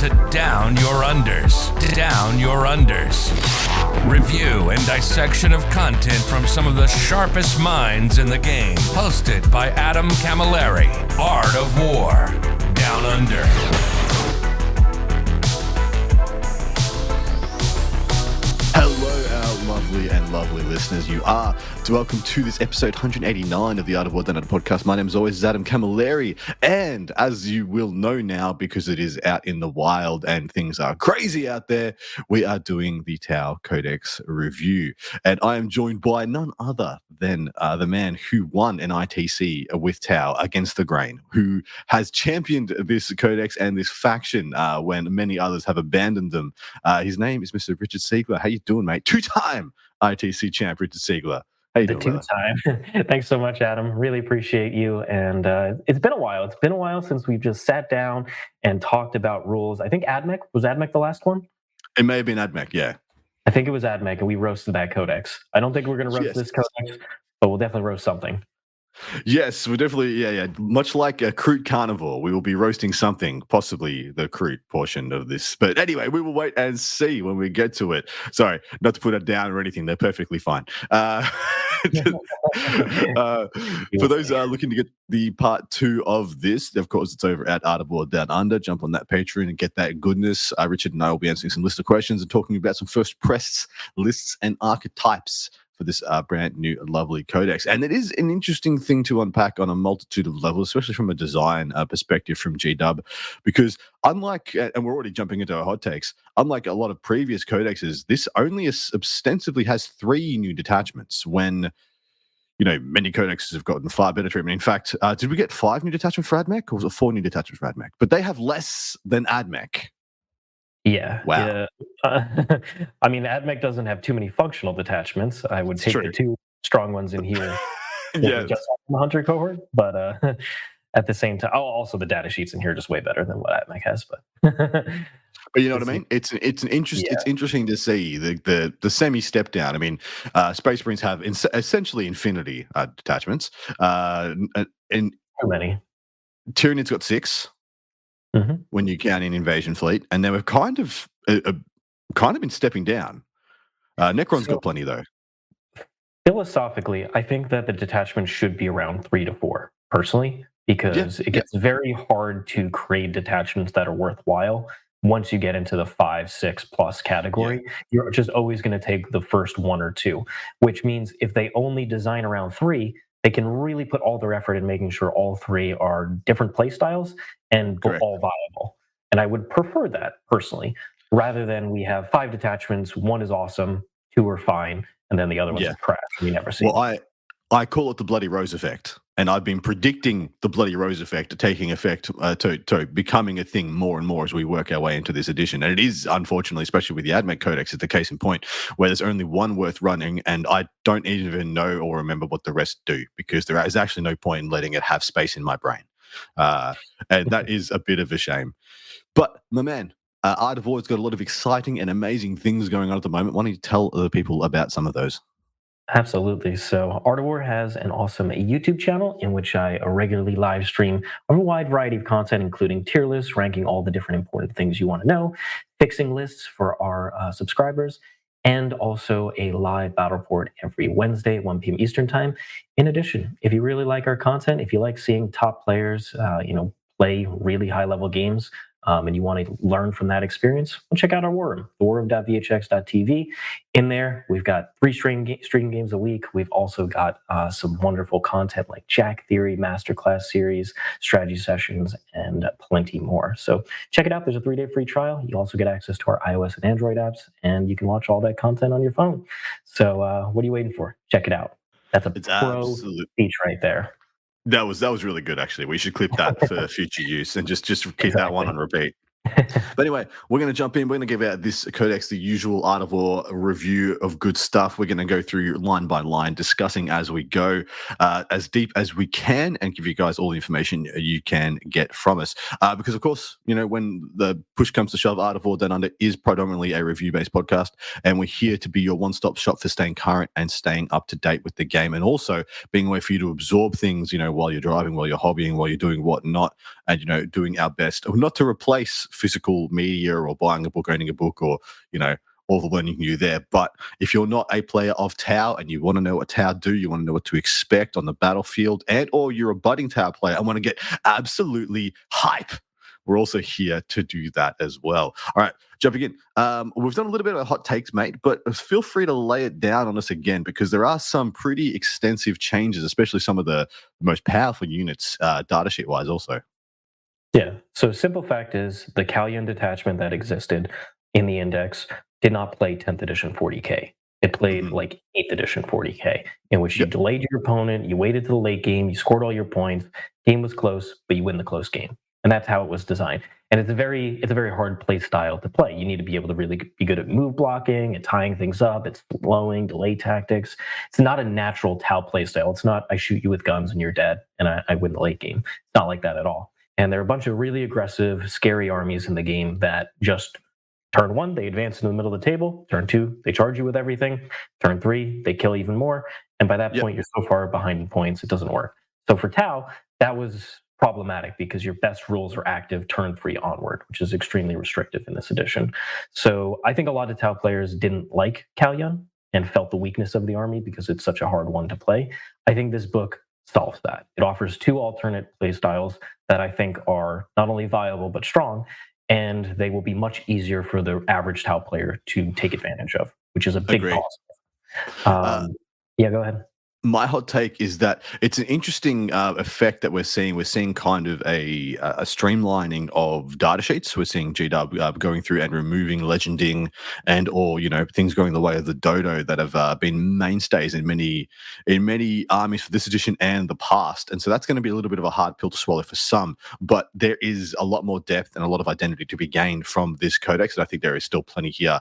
to Down Your Unders. Down Your Unders. Review and dissection of content from some of the sharpest minds in the game. Hosted by Adam Camilleri. Art of War. Down Under. Lovely listeners, you are welcome to this episode 189 of the Art of War Down Under podcast. My name is always Adam Camilleri, and as you will know now, because it is out in the wild and things are crazy out there, we are doing the Tau Codex review, and I am joined by none other than the man who won an ITC with Tau against the grain, who has championed this Codex and this faction when many others have abandoned them. His name is Mr. Richard Siegler. How you doing, mate? Two-time ITC champ Richard Siegler. How you doing? Two-time. Thanks so much, Adam. Really appreciate you. And it's been a while. It's been a while since we've just sat down and talked about rules. I think was AdMech the last one? It may have been AdMech, yeah. I think it was AdMech, and we roasted that Codex. I don't think we're going to roast this Codex, but we'll definitely roast something. Yes, we're definitely, yeah. Much like a Kroot carnivore, we will be roasting something, possibly the Kroot portion of this. But anyway, we will wait and see when we get to it. Sorry, not to put it down or anything. They're perfectly fine. For those looking to get the part 2 of this, of course, it's over at Art of War Down Under. Jump on that Patreon and get that goodness. Richard and I will be answering some list of questions and talking about some first press lists and archetypes for this brand new lovely Codex. And it is an interesting thing to unpack on a multitude of levels, especially from a design perspective from GW, because unlike, and we're already jumping into our hot takes, unlike a lot of previous Codexes, this only ostensibly has 3 new detachments when, you know, many Codexes have gotten far better treatment. In fact, did we get 5 new detachments for AdMech, or was it 4 new detachments for AdMech? But they have less than AdMech. Yeah. Wow. Yeah. I mean, AdMech doesn't have too many functional detachments. I would take the 2 strong ones in here. Just the Hunter cohort, but at the same time, also the Datasheets in here are just way better than what AdMech has. But But you know what I mean? It's interesting to see the semi step down. I mean, Space Marines have essentially infinity detachments. And too many. Tyranids got 6. Mm-hmm. When you count in Invasion Fleet, and they were kind of been stepping down. Necron's got plenty though. Philosophically, I think that the detachment should be around 3 to 4, personally, because it gets very hard to create detachments that are worthwhile. Once you get into the 5, 6 plus category, you're just always going to take the first 1 or 2, which means if they only design around 3, they can really put all their effort in making sure all 3 are different play styles and all viable. And I would prefer that, personally, rather than we have 5 detachments, 1 is awesome, 2 are fine, and then the other one's a crash. We never see it. I call it the Bloody Rose effect. And I've been predicting the Bloody Rose effect taking effect to becoming a thing more and more as we work our way into this edition. And it is, unfortunately, especially with the AdMech Codex, it's the case in point, where there's only 1 worth running, and I don't even know or remember what the rest do, because there is actually no point in letting it have space in my brain. And that is a bit of a shame. But, my man, Art of War's got a lot of exciting and amazing things going on at the moment. Why don't you tell the people about some of those? Absolutely. So Art of War has an awesome YouTube channel in which I regularly live stream a wide variety of content, including tier lists, ranking all the different important things you want to know, fixing lists for our subscribers, and also a live battle report every Wednesday at 1 p.m. Eastern Time. In addition, if you really like our content, if you like seeing top players, play really high-level games, and you want to learn from that experience, well, check out our war room, thewarroom.vhx.tv. In there, we've got 3 stream games a week. We've also got some wonderful content like Jack Theory, Masterclass series, strategy sessions, and plenty more. So check it out. There's a 3-day free trial. You also get access to our iOS and Android apps, and you can watch all that content on your phone. So what are you waiting for? Check it out. That's pro speech right there. That was really good, actually. We should clip that for future use and just keep that one on repeat. But anyway, we're going to jump in. We're going to give out this Codex, the usual Art of War review of good stuff. We're going to go through line by line, discussing as we go, as deep as we can, and give you guys all the information you can get from us. Because, of course, you know, when the push comes to shove, Art of War Down Under is predominantly a review-based podcast, and we're here to be your one-stop shop for staying current and staying up to date with the game, and also being a way for you to absorb things, you know, while you're driving, while you're hobbying, while you're doing whatnot, and, you know, doing our best, not to replace physical media or buying a book, owning a book, or all the learning you do there. But if you're not a player of Tau and you want to know what Tau do, you want to know what to expect on the battlefield, and or you're a budding Tau player and want to get absolutely hype, we're also here to do that as well. All right, jumping in. We've done a little bit of hot takes, mate, but feel free to lay it down on us again, because there are some pretty extensive changes, especially some of the most powerful units, datasheet wise also. Yeah. So simple fact is the Kauyon detachment that existed in the index did not play 10th edition 40K. It played like 8th edition 40K, in which you delayed your opponent, you waited to the late game, you scored all your points, game was close, but you win the close game. And that's how it was designed. And it's a very hard play style to play. You need to be able to really be good at move blocking and tying things up. It's flowing, delay tactics. It's not a natural Tau play style. It's not I shoot you with guns and you're dead and I win the late game. It's not like that at all. And there are a bunch of really aggressive, scary armies in the game that just turn 1, they advance into the middle of the table. Turn 2, they charge you with everything. Turn 3, they kill even more. And by that point, you're so far behind in points, it doesn't work. So for Tau, that was problematic because your best rules are active turn 3 onward, which is extremely restrictive in this edition. So I think a lot of Tau players didn't like Kauyon and felt the weakness of the army because it's such a hard one to play. I think this book solves that. It offers 2 alternate play styles that I think are not only viable but strong, and they will be much easier for the average Tau player to take advantage of, which is a big positive. Yeah, go ahead. My hot take is that it's an interesting effect that we're seeing. We're seeing kind of a streamlining of datasheets. We're seeing GW going through and removing legending and or things going the way of the dodo that have been mainstays in many armies for this edition and the past. And so that's going to be a little bit of a hard pill to swallow for some. But there is a lot more depth and a lot of identity to be gained from this codex, and I think there is still plenty here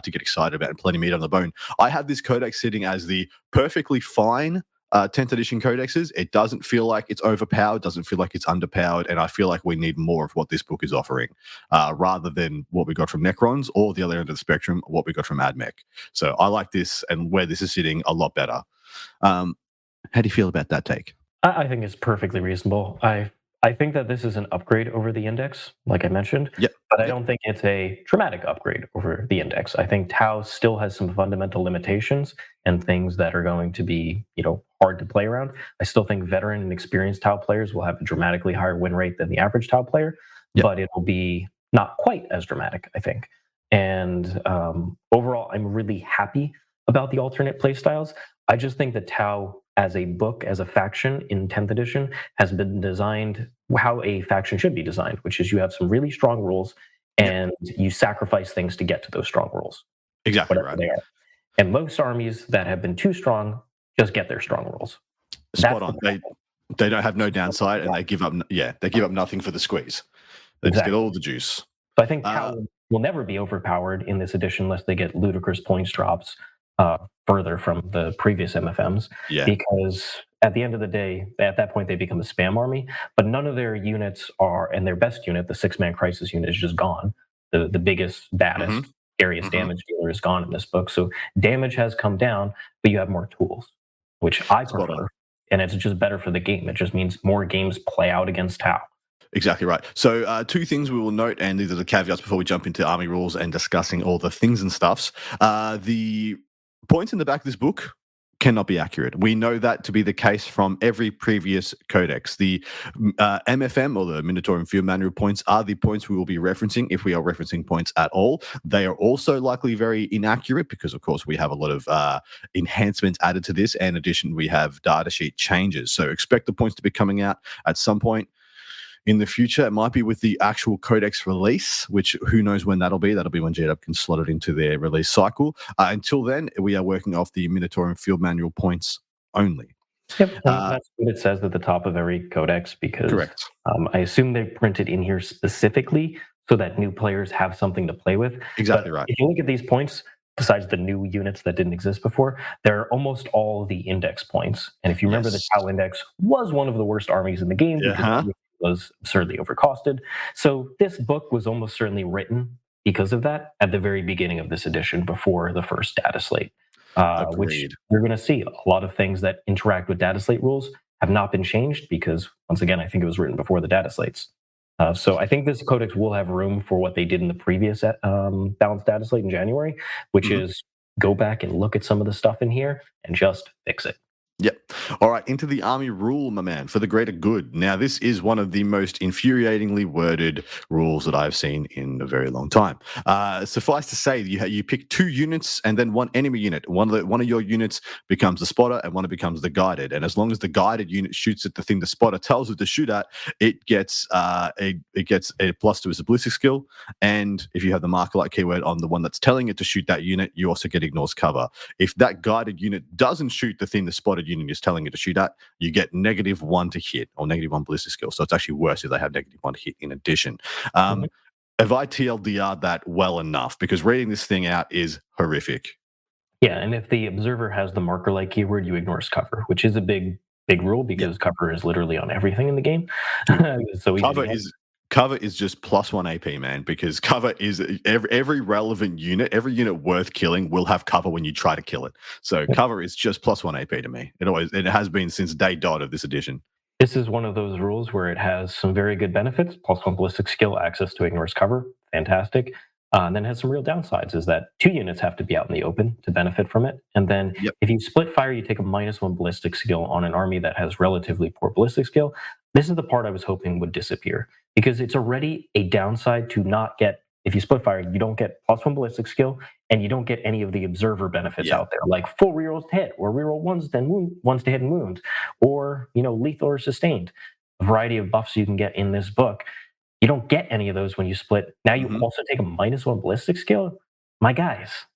to get excited about and plenty of meat on the bone. I have this codex sitting as the perfectly fine 10th edition codexes. It doesn't feel like it's overpowered, doesn't feel like it's underpowered, and I feel like we need more of what this book is offering rather than what we got from Necrons or the other end of the spectrum, what we got from AdMech. So I like this and where this is sitting a lot better. How do you feel about that take? I think it's perfectly reasonable. I think that this is an upgrade over the index, like I mentioned, but I don't think it's a dramatic upgrade over the index. I think Tau still has some fundamental limitations and things that are going to be, hard to play around. I still think veteran and experienced Tau players will have a dramatically higher win rate than the average Tau player, but it will be not quite as dramatic, I think. And overall, I'm really happy about the alternate play styles. I just think that Tau as a book, as a faction in 10th edition, has been designed how a faction should be designed, which is you have some really strong rules and you sacrifice things to get to those strong rules. Exactly right. They are. And most armies that have been too strong just get their strong rules. Spot on. They don't have no downside and they give up. They give up nothing for the squeeze. They just get all the juice. So I think Tau will never be overpowered in this edition unless they get ludicrous points drops further from the previous MFMs, because at the end of the day, at that point, they become a spam army, but none of their units are, and their best unit, the 6-man crisis unit, is just gone. The biggest, baddest, scariest damage dealer is gone in this book. So damage has come down, but you have more tools, which I prefer, and it's just better for the game. It just means more games play out against Tau. Exactly right. So 2 things we will note, and these are the caveats before we jump into army rules and discussing all the things and stuffs. The points in the back of this book cannot be accurate. We know that to be the case from every previous codex. The MFM, or the Minotaur and Field Manual points, are the points we will be referencing if we are referencing points at all. They are also likely very inaccurate because, of course, we have a lot of enhancements added to this. And in addition, we have datasheet changes. So expect the points to be coming out at some point in the future. It might be with the actual codex release, which who knows when that'll be. That'll be when GW can slot it into their release cycle. Until then, we are working off the Minotaur and Field Manual points only. Yep, that's what it says at the top of every codex, because I assume they printed in here specifically so that new players have something to play with. Exactly right. If you look at these points, besides the new units that didn't exist before, they're almost all the index points. And if you remember, the Tau index was one of the worst armies in the game because it was absurdly overcosted. So this book was almost certainly written because of that at the very beginning of this edition, before the first data slate, which you're going to see a lot of things that interact with data slate rules have not been changed because, once again, I think it was written before the data slates. So I think this codex will have room for what they did in the previous balanced data slate in January, which is go back and look at some of the stuff in here and just fix it. Yep. All right, into the army rule, my man, for the greater good. Now, this is one of the most infuriatingly worded rules that I've seen in a very long time. Suffice to say, you pick 2 units and then 1 enemy unit. One of your units becomes the spotter and one becomes the guided. And as long as the guided unit shoots at the thing the spotter tells it to shoot at, it gets a plus to its ballistic skill. And if you have the marker light keyword on the one that's telling it to shoot that unit, you also get ignores cover. If that guided unit doesn't shoot the thing the spotted unit is telling you to shoot at, you get -1 to hit or -1 ballistic skill. So it's actually worse if they have -1 to hit in addition. Have I TLDR'd that well enough? Because reading this thing out is horrific. Yeah, and if the observer has the marker light keyword, you ignores cover, which is a big rule because cover is literally on everything in the game. So cover is just +1 AP, man, because cover is every relevant unit, every unit worth killing will have cover when you try to kill it. So cover is just +1 AP to me. It has been since day dot of this edition. This is one of those rules where it has some very good benefits: +1 ballistic skill, access to ignores cover, fantastic. And then it has some real downsides, is that 2 units have to be out in the open to benefit from it. And then if you split fire, you take a -1 ballistic skill on an army that has relatively poor ballistic skill. This is the part I was hoping would disappear, because it's already a downside to not get, if you split fire, you don't get +1 ballistic skill, and you don't get any of the observer benefits out there, like full rerolls to hit, or reroll ones to hit and wounds, or lethal or sustained. A variety of buffs you can get in this book. You don't get any of those when you split. Now you also take a -1 ballistic skill. My guys,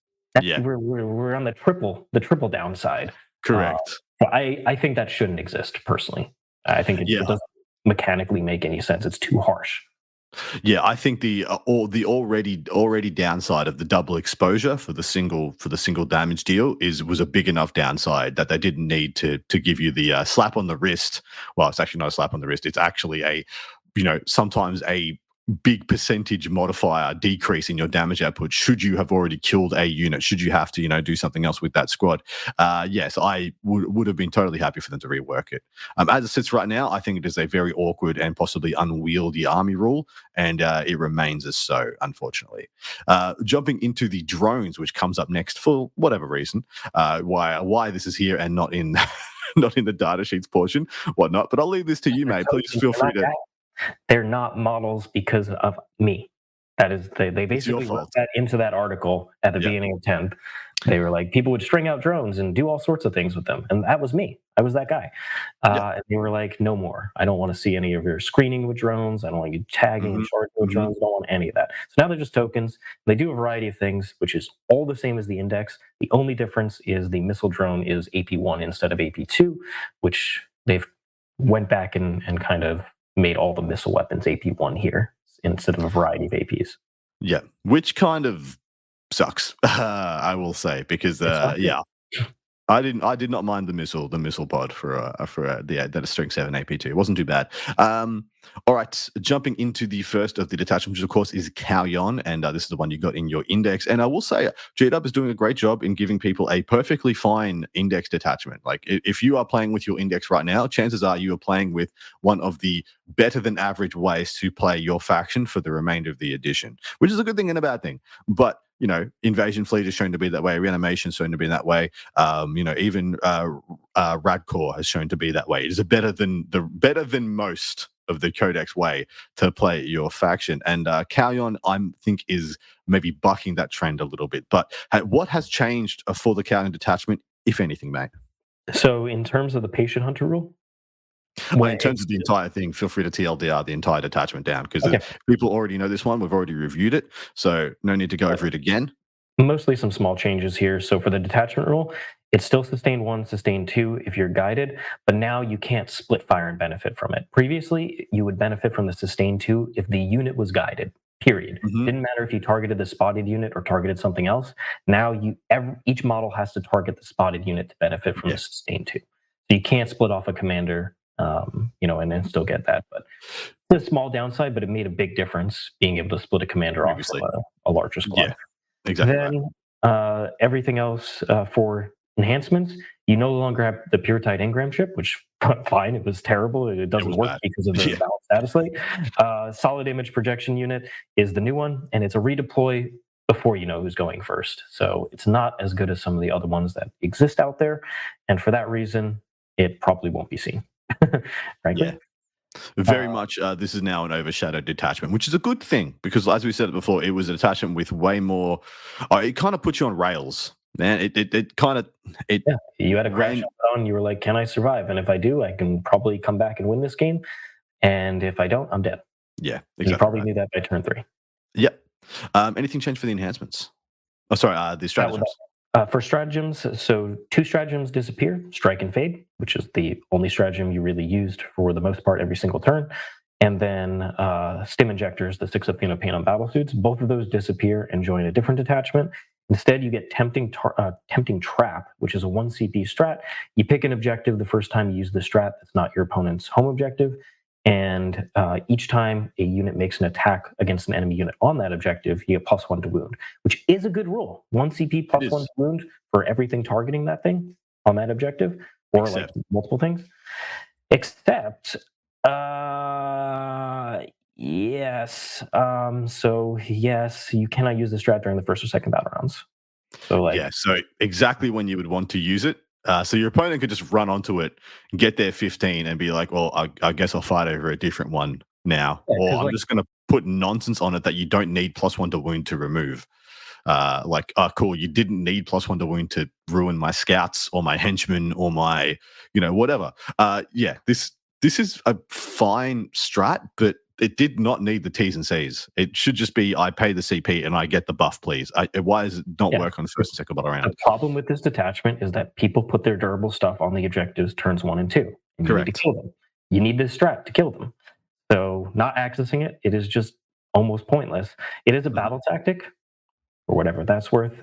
we're on the triple downside. Correct. So I think that shouldn't exist personally. I think it doesn't mechanically make any sense. It's too harsh. Yeah, I think the already downside of the double exposure for the single damage deal was a big enough downside that they didn't need to give you the slap on the wrist. Well, it's actually not a slap on the wrist. It's actually sometimes a big percentage modifier decrease in your damage output should you have already killed a unit, should you have to do something else with that squad. Yes, I would have been totally happy for them to rework it. As it sits right now, I think it is a very awkward and possibly unwieldy army rule, and it remains as so, unfortunately. Jumping into the drones, which comes up next for whatever reason, why this is here and not in not in the data sheets portion, whatnot, but I'll leave this to you, mate. Please feel free to... They're not models because of me. That is, they basically wrote that into that article at the beginning of 10th. They were like, people would string out drones and do all sorts of things with them. And that was me. I was that guy. And they were like, no more. I don't want to see any of your screening with drones. I don't want you tagging and charging with drones. I don't want any of that. So now they're just tokens. They do a variety of things, which is all the same as the index. The only difference is the missile drone is AP1 instead of AP2, which they've went back and kind of made all the missile weapons AP1 here instead of a variety of APs. Yeah, which kind of sucks, I will say, because I did not mind the missile pod for that is strength 7 AP2. It wasn't too bad. All right, jumping into the first of the detachments, which of course is Kauyon, and this is the one you got in your index. And I will say, AOWdu is doing a great job in giving people a perfectly fine index detachment. Like, if you are playing with your index right now, chances are you are playing with one of the better than average ways to play your faction for the remainder of the edition, which is a good thing and a bad thing. But Invasion Fleet is shown to be that way. Reanimation is shown to be that way. Even Radcore has shown to be that way. It is better than most of the Codex way to play your faction. And Kauyon, I think, is maybe bucking that trend a little bit. But what has changed for the Kauyon detachment, if anything, mate? So in terms of the patient hunter rule? Well, in terms of the entire thing, feel free to TLDR the entire detachment down, because people already know this one. We've already reviewed it, so no need to go over it again. Mostly some small changes here. So for the detachment rule, it's still sustain 1, sustain 2 if you're guided, but now you can't split fire and benefit from it. Previously, you would benefit from the sustain 2 if the unit was guided, period. Didn't matter if you targeted the spotted unit or targeted something else. Now each model has to target the spotted unit to benefit from the sustain 2. So you can't split off a commander and then still get that. But it's a small downside, but it made a big difference being able to split a commander off from a larger squad. Yeah, exactly. Then everything else for enhancements, you no longer have the pure tight engram ship, which fine, it was terrible. It doesn't work because of the balanced honestly. Solid image projection unit is the new one, and it's a redeploy before you know who's going first. So it's not as good as some of the other ones that exist out there, and for that reason, it probably won't be seen. Frankly. Yeah. Very much, this is now an overshadowed detachment, which is a good thing because, as we said before, it was a detachment with way more. It kind of puts you on rails, man. It kind of it. Yeah, you had a crash ran- on. You were like, "Can I survive?" And if I do, I can probably come back and win this game. And if I don't, I'm dead. Yeah, You exactly. probably Right. knew that by turn 3. Yep. Anything changed for the enhancements? Oh, sorry, the stratagems. For stratagems, so 2 stratagems disappear: Strike and Fade, which is the only stratagem you really used for the most part every single turn, and then Stim Injectors, the 6 of Pain on battlesuits. Both of those disappear and join a different detachment. Instead, you get Tempting Trap, which is a 1 CP strat. You pick an objective the first time you use the strat that's not your opponent's home objective, and each time a unit makes an attack against an enemy unit on that objective, you get +1 to wound, which is a good rule. 1 CP +1 to wound for everything targeting that thing on that objective, or like multiple things. Except, yes. So yes, you cannot use the strat during the first or second battle rounds. So like, yeah, so exactly when you would want to use it. So your opponent could just run onto it, get their 15, and be like, "Well, I guess I'll fight over a different one now," or I'm just going to put nonsense on it that you don't need +1 to wound to remove. Cool, you didn't need +1 to wound to ruin my scouts or my henchmen or my, whatever. Yeah, this is a fine strat, but it did not need the T's and C's. It should just be, I pay the CP and I get the buff, please. Why does it not work on first and second battle round? The problem with this detachment is that people put their durable stuff on the objectives turns 1 and 2. And you need to kill them. You need this strat to kill them. So not accessing it, it is just almost pointless. It is a battle tactic, for whatever that's worth.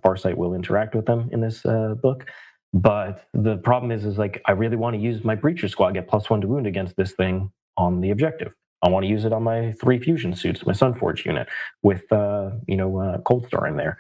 Farsight will interact with them in this book. But the problem is like, I really want to use my Breacher Squad, get +1 to wound against this thing on the objective. I want to use it on my 3 fusion suits, my Sunforge unit, with Cold Star in there.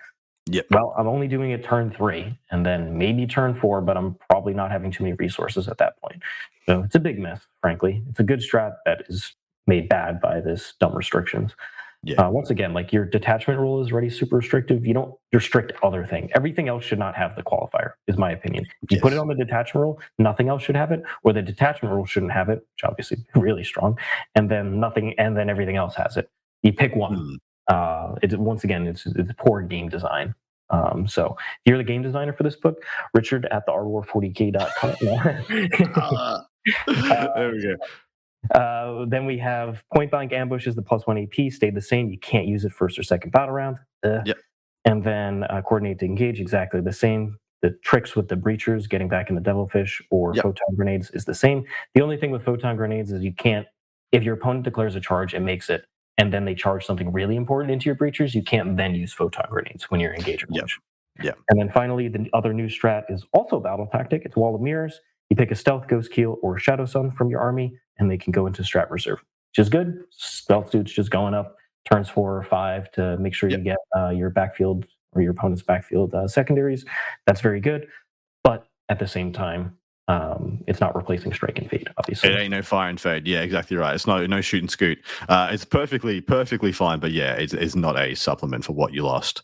Yep. Well, I'm only doing it turn 3, and then maybe turn 4, but I'm probably not having too many resources at that point. So it's a big mess, frankly. It's a good strat that is made bad by this dumb restrictions. Yeah. Once again, like, your detachment rule is already super restrictive. You don't restrict other things. Everything else should not have the qualifier, is my opinion. If you put it on the detachment rule, nothing else should have it, or the detachment rule shouldn't have it, which obviously is really strong, and then nothing, and then everything else has it. You pick one. It's poor game design. So if you're the game designer for this book, Richard at the rwar40k.com. There we go. Then we have Point Blank Ambush is the +1 AP, stayed the same. You can't use it first or second battle round. Yep. And then Coordinate to Engage, exactly the same. The tricks with the Breachers, getting back in the Devilfish, or Photon Grenades is the same. The only thing with Photon Grenades is you can't, if your opponent declares a charge and makes it, and then they charge something really important into your Breachers, you can't then use Photon Grenades when you're engaging. Yeah. And then finally, the other new strat is also battle tactic. It's Wall of Mirrors. You pick a Stealth, Ghost Keel, or Shadow Sun from your army, and they can go into strat reserve, which is good. Stealth suits just going up turns 4 or 5 to make sure you get your backfield or your opponent's backfield secondaries. That's very good. But at the same time, it's not replacing Strike and Fade, obviously. It ain't no Fire and Fade. Yeah, exactly right. It's no shoot and scoot. It's perfectly fine, but yeah, it's not a supplement for what you lost.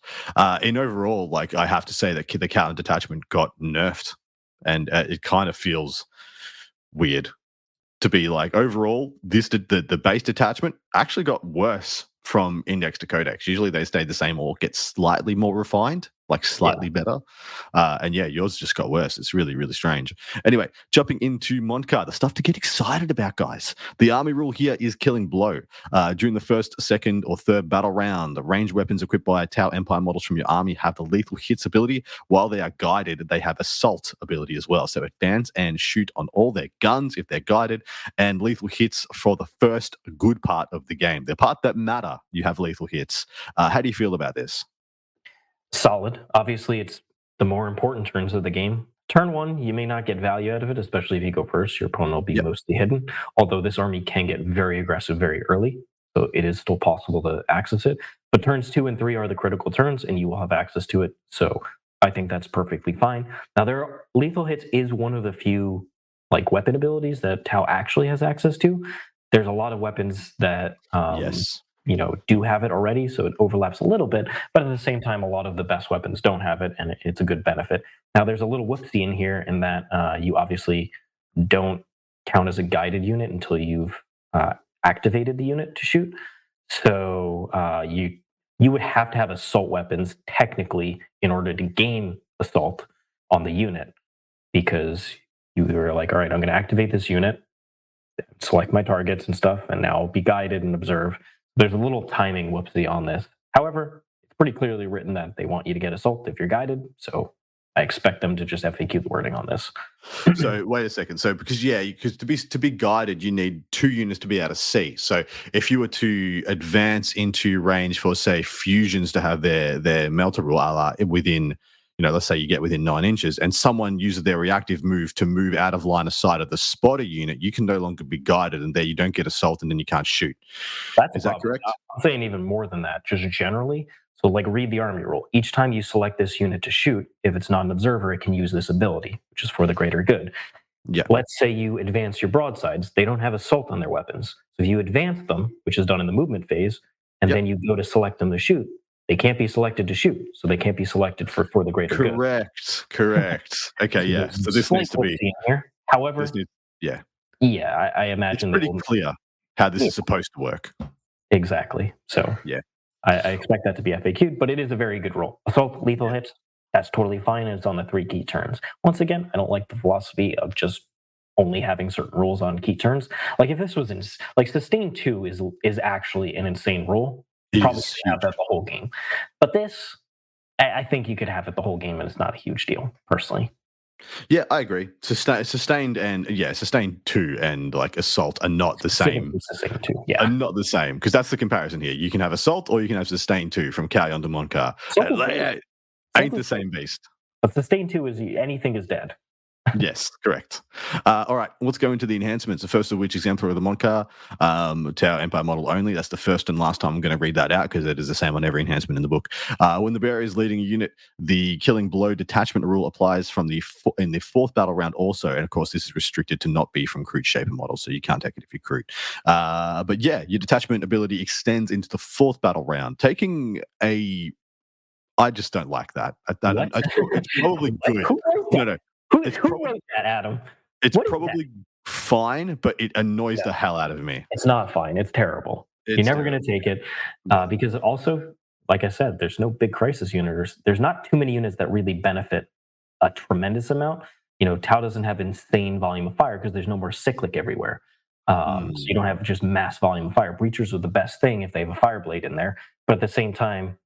In overall, like, I have to say that the counter detachment got nerfed, and it kind of feels weird to be like, overall, the base detachment actually got worse from Index to Codex. Usually they stay the same or get slightly more refined, like slightly better. And yeah, yours just got worse. It's really, really strange. Anyway, jumping into Mont'ka, the stuff to get excited about, guys. The army rule here is Killing Blow. During the first, second, or third battle round, the ranged weapons equipped by Tau Empire models from your army have the lethal hits ability. While they are guided, they have assault ability as well. So advance and shoot on all their guns if they're guided, and lethal hits for the first good part of the game. The part that matter, you have lethal hits. How do you feel about this? Solid. Obviously, it's the more important turns of the game. Turn 1, you may not get value out of it, especially if you go first. Your opponent will be mostly hidden, although this army can get very aggressive very early, so it is still possible to access it. But turns 2 and 3 are the critical turns, and you will have access to it, so I think that's perfectly fine. Now, lethal hits is one of the few weapon abilities that Tau actually has access to, there's a lot of weapons that Yes. do have it already, so it overlaps a little bit. But at the same time, a lot of the best weapons don't have it, and it's a good benefit. Now, there's a little whoopsie in here in that you obviously don't count as a guided unit until you've activated the unit to shoot. So you would have to have assault weapons technically in order to gain assault on the unit, because you were like, all right, I'm going to activate this unit, select my targets and stuff, and now be guided and observe. There's a little timing whoopsie on this. However, it's pretty clearly written that they want you to get assault if you're guided, so I expect them to just FAQ the wording on this. So wait a second. So because to be guided, you need 2 units to be able to see. So if you were to advance into range for, say, fusions to have their melter rule, a la within, let's say you get within 9 inches, and someone uses their reactive move to move out of line of sight of the spotter unit, you can no longer be guided, and there you don't get assault, and then you can't shoot. Is that correct? I'm saying even more than that, just generally. So, like, read the army rule. Each time you select this unit to shoot, if it's not an observer, it can use this ability, which is for the greater good. Yeah. Let's say you advance your broadsides. They don't have assault on their weapons. So if you advance them, which is done in the movement phase, and then you go to select them to shoot, they can't be selected to shoot. So they can't be selected for the greater good. Correct. Okay, yeah. So this needs to be here. However, I imagine it's pretty clear how this is supposed to work. Exactly. So I expect that to be FAQ'd, but it is a very good roll. Assault, lethal hits, that's totally fine, and it's on the 3 key turns. Once again, I don't like the philosophy of just only having certain rules on key turns. Like, if this was Sustain 2 is actually an insane rule. You probably should have that the whole game. But this, I think you could have it the whole game, and it's not a huge deal, personally. Yeah, I agree. Sustained 2 and like assault are not the same. Sustained 2, are not the same, because that's the comparison here. You can have assault or you can have Sustained 2 from Kauyon to Mont'ka. Ain't the same beast. But Sustained 2 is anything is dead. Yes, correct. All right, let's go into the enhancements. The first of which, Exemplar of the Mont'ka, Tower Empire model only. That's the first and last time I'm going to read that out, because it is the same on every enhancement in the book. When the bearer is leading a unit, the killing blow detachment rule applies from in the 4th battle round also. And of course, this is restricted to not be from Kroot Shaper models, so you can't take it if you're Kroot. But yeah, your detachment ability extends into the 4th battle round. I just don't like that. It's probably good. No. Who wrote that, Adam? It's probably fine, but it annoys the hell out of me. It's not fine. It's terrible. You're never going to take it, because also, like I said, there's no big crisis unit. There's not too many units that really benefit a tremendous amount. Tau doesn't have insane volume of fire because there's no more cyclic everywhere. So you don't have just mass volume of fire. Breachers are the best thing if they have a fire blade in there. But at the same time,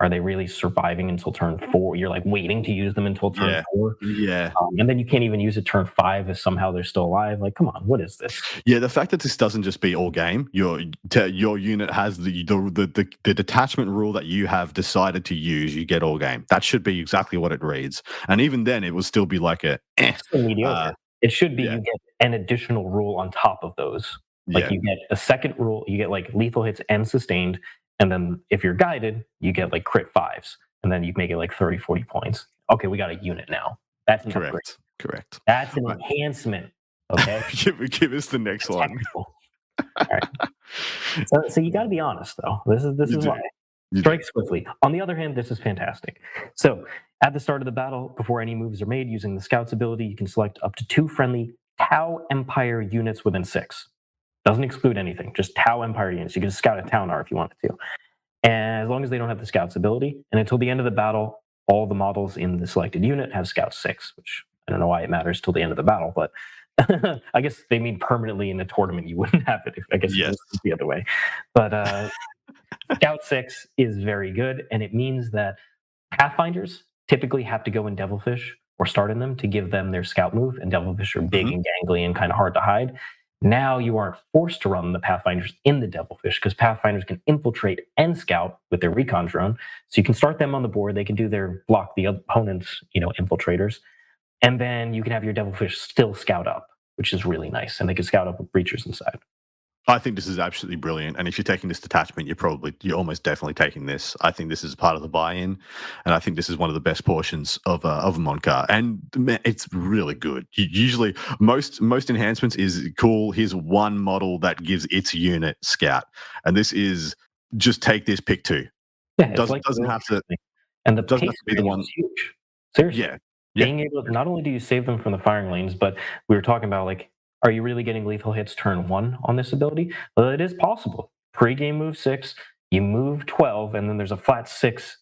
are they really surviving until turn 4? You're like waiting to use them until turn 4. Yeah. And then you can't even use it turn 5 if somehow they're still alive. Like, come on, what is this? Yeah, the fact that this doesn't just be all game. Your unit has the detachment rule that you have decided to use. You get all game. That should be exactly what it reads. And even then, it will still be like It's still mediocre. It should be you get an additional rule on top of those. Like you get a second rule. You get like lethal hits and sustained. And then if you're guided, you get like crit 5s. And then you make it like 30, 40 points. Okay, we got a unit now. That's an upgrade. Correct. That's an enhancement. Okay? give us the next one. All right. So you got to be honest, though. This is why. Strike swiftly. On the other hand, this is fantastic. So at the start of the battle, before any moves are made, using the Scout's ability, you can select up to 2 friendly Tau Empire units within 6. Doesn't exclude anything, just Tau Empire units. You can scout a Taunar if you wanted to. And as long as they don't have the Scout's ability, and until the end of the battle, all the models in the selected unit have Scout 6, which I don't know why it matters till the end of the battle, but I guess they mean permanently in a tournament you wouldn't have it. I guess it's the other way. But Scout 6 is very good, and it means that Pathfinders typically have to go in Devilfish or start in them to give them their Scout move, and Devilfish are big and gangly and kind of hard to hide. Now you aren't forced to run the Pathfinders in the Devilfish, because Pathfinders can infiltrate and scout with their recon drone. So you can start them on the board. They can do their block the opponent's, infiltrators. And then you can have your Devilfish still scout up, which is really nice. And they can scout up with breachers inside. I think this is absolutely brilliant. And if you're taking this detachment, you're almost definitely taking this. I think this is part of the buy-in, and I think this is one of the best portions of Mont'ka. And man, it's really good. Usually, most enhancements is cool. Here's one model that gives its unit scout, and this is just take this, pick two. Yeah, it's Doesn't like doesn't have to and the doesn't have pace to be the value one. is huge. Seriously. Yeah, yeah, Being able to not only do you save them from the firing lanes, but we were talking about like, are you really getting lethal hits turn one on this ability? Well, it is possible. Pre-game move 6, you move 12, and then there's a flat 6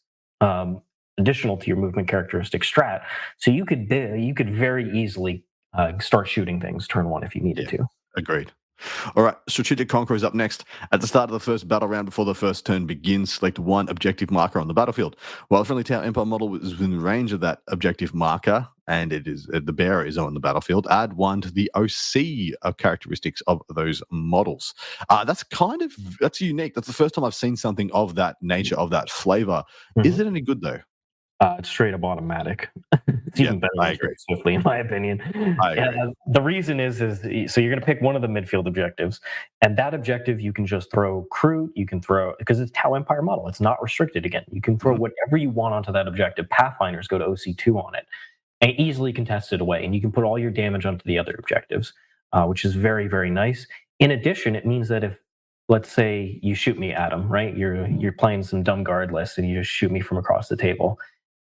additional to your movement characteristic strat. So you could very easily start shooting things turn one if you needed to. agreed. All right, Strategic Conqueror is up next. At the start of the first battle round, before the first turn begins, select one objective marker on the battlefield. While the friendly Tau Empire model is within range of that objective marker, and it is the bearer is on the battlefield, add one to the OC of characteristics of those models. That's unique. That's the first time I've seen something of that nature, of that flavor. Is it any good though? It's straight up automatic. It's even better I than agree. Trade Swiftly, in my opinion. I agree. The reason is so you're going to pick one of the midfield objectives, and that objective you can just throw Kroot. You can throw, because it's Tau Empire model. It's not restricted again. You can throw whatever you want onto that objective. Pathfinders go to OC2 on it, and easily contest it away. And you can put all your damage onto the other objectives, which is very, very nice. In addition, it means that if, let's say you shoot me, Adam, right? You're playing some dumb guard list, and you just shoot me from across the table,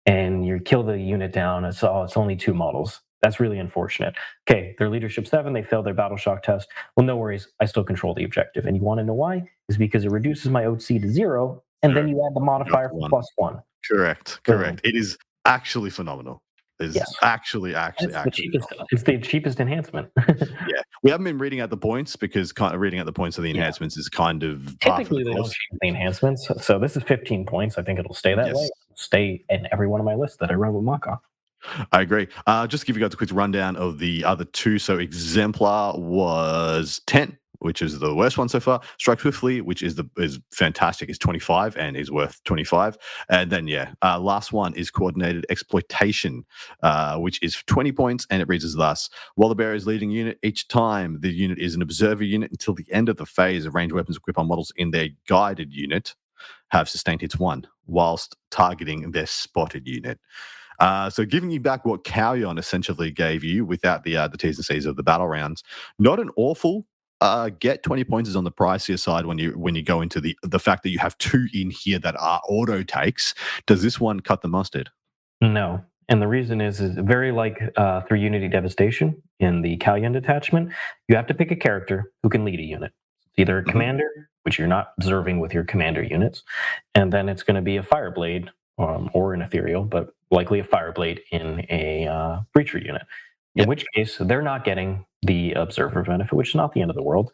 and you kill the unit down. It's only 2 models. That's really unfortunate. Okay, they're leadership 7. They failed their battle shock test. Well, no worries. I still control the objective. And you want to know why? Is because it reduces my OC to 0, and then you add the modifier for +1. Correct. It is actually phenomenal. It's actually It's the cheapest enhancement. Yeah, we haven't been reading out the points because kind of reading out the points of the enhancements is kind of typically they don't change the enhancements. So this is 15 points. I think it'll stay that way. Stay in every one of my lists that I run with Mont'ka. I agree. Just to give you guys a quick rundown of the other 2. So Exemplar was 10, which is the worst one so far. Strike Swiftly, which is fantastic, is 25 and is worth 25. And then last one is Coordinated Exploitation, which is 20 points, and it reads as thus: while the bearer is leading unit, each time the unit is an observer unit until the end of the phase, of ranged weapons equipped on models in their guided unit have sustained hits 1, whilst targeting their spotted unit. So giving you back what Kauyon essentially gave you without the T's and C's of the battle rounds. Not an awful get. 20 points is on the pricier side when you go into the fact that you have 2 in here that are auto takes. Does this one cut the mustard? No. And the reason is very like through Unity Devastation in the Kauyon detachment, you have to pick a character who can lead a unit. It's either a commander, which you're not observing with your commander units, and then it's going to be a Fireblade or an Ethereal, but likely a Fireblade in a Breacher unit. In which case, they're not getting the Observer benefit, which is not the end of the world.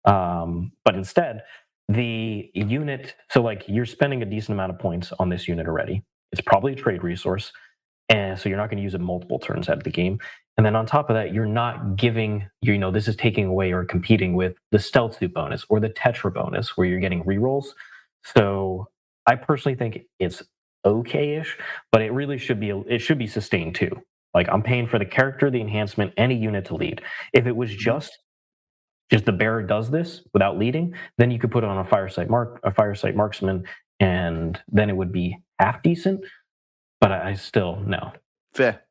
But instead, the unit, so like you're spending a decent amount of points on this unit already. It's probably a trade resource, and so you're not going to use it multiple turns out of the game. And then on top of that, you're not giving, this is taking away or competing with the Stealth Suit bonus or the Tetra bonus, where you're getting rerolls. So I personally think it's okay-ish, but it really should be sustained too. Like, I'm paying for the character, the enhancement, and a unit to lead. If it was just the bearer does this without leading, then you could put on a Firesight Marksman, and then it would be half decent. But I still no. Fair.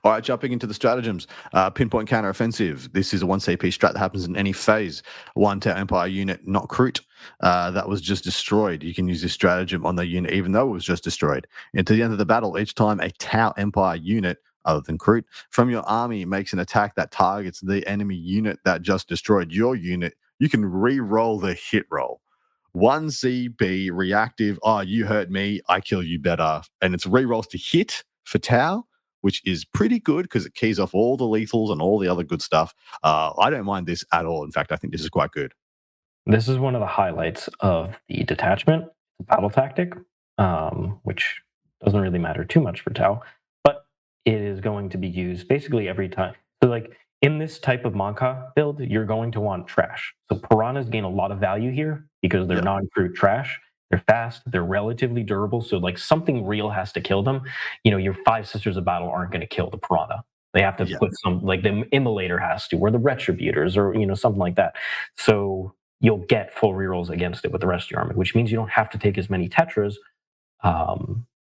All right, jumping into the stratagems. Pinpoint counteroffensive. This is a 1 CP strat that happens in any phase. 1 Tau Empire unit, not Kroot, that was just destroyed. You can use this stratagem on the unit even though it was just destroyed. And to the end of the battle, each time a Tau Empire unit, other than Kroot, from your army makes an attack that targets the enemy unit that just destroyed your unit, you can re-roll the hit roll. 1 CP reactive. Oh, you hurt me, I kill you better. And it's re-rolls to hit for Tau, which is pretty good because it keys off all the lethals and all the other good stuff. I don't mind this at all. In fact, I think this is quite good. This is one of the highlights of the detachment battle tactic, which doesn't really matter too much for Tau, but it is going to be used basically every time. So like in this type of Mont'ka build, you're going to want trash. So piranhas gain a lot of value here because they're non-Kroot trash. They're fast, they're relatively durable, so like something real has to kill them. Your 5 Sisters of Battle aren't going to kill the piranha. They have to put some, like the Immolator has to, or the Retributors, or something like that. So you'll get full rerolls against it with the rest of your army, which means you don't have to take as many tetras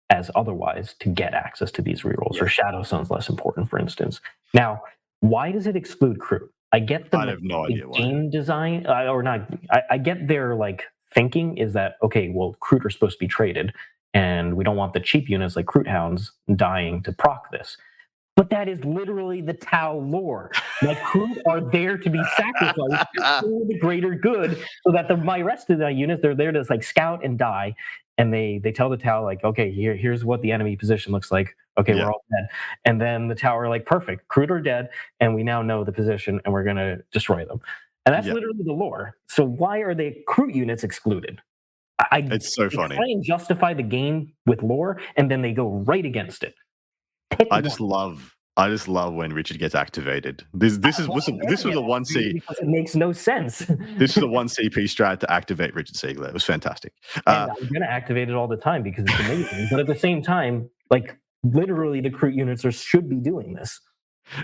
as otherwise to get access to these rerolls. Or Shadow Sun's less important, for instance. Now, why does it exclude Kroot? I get the I have no idea why. game design, or not. I get their like thinking is that okay, well, Kroot are supposed to be traded, and we don't want the cheap units like Kroot Hounds dying to proc this. But that is literally the Tau lore. Like, Kroot are there to be sacrificed for the greater good, so that my rest of the units, they're there to like scout and die. And they tell the Tau, like, okay, here's what the enemy position looks like. Okay, we're all dead. And then the Tau are like, perfect, Kroot are dead, and we now know the position, and we're gonna destroy them. And that's literally the lore. So why are the Kroot units excluded? It's so funny. They try and justify the game with lore, and then they go right against it. I just love when Richard gets activated. This was a 1C. Because it makes no sense. This is a 1CP strat to activate Richard Siegler. It was fantastic. And I'm gonna activate it all the time because it's amazing. But at the same time, like literally, the Kroot units should be doing this.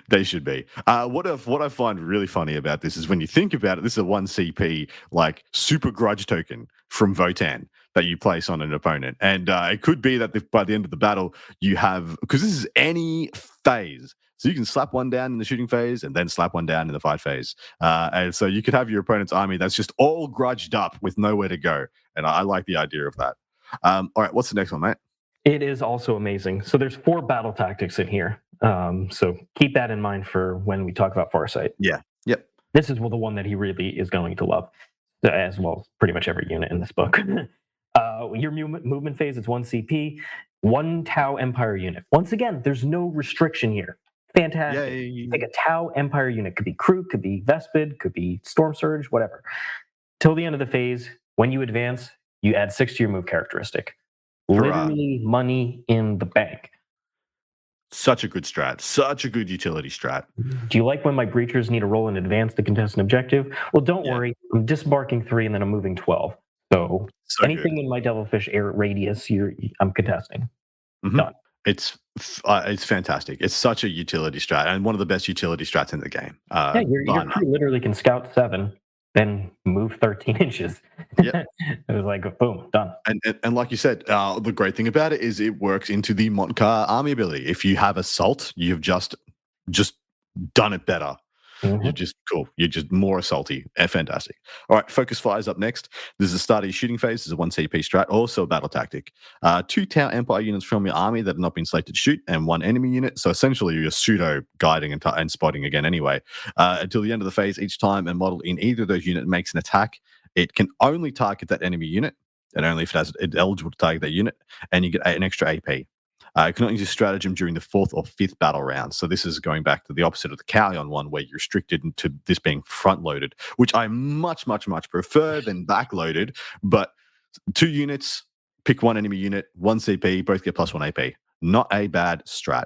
They should be. What I find really funny about this is when you think about it, this is a 1CP like super grudge token from Votann that you place on an opponent. And it could be that by the end of the battle, you have, because this is any phase. So you can slap one down in the shooting phase and then slap one down in the fight phase. And so you could have your opponent's army that's just all grudged up with nowhere to go. And I like the idea of that. All right, what's the next one, mate? It is also amazing. So there's 4 battle tactics in here. So keep that in mind for when we talk about Farsight. Yeah. Yep. This is the one that he really is going to love, as well as pretty much every unit in this book. Your movement phase is 1 CP, 1 Tau Empire unit. Once again, there's no restriction here. Fantastic. Yay. Like a Tau Empire unit. Could be Kroot, could be Vespid, could be Storm Surge, whatever. Till the end of the phase, when you advance, you add 6 to your move characteristic. Literally money in the bank. Such a good strat. Such a good utility strat. Do you like when my breachers need a roll in advance to contest an objective? Well, don't worry. I'm disembarking 3 and then I'm moving 12. So anything in my Devilfish air radius, I'm contesting. Mm-hmm. Done. It's fantastic. It's such a utility strat and one of the best utility strats in the game. Your crew literally can scout 7, then move 13 inches. Yep. It was like, boom, done. And like you said, the great thing about it is it works into the Mont'ka army ability. If you have assault, you've just done it better. Mm-hmm. You're just more assaulty. Fantastic. All right, Focus Fire is up next. This is the start of your shooting phase. This is a 1 CP strat, also a battle tactic. 2 Tau Empire units from your army that have not been selected to shoot, and 1 enemy unit. So essentially, you're pseudo guiding and spotting again anyway. Until the end of the phase, each time a model in either of those units makes an attack, it can only target that enemy unit, and only if it's eligible to target that unit, and you get an extra AP. You can only use stratagem during the 4th or 5th battle round. So this is going back to the opposite of the Kauyon one, where you're restricted to this being front-loaded, which I much, much, much prefer than back-loaded. But 2 units, pick 1 enemy unit, 1 CP, both get +1 AP. Not a bad strat.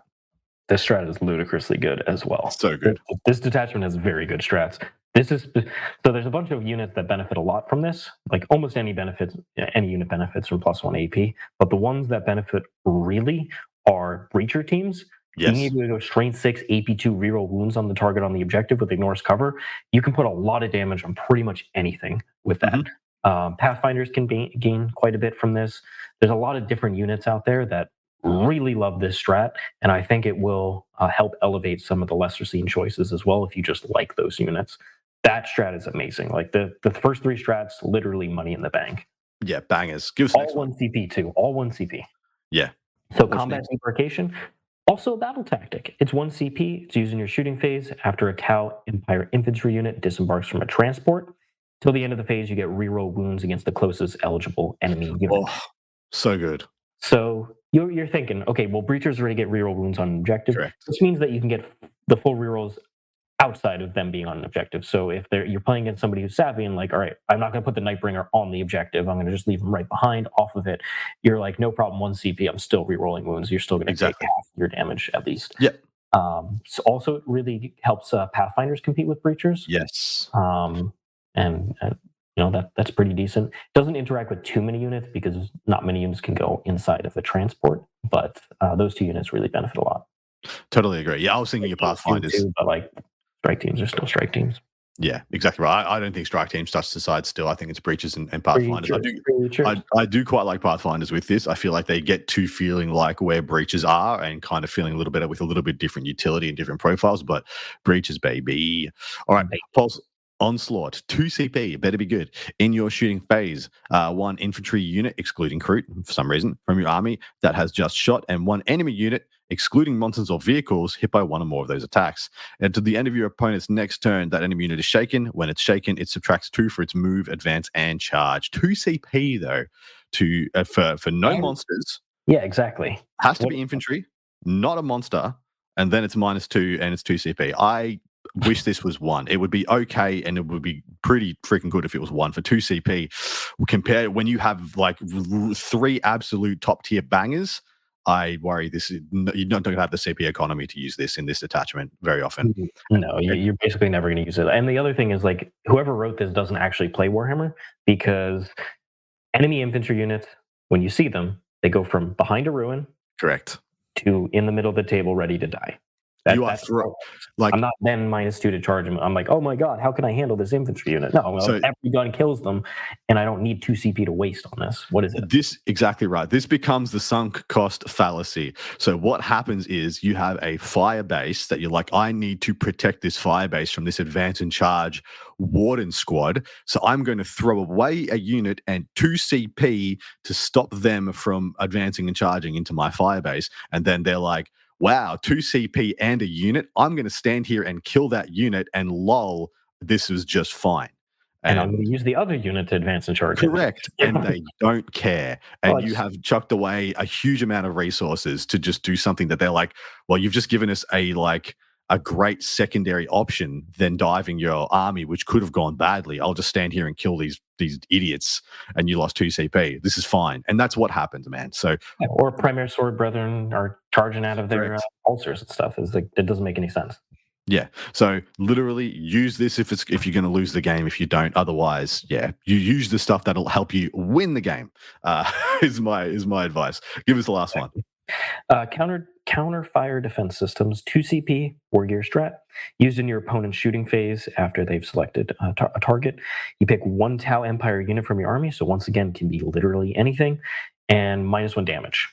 This strat is ludicrously good as well. So good. This detachment has very good strats. So there's a bunch of units that benefit a lot from this. Like almost any unit benefits from +1 AP. But the ones that benefit really are breacher teams. Yes. Being able to go strength 6, AP2, reroll wounds on the target on the objective with ignores cover. You can put a lot of damage on pretty much anything with that. Mm-hmm. Pathfinders can gain quite a bit from this. There's a lot of different units out there that really love this strat, and I think it will help elevate some of the lesser seen choices as well if you just like those units. That strat is amazing. Like the first 3 strats, literally money in the bank. Yeah, bangers. Give us all 1 CP too. All 1 CP. Yeah. So combat demarcation, also a battle tactic. It's 1 CP. It's used in your shooting phase after a Tau Empire infantry unit disembarks from a transport. Till the end of the phase, you get reroll wounds against the closest eligible enemy unit. Oh, so good. So you're thinking, okay, well, breachers already get reroll wounds on an objective. Correct. This means that you can get the full rerolls outside of them being on an objective. So if you're playing against somebody who's savvy and like, all right, I'm not going to put the Nightbringer on the objective. I'm going to just leave them right behind off of it. You're like, no problem, 1 CP. I'm still rerolling wounds. You're still going to take half your damage at least. Yeah. So also it really helps Pathfinders compete with breachers. Yes. And that's pretty decent. Doesn't interact with too many units because not many units can go inside of the transport, but those 2 units really benefit a lot. Totally agree. Yeah, I was thinking of Pathfinders. Too, but like strike teams are still strike teams. Yeah, exactly right. I don't think strike teams touch the side still. I think it's breaches and pathfinders. I do quite like pathfinders with this. I feel like they get to feeling like where breaches are and kind of feeling a little better with a little bit different utility and different profiles. But breaches, baby. All right, Pulse Onslaught 2 CP better be good in your shooting phase. 1 infantry unit excluding Kroot for some reason from your army that has just shot, and 1 enemy unit excluding monsters or vehicles hit by 1 or more of those attacks. And to the end of your opponent's next turn, that enemy unit is shaken. When it's shaken, it subtracts 2 for its move, advance, and charge. 2 CP though, for no monsters. Yeah, exactly. Has to be infantry, not a monster, and then it's -2 and it's 2 CP. I wish this was 1. It would be okay, and it would be pretty freaking good if it was 1 for 2 CP. Compared when you have like 3 absolute top tier bangers. I worry you're not going to have the CP economy to use this in this detachment very often. No, you're basically never going to use it. And the other thing is, like, whoever wrote this doesn't actually play Warhammer, because enemy infantry units, when you see them, they go from behind a ruin, correct, to in the middle of the table ready to die. I'm not then -2 to charge them. I'm like, oh my god, how can I handle this infantry unit? No, well, every gun kills them, and I don't need 2 CP to waste on this. What is it? This exactly right. This becomes the sunk cost fallacy. So what happens is you have a fire base that you're like, I need to protect this fire base from this advance and charge warden squad. So I'm going to throw away a unit and 2 CP to stop them from advancing and charging into my fire base. And then they're like, wow, 2 CP and a unit. I'm going to stand here and kill that unit, and lol, this was just fine. And I'm going to use the other unit to advance and charge. Correct. And they don't care. And you have chucked away a huge amount of resources to just do something that they're like, well, you've just given us a great secondary option than diving your army, which could have gone badly. I'll just stand here and kill these idiots, and you lost 2 CP. This is fine. And that's what happens, man. So or Primary Sword Brethren are charging out of their ulcers and stuff. It's like, it doesn't make any sense. Yeah. So literally use this if you're going to lose the game. If you don't, otherwise, yeah, you use the stuff that'll help you win the game. Is my advice. Give us the last one. Counter fire defense systems, 2 CP, war gear strat, used in your opponent's shooting phase after they've selected a target. You pick 1 Tau Empire unit from your army, so once again, can be literally anything, and -1 damage.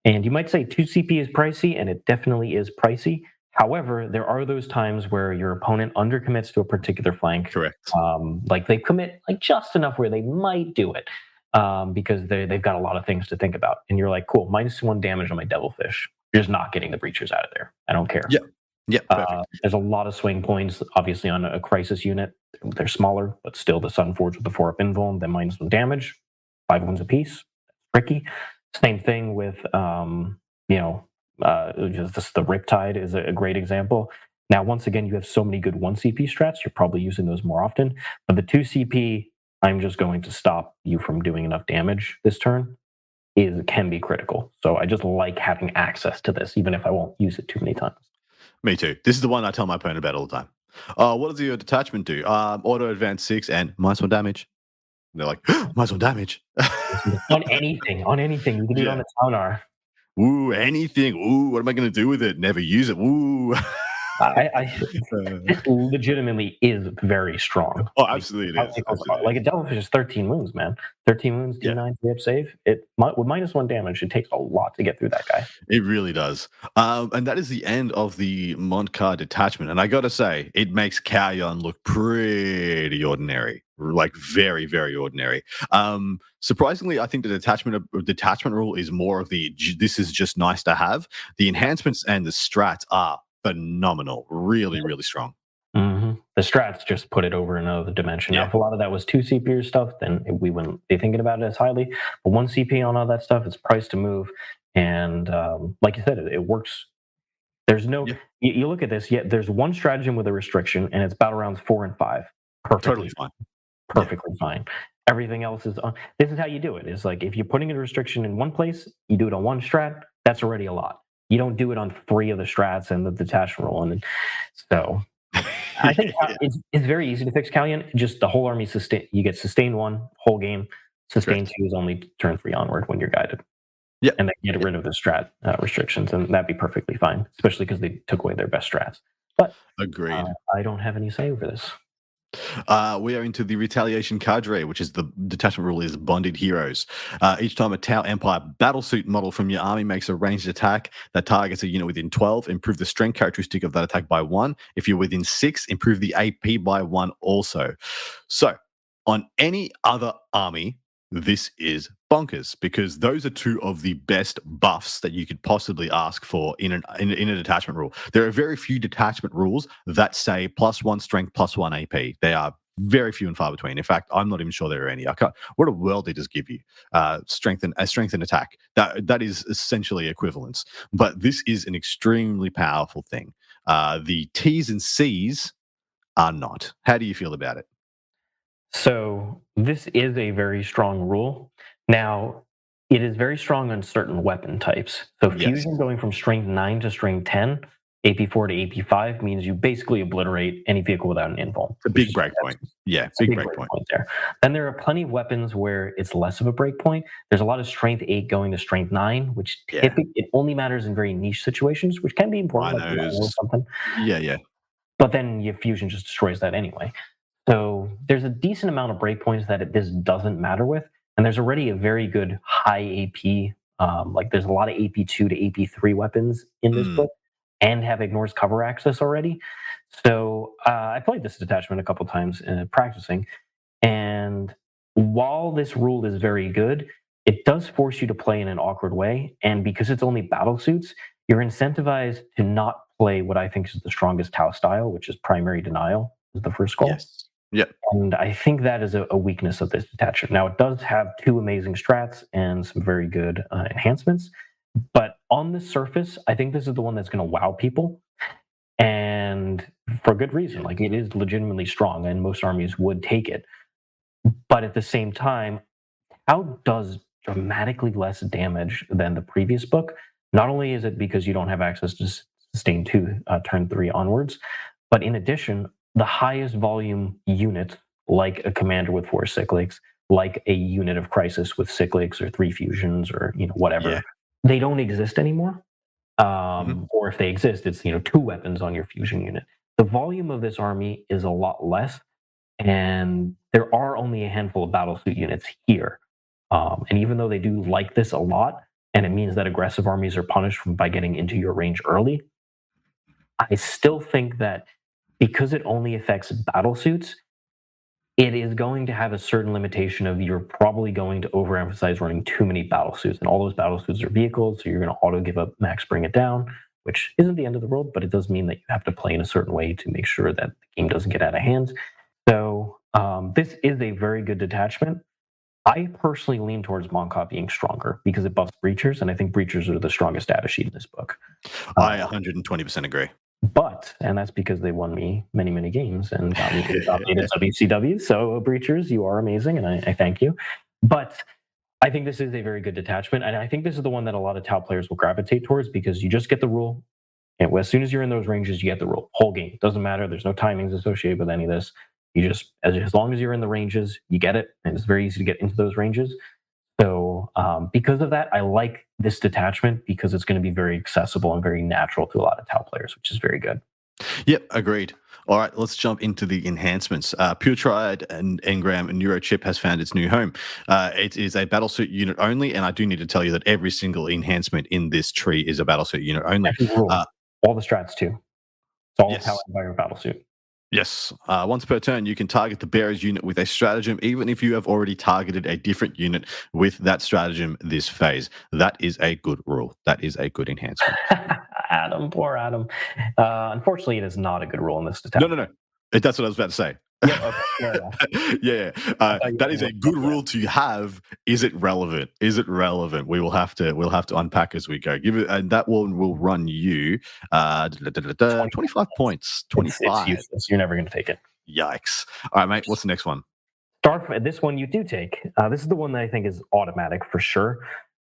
And you might say 2 CP is pricey, and it definitely is pricey. However, there are those times where your opponent undercommits to a particular flank. Correct. Like they commit like just enough where they might do it. Because they've got a lot of things to think about. And you're like, cool, -1 damage on my Devilfish. You're just not getting the breachers out of there. I don't care. Yeah, perfect. There's a lot of swing points, obviously, on a crisis unit. They're smaller, but still the Sunforge with the 4-up invuln, then -1 damage, 5 wounds apiece. Tricky. Same thing with, just the Riptide is a great example. Now, once again, you have so many good 1 CP strats, you're probably using those more often. But the 2 CP, I'm just going to stop you from doing enough damage this turn, can be critical. So I just like having access to this, even if I won't use it too many times. Me too. This is the one I tell my opponent about all the time. What does your detachment do? Auto advance 6 and -1 damage. And they're like, -1 damage. on anything. You can do it on the Taunar. Ooh, anything. Ooh, what am I going to do with it? Never use it. Ooh. It legitimately is very strong. Oh, absolutely it is. Absolutely. Like a Devilfish is 13 wounds, man. 13 wounds, D9, 3-up save. With -1 damage, it takes a lot to get through that guy. It really does. And that is the end of the Mont'ka detachment. And I got to say, it makes Kauyon look pretty ordinary. Like very, very ordinary. Surprisingly, I think the detachment rule is more of this is just nice to have. The enhancements and the strats are phenomenal. Really, really strong. Mm-hmm. The strats just put it over another dimension. Now, if a lot of that was 2 CP stuff, then we wouldn't be thinking about it as highly. But 1 CP on all that stuff, it's priced to move. And like you said, it works. There's no, you look at this, there's 1 stratagem with a restriction, and it's battle rounds 4 and 5. Totally fine. Perfectly fine. Everything else is on. This is how you do it. It's like if you're putting a restriction in one place, you do it on 1 strat, that's already a lot. You don't do it on 3 of the strats and the detachment roll. And so I think it's very easy to fix Kauyon. Just the whole army you get sustain 1 whole game. Sustain 2 is only turn 3 onward when you're guided. Yeah. And then get rid of the strat restrictions, and that'd be perfectly fine, especially because they took away their best strats. But Agreed. I don't have any say over this. We are into the Retaliation Cadre, which is the detachment rule is bonded heroes. Each time a Tau Empire battlesuit model from your army makes a ranged attack that targets a unit within 12, improve the strength characteristic of that attack by 1. If you're within 6, improve the AP by 1 also. So, on any other army, this is bonkers because those are two of the best buffs that you could possibly ask for in a detachment rule. There are very few detachment rules that say +1 strength, +1 AP. They are very few and far between. In fact, I'm not even sure there are any. What a world they just give you strength and attack. That is essentially equivalence. But this is an extremely powerful thing. The T's and C's are not. How do you feel about it? So this is a very strong rule. Now, it is very strong on certain weapon types. So Yes. fusion going from strength 9 to strength 10, AP4 to AP5 means you basically obliterate any vehicle without an invuln. It's a big breakpoint. Yeah, big breakpoint. There. Then there are plenty of weapons where it's less of a breakpoint. There's a lot of strength 8 going to strength 9, which typically it only matters in very niche situations, which can be important. Like or something. Yeah. But then your fusion just destroys that anyway. So there's a decent amount of breakpoints that this doesn't matter with, and there's already a very good high AP. Like there's a lot of AP2 to AP3 weapons in this book, and have ignores cover access already. So I played this detachment a couple times practicing, and while this rule is very good, it does force you to play in an awkward way, and because it's only battle suits, you're incentivized to not play what I think is the strongest Tau style, which is primary denial, is the first goal. Yes. Yeah. And I think that is a weakness of this detachment. Now, it does have 2 amazing strats and some very good enhancements, but on the surface, I think this is the one that's going to wow people, and for good reason. Like, it is legitimately strong, and most armies would take it. But at the same time, Tau does dramatically less damage than the previous book. Not only is it because you don't have access to sustain 2 turn 3 onwards, but in addition, the highest volume unit, like a commander with 4 cyclics, like a unit of crisis with cyclics or 3 fusions or whatever, they don't exist anymore. Or if they exist, it's 2 weapons on your fusion unit. The volume of this army is a lot less, and there are only a handful of battlesuit units here. And even though they do like this a lot, and it means that aggressive armies are punished by getting into your range early, I still think that because it only affects battlesuits, it is going to have a certain limitation of you're probably going to overemphasize running too many battlesuits. And all those battlesuits are vehicles, so you're going to auto give up max bring it down, which isn't the end of the world, but it does mean that you have to play in a certain way to make sure that the game doesn't get out of hand. So this is a very good detachment. I personally lean towards Mont'ka being stronger because it buffs breachers, and I think breachers are the strongest data sheet in this book. I 120% agree. But, and that's because they won me many, many games and got me to the top 8 at WCW. So, breachers, you are amazing, and I thank you. But I think this is a very good detachment, and I think this is the one that a lot of Tau players will gravitate towards because you just get the rule, and as soon as you're in those ranges, you get the rule. Whole game. Doesn't matter. There's no timings associated with any of this. You just, as long as you're in the ranges, you get it, and it's very easy to get into those ranges. So because of that, I like this detachment because it's going to be very accessible and very natural to a lot of Tau players, which is very good. Yep, agreed. All right, let's jump into the enhancements. Pure Triad and Engram and Neurochip has found its new home. It is a battlesuit unit only, and I do need to tell you that every single enhancement in this tree is a battlesuit unit only. All the strats too. It's all Tau Empire battlesuit. Yes. Once per turn, you can target the bearer's unit with a stratagem, even if you have already targeted a different unit with that stratagem this phase. That is a good rule. That is a good enhancement. Adam, poor Adam. Unfortunately, it is not a good rule in this detachment. No. That's what I was about to say. Yeah. That is a good rule to have. Is it relevant? We'll have to unpack as we go. Give it, and that one will run you 25 points. 25. It's useless. You're never going to take it. Yikes! All right, mate. What's the next one? This one you do take. This is the one that I think is automatic for sure.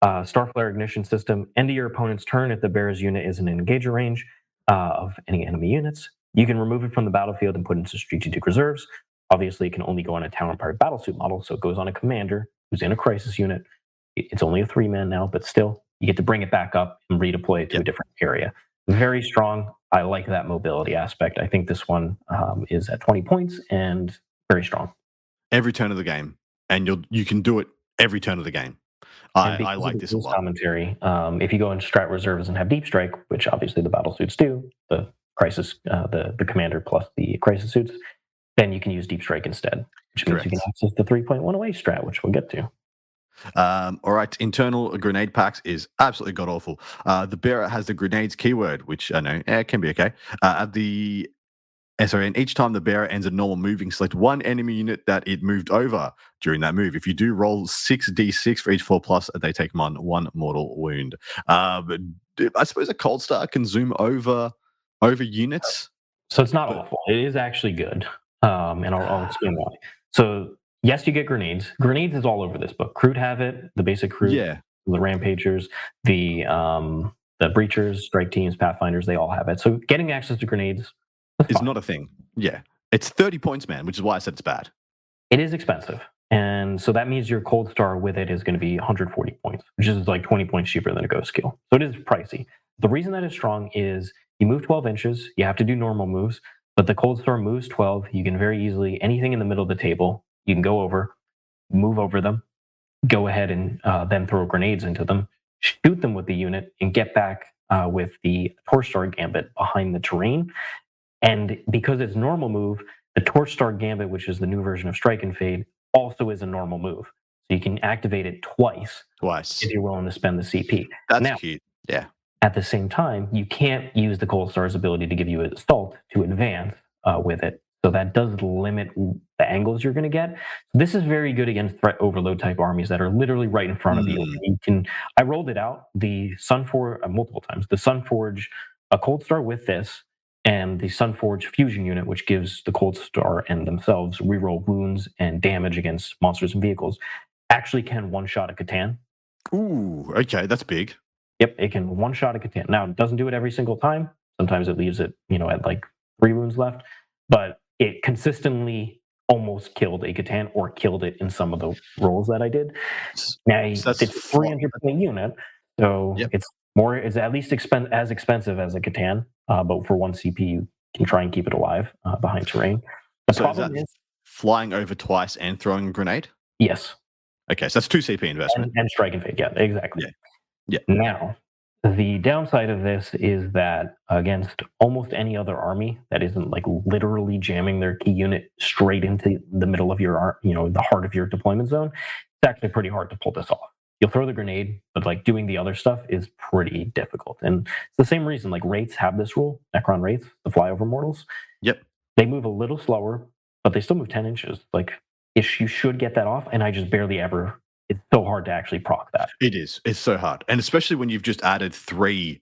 Starflare ignition system. End of your opponent's turn if the bearer's unit is in an engager range of any enemy units. You can remove it from the battlefield and put it into strategic reserves. Obviously, it can only go on a Tau Empire battlesuit model, so it goes on a commander who's in a crisis unit. It's only a 3-man now, but still, you get to bring it back up and redeploy it to a different area. very strong. I like that mobility aspect. I think this one is at 20 points and very strong. Every turn of the game, and you can do it every turn of the game. And I because of like the this a rules lot. commentary, if you go into strat reserves and have deep strike, which obviously the battle suits do, the crisis, the commander plus the crisis suits, then you can use deep strike instead, which means you can Correct. access the 3.1 away strat, which we'll get to. All right, internal grenade packs is absolutely god awful. The bearer has the grenades keyword, which I know can be okay. And each time the bearer ends a normal moving, select one enemy unit that it moved over during that move. If you do, roll 6d6 for each 4+, they take one mortal wound. But I suppose a cold start can zoom over units. So it's not awful. It is actually good, and I'll explain why. So yes, you get grenades. Grenades is all over this book. Kroot have it. The basic Kroot, Yeah, the Rampagers, the Breachers, Strike Teams, Pathfinders, they all have it. So getting access to grenades is fine. not a thing. Yeah, it's 30 points, man, which is why I said it's bad. It is expensive. And so that means your cold star with it is going to be 140 points, which is like 20 points cheaper than a ghost skill. So it is pricey. The reason that is strong is you move 12 inches, you have to do normal moves, but the cold star moves 12. You can very easily, anything in the middle of the table, you can go over, move over them, go ahead and then throw grenades into them, shoot them with the unit, and get back with the Torch Star Gambit behind the terrain. And because it's normal move, the Torch Star Gambit, which is the new version of Strike and Fade, also is a normal move. So you can activate it twice if you're willing to spend the CP. That's now, cute. Yeah. At the same time, you can't use the Cold Star's ability to give you an assault to advance with it. So that does limit the angles you're going to get. This is very good against threat overload type armies that are literally right in front of you. You can. I rolled it out. The Sunforge multiple times. The Sunforge, a Cold Star with this, and the Sunforge Fusion unit, which gives the Cold Star and themselves reroll wounds and damage against monsters and vehicles, actually can one-shot a Catan. Ooh, okay, that's big. Yep, it can one-shot a Catan. Now, it doesn't do it every single time. Sometimes it leaves it, at like 3 wounds left. But it consistently almost killed a Catan or killed it in some of the rolls that I did. Now, it's 300 point unit, so it's at least as expensive as a Catan, but for 1 CP, you can try and keep it alive behind terrain. The problem is flying over twice and throwing a grenade? Yes. Okay, so that's 2 CP investment. And strike and fade, yeah, exactly. Yeah. Now, the downside of this is that against almost any other army that isn't like literally jamming their key unit straight into the middle of your, the heart of your deployment zone, it's actually pretty hard to pull this off. You'll throw the grenade, but like doing the other stuff is pretty difficult. And it's the same reason like Wraiths have this rule, Necron Wraiths, the flyover mortals. Yep. They move a little slower, but they still move 10 inches. Like you should get that off, and I just barely ever. It's so hard to actually proc that. It is. It's so hard. And especially when you've just added 3,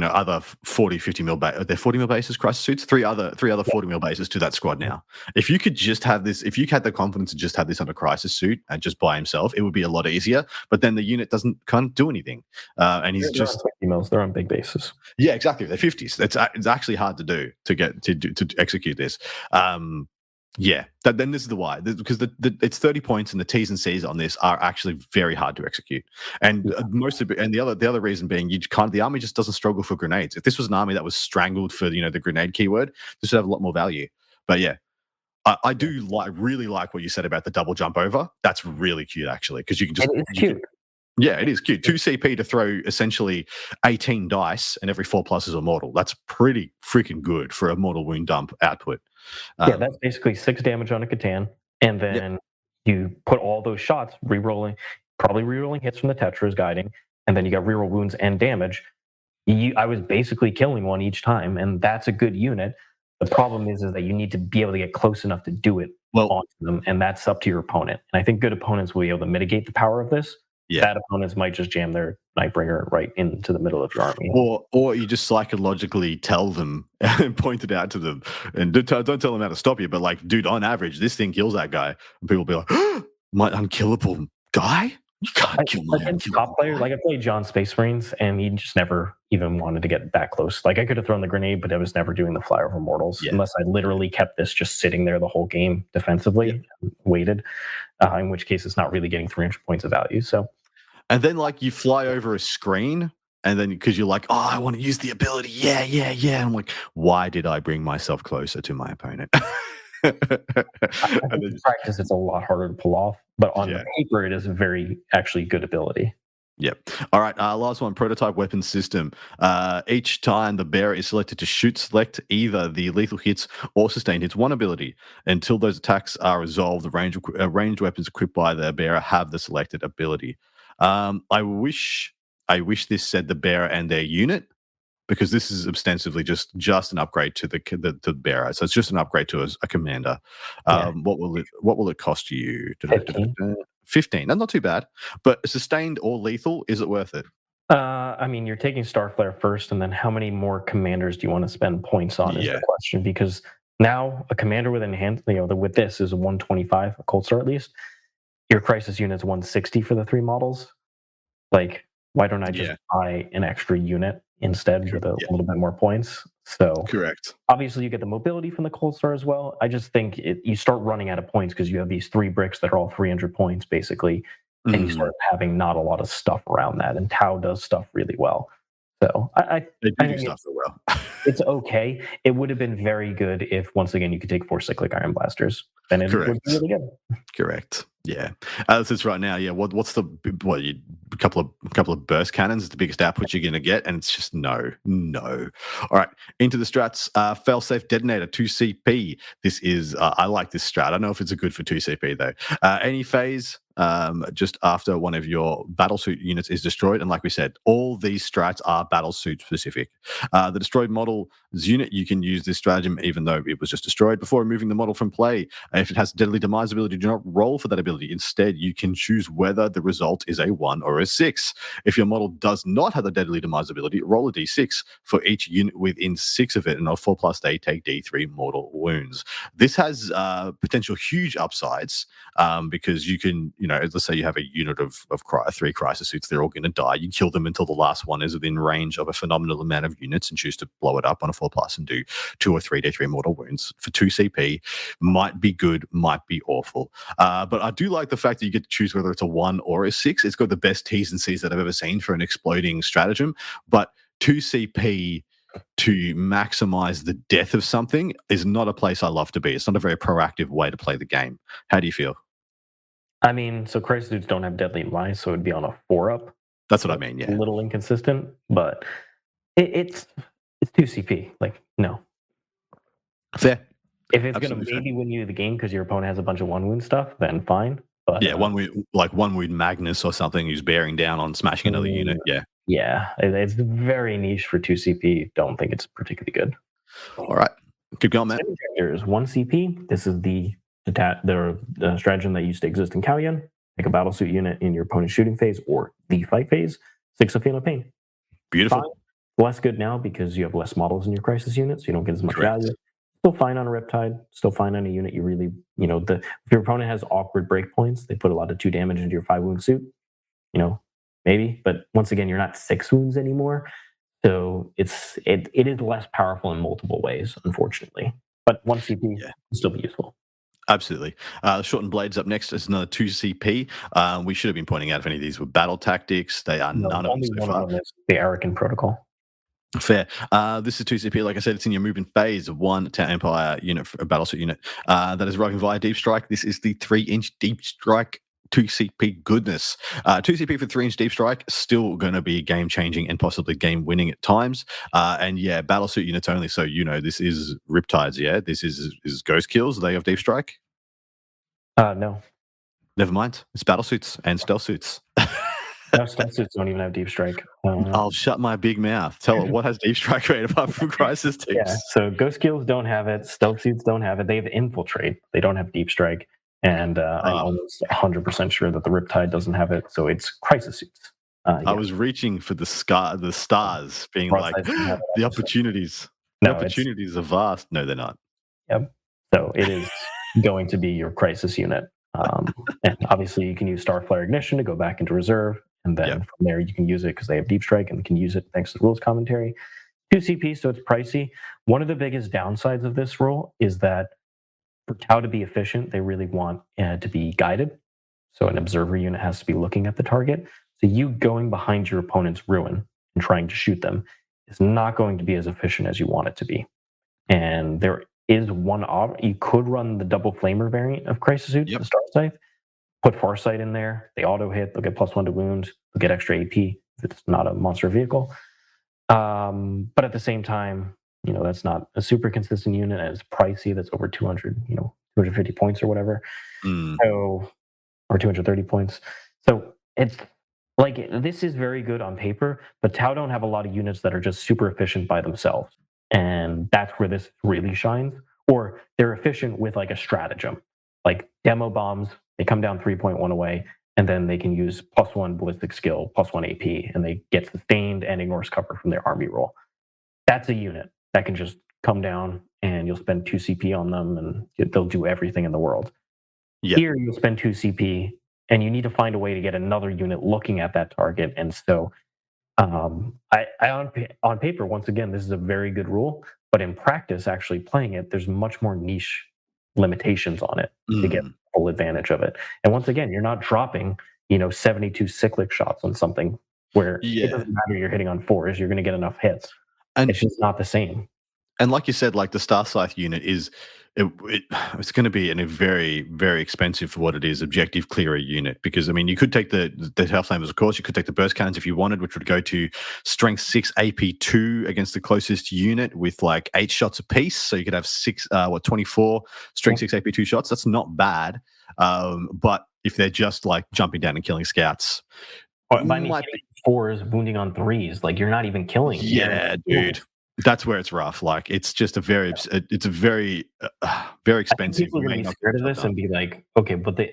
other 40, 50 mil they're 40 mil bases, crisis suits, three other 40 mil bases to that squad now. If you could just have this, if you had the confidence to just have this on a crisis suit and just by himself, it would be a lot easier. But then the unit can't do anything. And he's they're just 50 mils. They're on big bases. Yeah, exactly. They're 50s. It's actually hard to do to execute this. Yeah, then this is the why, because it's 30 points and the T's and C's on this are actually very hard to execute, and the other reason being the army just doesn't struggle for grenades. If this was an army that was strangled for the grenade keyword, this would have a lot more value. But yeah, I do really like what you said about the double jump over. That's really cute actually, because you can just it's cute. Yeah, it is cute. 2 CP to throw essentially 18 dice, and every 4+ is a mortal. That's pretty freaking good for a mortal wound dump output. That's basically 6 damage on a Catan, and then you put all those shots probably rerolling hits from the Tetras guiding, and then you got reroll wounds and damage. I was basically killing one each time, and that's a good unit. The problem is that you need to be able to get close enough to do it onto them, and that's up to your opponent. And I think good opponents will be able to mitigate the power of this. Yeah. Bad opponents might just jam their Nightbringer right into the middle of your army. Or you just psychologically tell them and point it out to them. And don't tell them how to stop you, but like, dude, on average, this thing kills that guy. And people will be like, oh, my unkillable guy? You can't kill my top player. Like I played John Space Marines, and he just never even wanted to get that close. Like I could have thrown the grenade, but I was never doing the flyover mortals unless I literally kept this just sitting there the whole game defensively, waited. In which case, it's not really getting 300 points of value. So. And then, like, you fly over a screen And then because you're like, oh, I want to use the ability. Yeah, yeah, yeah. I'm like, why did I bring myself closer to my opponent? I And think then, in practice it's a lot harder to pull off, but on yeah. paper it is a very actually good ability. Yep. All right. Last one, prototype weapon system. Each time the bearer is selected to shoot, select either the lethal hits or sustained hits one ability. Until those attacks are resolved, the ranged weapons equipped by the bearer have the selected ability. I wish this said the bearer and their unit, because this is ostensibly just an upgrade to the bearer. So it's just an upgrade to a commander. Yeah. What will it cost you? 15. 15. That's not too bad. But sustained or lethal, is it worth it? I mean, you're taking Starflare first, and then how many more commanders do you want to spend points on is Yeah. the question. Because now a commander with enhanced, with this is a 125, a cold start at least. Your crisis unit's 160 for the 3 models. Like, why don't I just Yeah. buy an extra unit instead with a Yeah. little bit more points? So Correct. obviously you get the mobility from the cold start as well. I just think you start running out of points because you have these 3 bricks that are all 300 points basically, and you start having not a lot of stuff around that. And Tau does stuff really well. So They I do think stuff so well. it's okay. It would have been very good if once again you could take 4 cyclic iron blasters. Then it would Correct. be really good. Correct. Yeah. As it's right now, yeah. What's the a couple of burst cannons is the biggest output you're going to get, and it's just no. All right, into the strats. Failsafe detonator 2CP. This is I like this strat. I don't know if it's a good for 2CP though. Any phase just after one of your battlesuit units is destroyed, and like we said, all these strats are battlesuit specific. The destroyed model's unit, you can use this stratagem even though it was just destroyed before removing the model from play. If it has deadly demise ability, do not roll for that ability. Instead, you can choose whether the result is a 1 or a 6. If your model does not have the deadly demise ability, roll a d6 for each unit within 6 of it, and on 4+ they take d3 mortal wounds. This has potential huge upsides because you can, let's say you have a unit of 3 crisis suits, they're all going to die. You kill them until the last one is within range of a phenomenal amount of units and choose to blow it up on a 4+ and do 2 or 3 d3 mortal wounds for 2 CP. Might be good, might be awful. But I do like the fact that you get to choose whether it's a 1 or a 6. It's got the best T's and C's that I've ever seen for an exploding stratagem. But 2 CP to maximize the death of something is not a place I love to be. It's not a very proactive way to play the game. How do you feel? I mean, so crisis dudes don't have deadly demise, so it'd be on a 4-up. That's what I mean, yeah. A little inconsistent, but it's 2 CP. Like, no. Fair. If it's going to Absolutely maybe win you the game because your opponent has a bunch of 1 wound stuff, then fine. But yeah, one wound Magnus or something who's bearing down on smashing another unit. Yeah. Yeah, it's very niche for 2 CP. Don't think it's particularly good. All right. Keep going, man. There's 1 CP. This is the stratagem that used to exist in Kauyon. Take a battlesuit unit in your opponent's shooting phase or the fight phase. 6 of Feel No Pain. Beautiful. Fine. Less good now because you have less models in your crisis unit, so you don't get as much Correct. value. Still fine on a Riptide. Still fine on a unit you really, if your opponent has awkward breakpoints, they put a lot of 2 damage into your 5 wound suit. Maybe. But once again, you're not 6 wounds anymore. So it is less powerful in multiple ways, unfortunately. But 1 CP will still be useful. Absolutely. Shortened Blades up next is another 2 CP. We should have been pointing out if any of these were battle tactics. They are none of them so far. One is the Arakan Protocol. Fair. This is 2 CP. Like I said, it's in your movement phase. 1 Town Empire unit, a battlesuit unit that is arriving via Deep Strike. This is the 3-inch Deep Strike 2 CP goodness. 2 CP for 3-inch Deep Strike, still going to be game-changing and possibly game-winning at times. And yeah, battlesuit units only. So, this is Riptides, yeah? This is Ghost Kills. Are they of Deep Strike? No. Never mind. It's battlesuits and stealth suits. No, stealth suits don't even have Deep Strike. I'll shut my big mouth. Tell it what has Deep Strike rate apart from Crisis Teams. Yeah, so Ghost Kills don't have it. Stealth suits don't have it. They have Infiltrate. They don't have Deep Strike. And I'm almost 100% sure that the Riptide doesn't have it. So it's Crisis suits. I was reaching for the stars, being like, the opportunities. The opportunities are vast. No, they're not. Yep. So it is going to be your Crisis unit. And obviously you can use Starflare Ignition to go back into reserve. And then from there you can use it because they have Deep Strike and can use it thanks to the rules commentary. 2 CP, so it's pricey. One of the biggest downsides of this rule is that for Tau to be efficient, they really want to be guided. So an observer unit has to be looking at the target. So you going behind your opponent's ruin and trying to shoot them is not going to be as efficient as you want it to be. And there is one you could run the double flamer variant of Crisis Suits, the Star Scythe, put Farsight in there, they auto hit, they'll get +1 to wound, they'll get extra AP if it's not a monster vehicle. But at the same time, that's not a super consistent unit, and it's pricey. That's over 200, 250 points or whatever. So, or 230 points. So it's like, this is very good on paper, but Tau don't have a lot of units that are just super efficient by themselves. And that's where this really shines. Or they're efficient with like a stratagem, like demo bombs. They come down 3.1 away, and then they can use +1 ballistic skill, +1 AP, and they get sustained and ignores cover from their army roll. That's a unit that can just come down, and you'll spend 2 CP on them, and they'll do everything in the world. Here, you'll spend 2 CP, and you need to find a way to get another unit looking at that target. And so, on paper, once again, this is a very good rule, but in practice, actually playing it, there's much more niche limitations on it to get full advantage of it. And once again, you're not dropping 72 cyclic shots on something where it doesn't matter you're hitting on 4s, you're going to get enough hits, and it's just not the same. And like you said, like the Star Scythe unit it's going to be a very, very expensive for what it is, objective clearer unit. Because I mean, you could take the Tail Flamers, of course. You could take the burst cannons if you wanted, which would go to strength 6 AP 2 against the closest unit with like 8 shots apiece. So you could have 24 strength 6 AP 2 shots. That's not bad. But if they're just like jumping down and killing scouts, by me hitting 4s, wounding on 3s, like you're not even killing. Yeah, dude. That's where it's rough. Like, it's just a very very expensive. People are going to be scared of this and be like, okay, but the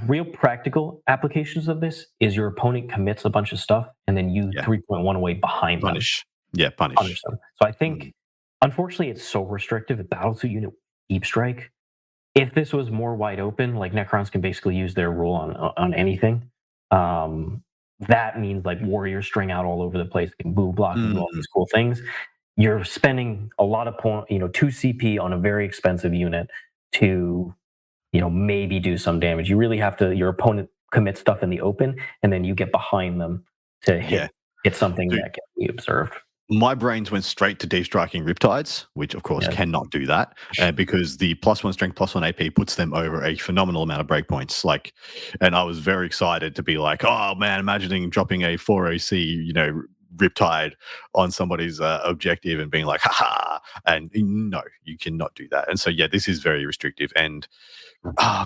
real practical applications of this is your opponent commits a bunch of stuff, and then you 3.1 away behind punish. them. Yeah, punish them. So I think, unfortunately, it's so restrictive. With Battlesuit unit Deep Strike, if this was more wide open, like Necrons can basically use their rule on anything. That means like warriors string out all over the place, can move, block, and do all these cool things. You're spending a lot of 2 CP on a very expensive unit to, maybe do some damage. You really have to, your opponent commit stuff in the open, and then you get behind them to hit something that can be observed. My brains went straight to deep striking Riptides, which of course cannot do that, because the +1 strength, +1 AP puts them over a phenomenal amount of breakpoints. Like, and I was very excited to be like, oh man, imagining dropping a 4 OC, Riptide on somebody's objective and being like, haha, and no, you cannot do that. And so this is very restrictive. And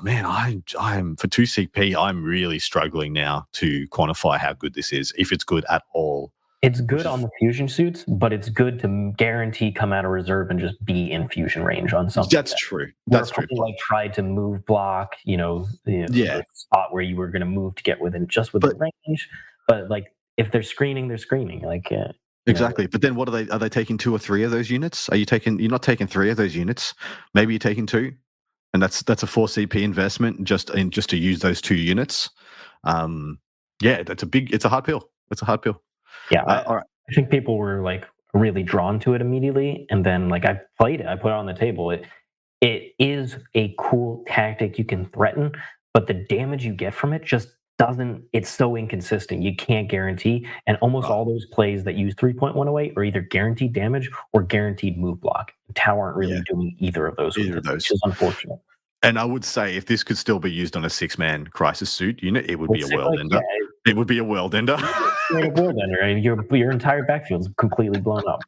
man, I'm for 2 CP, I'm really struggling now to quantify how good this is, if it's good at all. It's good on the fusion suits, but it's good to guarantee come out of reserve and just be in fusion range on something. That's true. That's true. Like tried to move block, the spot where you were going to move to get within range, but like, if they're screening, they're screening. Like exactly. But then, what are they taking 2 or 3 of those units? You're not taking 3 of those units. Maybe you're taking 2, and that's a 4 CP investment just to use those 2 units. It's a hard pill. It's a hard pill. Yeah. All right. I think people were like really drawn to it immediately, and then like I played it. I put it on the table. It is a cool tactic you can threaten, but the damage you get from it just it's so inconsistent. You can't guarantee, and almost all those plays that use 3.1 away are either guaranteed damage or guaranteed move block. Tau aren't really doing either of those, which is unfortunate. And I would say if this could still be used on a 6-man crisis suit unit, it would be a world ender. It would be a world ender. Your entire backfield is completely blown up.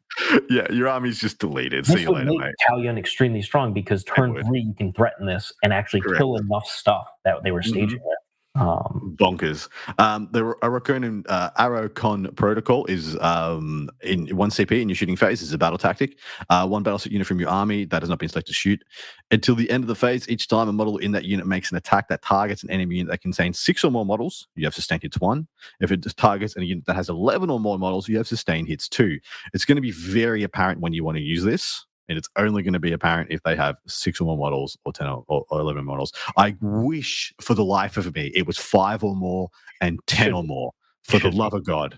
Yeah, your army's just deleted. See you later, mate. Kauyon extremely strong because turn 3 you can threaten this and actually kill enough stuff that they were staging with. Bonkers. The Arrowcon protocol is in 1 CP in your shooting phase is a battle tactic. 1 battlesuit unit from your army that has not been selected to shoot until the end of the phase. Each time a model in that unit makes an attack that targets an enemy unit that contains 6 or more models, you have sustained hits 1. If it targets a unit that has 11 or more models, you have sustained hits 2. It's going to be very apparent when you want to use this. And it's only going to be apparent if they have 6 or more models or 10 or 11 models. I wish for the life of me it was 5 or more and 10 or more, for the love of God.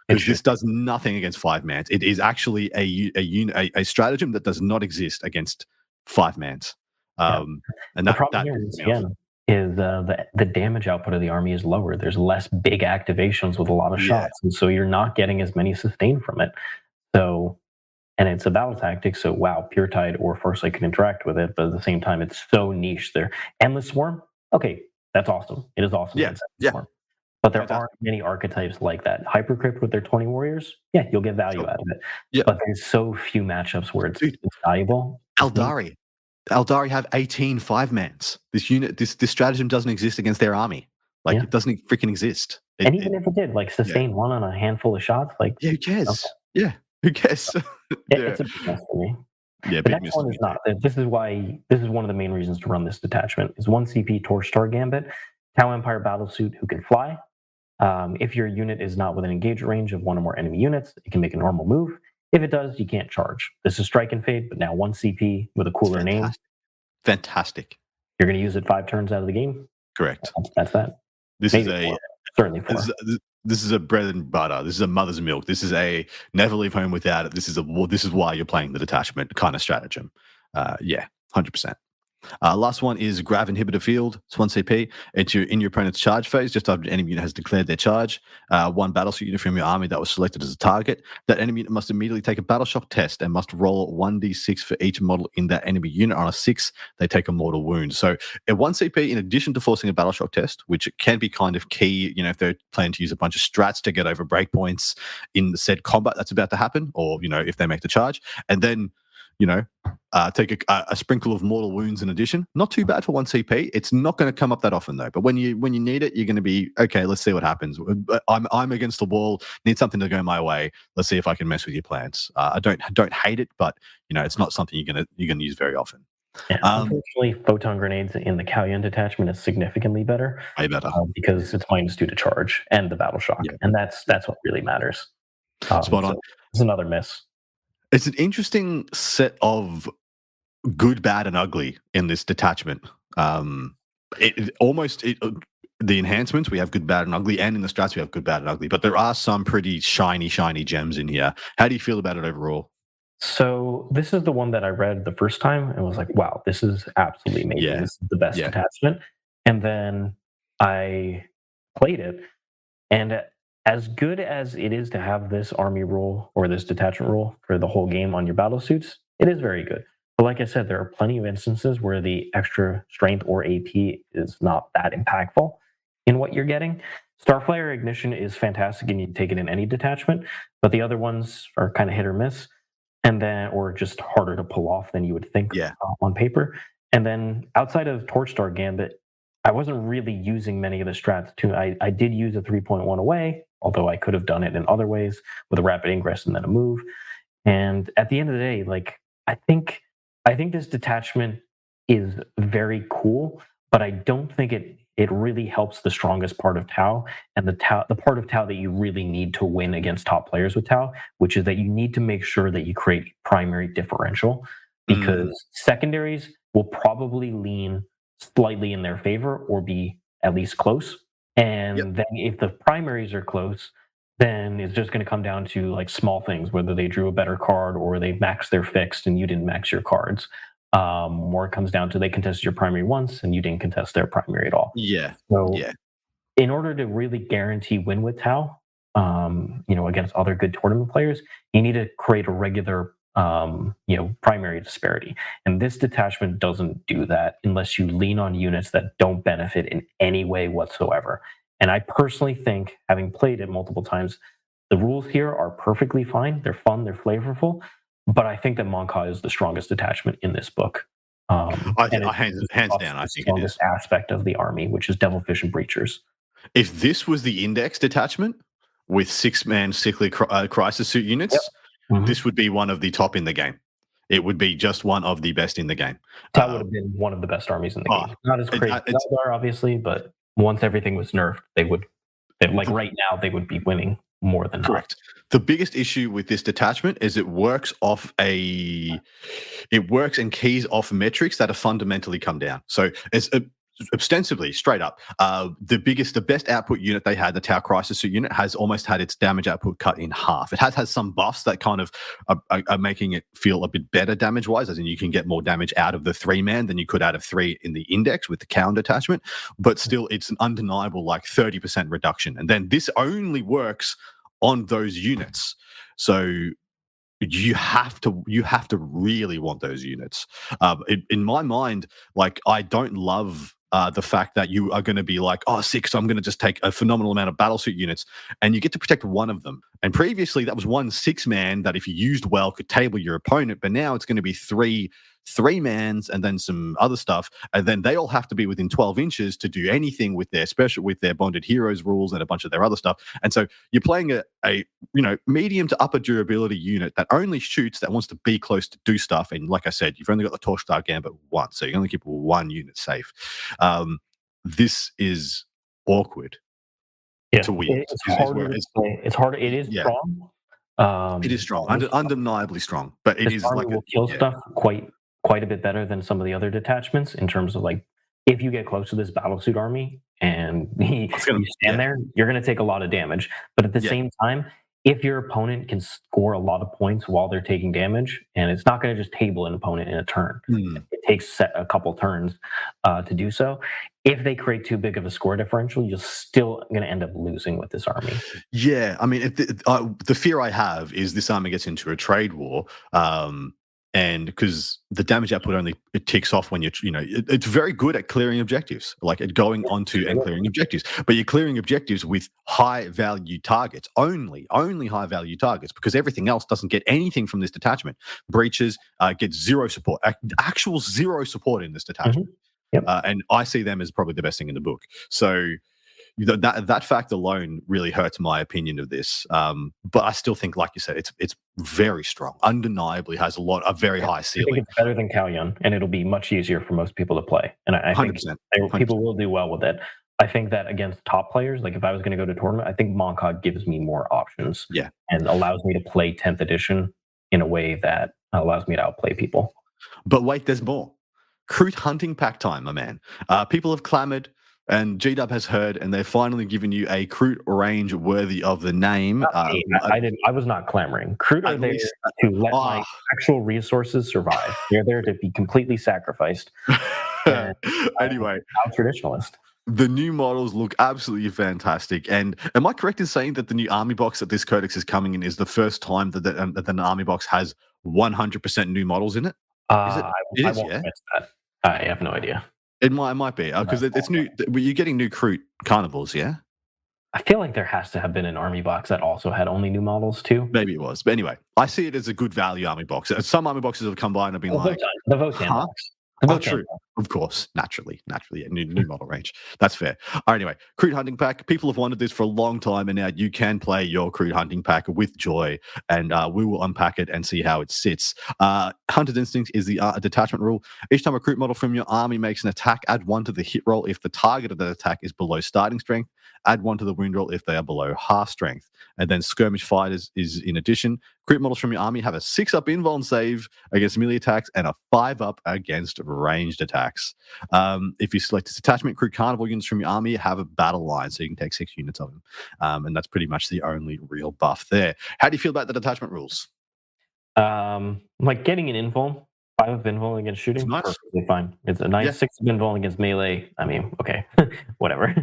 Because this does nothing against 5-mans. It is actually a stratagem that does not exist against 5-mans. And the problem here is, again, is the damage output of the army is lower. There's less big activations with a lot of Yeah. shots, and so you're not getting as many sustained from it. So, and it's a battle tactic, so wow, Pure Tide or Farsight can interact with it, but at the same time, it's so niche there. Endless Swarm, okay, that's awesome. It is awesome. Yeah, against Endless yeah. Swarm. But there Fantastic. aren't many archetypes like that. Hypercrypt with their 20 warriors, yeah, you'll get value Sure. out of it. Yeah. But there's so few matchups where it's, Dude, it's valuable. Eldari. Eldari have 18 5-mans. This unit, this stratagem doesn't exist against their army. Like, Yeah. it doesn't freaking exist. And even if it did, like sustain one on a handful of shots, like Yeah, who cares? okay. Yeah, who cares? It's a big mess for me. Yeah, The big next miss. one is not. This is one of the main reasons to run this detachment. Is 1 CP Torch Star Gambit, Tau Empire Battlesuit who can fly. If your unit is not within engagement range of one or more enemy units, it can make a normal move. If it does, you can't charge. This is Strike and Fade, but now 1 CP with a cooler name. Fantastic. You're going to use it 5 turns out of the game. Correct. That's that. This Maybe is a four. Certainly 4. this is a bread and butter. This is a mother's milk. This is a never leave home without it. This is why you're playing the detachment kind of stratagem. Yeah, 100%. Last one is Grav Inhibitor Field. It's 1 CP. It's in your opponent's charge phase. Just after an enemy unit has declared their charge, 1 battlesuit unit from your army that was selected as a target. That enemy unit must immediately take a battle shock test and must roll 1d6 for each model in that enemy unit. On a 6, they take a mortal wound. So at 1 CP, in addition to forcing a battle shock test, which can be kind of key, if they're planning to use a bunch of strats to get over breakpoints in the said combat that's about to happen, or if they make the charge, and then take a sprinkle of mortal wounds in addition. Not too bad for 1 CP. It's not going to come up that often though. But when you need it, you're going to be okay. Let's see what happens. I'm against the wall. Need something to go my way. Let's see if I can mess with your plans. I don't hate it, but it's not something you're gonna use very often. Yeah, unfortunately, photon grenades in the Kauyon detachment is significantly better. Way better because it's -2 to charge and the battle shock, and that's what really matters. Spot on. So it's another miss. It's an interesting set of good, bad, and ugly in this detachment. The enhancements, we have good, bad, and ugly, and in the strats, we have good, bad, and ugly. But there are some pretty shiny gems in here. How do you feel about it overall? So this is the one that I read the first time and was like, wow, this is absolutely amazing. Yeah. This is the best detachment. And then I played it, and as good as it is to have this army rule or this detachment rule for the whole game on your battle suits, it is very good. But like I said, there are plenty of instances where the extra strength or AP is not that impactful in what you're getting. Starflyer Ignition is fantastic and you can take it in any detachment, but the other ones are kind of hit or miss, or just harder to pull off than you would think on paper. And then outside of Torch Star Gambit, I wasn't really using many of the strats too. I did use a 3.1 away, although I could have done it in other ways with a rapid ingress and then a move. And at the end of the day, I think this detachment is very cool, but I don't think it really helps the strongest part of Tau, and the part of Tau that you really need to win against top players with Tau, which is that you need to make sure that you create primary differential, because secondaries will probably lean slightly in their favor or be at least close. And then if the primaries are close, then it's just going to come down to small things, whether they drew a better card or they maxed their fixed and you didn't max your cards. Or it comes down to they contested your primary once and you didn't contest their primary at all. In order to really guarantee win with Tau, against other good tournament players, you need to create a regular primary disparity. And this detachment doesn't do that unless you lean on units that don't benefit in any way whatsoever. And I personally think, having played it multiple times, the rules here are perfectly fine. They're fun, they're flavorful, but I think that Mont'ka is the strongest detachment in this book. Hands down, I think it is. Aspect of the army, which is Devilfish and Breachers. If this was the index detachment with 6-man sickly crisis suit units, this would be one of the top in the game. It would be just one of the best in the game. That would have been one of the best armies in the game. Not as crazy as Eldar, obviously, but once everything was nerfed, right now, they would be winning more than correct. The biggest issue with this detachment is it works and keys off metrics that have fundamentally come down. So Ostensibly, straight up, the best output unit they had, the Tau Crisis Suit unit, has almost had its damage output cut in half. It has some buffs that kind of are making it feel a bit better damage wise, as in you can get more damage out of the 3-man than you could out of 3 in the Index with the Kauyon detachment. But still, it's an undeniable 30% reduction. And then this only works on those units. So you have to really want those units. In my mind, I don't love the fact that you are going to be like, oh, sick, so I'm going to just take a phenomenal amount of battlesuit units, and you get to protect one of them. And previously, that was one 6-man that, if you used well, could table your opponent. But now it's going to be 3-mans and then some other stuff, and then they all have to be within 12 inches to do anything with their bonded heroes rules and a bunch of their other stuff. And so you're playing a medium to upper durability unit that only shoots, that wants to be close to do stuff. And like I said, you've only got the Torch Star Gambit once, so you only keep one unit safe. This is awkward to wield. It's hard. It is strong. It is strong, undeniably strong, but it is will kill stuff quite a bit better than some of the other detachments in terms of if you get close to this battlesuit army and you stand there, you're going to take a lot of damage. But at the same time, if your opponent can score a lot of points while they're taking damage, and it's not going to just table an opponent in a turn, it takes a couple turns to do so. If they create too big of a score differential, you're still going to end up losing with this army. Yeah, I mean, the fear I have is this army gets into a trade war, and because the damage output it ticks off when it's very good at clearing objectives, at going onto and clearing objectives, but you're clearing objectives with high value targets, only high value targets, because everything else doesn't get anything from this detachment. Breaches get zero support, actual zero support in this detachment. And I see them as probably the best thing in the book. So that fact alone really hurts my opinion of this. But I still think, like you said, it's very strong. Undeniably has a very high ceiling. I think it's better than Kauyon, and it'll be much easier for most people to play. And I think 100%. People will do well with it. I think that against top players, if I was going to go to tournament, I think Mont'ka gives me more options. And allows me to play 10th edition in a way that allows me to outplay people. But wait, there's more. Kroot Hunting Pack time, my man. People have clamored, and GW has heard, and they've finally given you a Kroot range worthy of the name. I was not clamoring. Kroot are there to let my actual resources survive. They're there to be completely sacrificed. Anyway, I'm a traditionalist. The new models look absolutely fantastic. And am I correct in saying that the new army box that this Codex is coming in is the first time that an army box has 100% new models in it? I won't miss that. I have no idea. It might be because it's new. You're getting new Kroot carnivals, yeah? I feel like there has to have been an army box that also had only new models too. Maybe it was, but anyway, I see it as a good value army box. Some army boxes have come by and have been the Votan box. True. Of course, naturally, yeah, new model range. That's fair. All right, anyway, Kroot Hunting Pack. People have wanted this for a long time, and now you can play your Kroot Hunting Pack with joy, and we will unpack it and see how it sits. Hunter's Instinct is the detachment rule. Each time a Kroot model from your army makes an attack, add 1 to the hit roll if the target of the attack is below starting strength. Add 1 to the wound roll if they are below half strength. And then Skirmish Fighters is in addition. Kroot models from your army have a 6-up invuln save against melee attacks and a 5-up against ranged attacks. If you select a detachment, Kroot Carnival units from your army have a battle line, so you can take 6 units of them. And that's pretty much the only real buff there. How do you feel about the detachment rules? Getting an invuln. 5 of invuln against shooting, nice. Perfectly fine. It's a nice 6 of invuln against melee. I mean, okay, whatever.